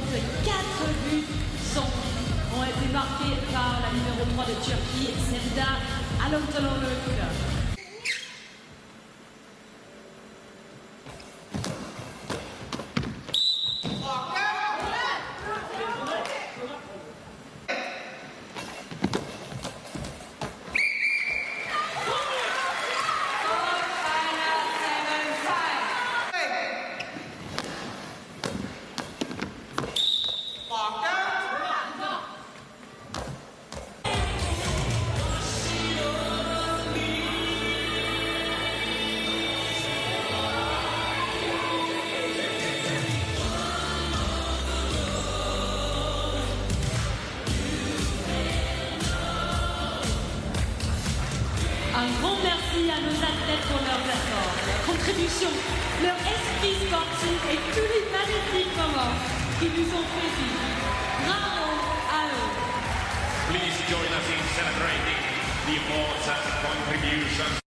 4 buts ont été marqués par la numéro 3 de Turquie, Sevda Alontaloluk. Un grand merci à nos athlètes pour leurs efforts, leur contribution, leur esprit sportif et tous les magnifiques moments qui nous ont fait vivre. Bravo à eux. Please join us in celebrating the efforts and contributions.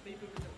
People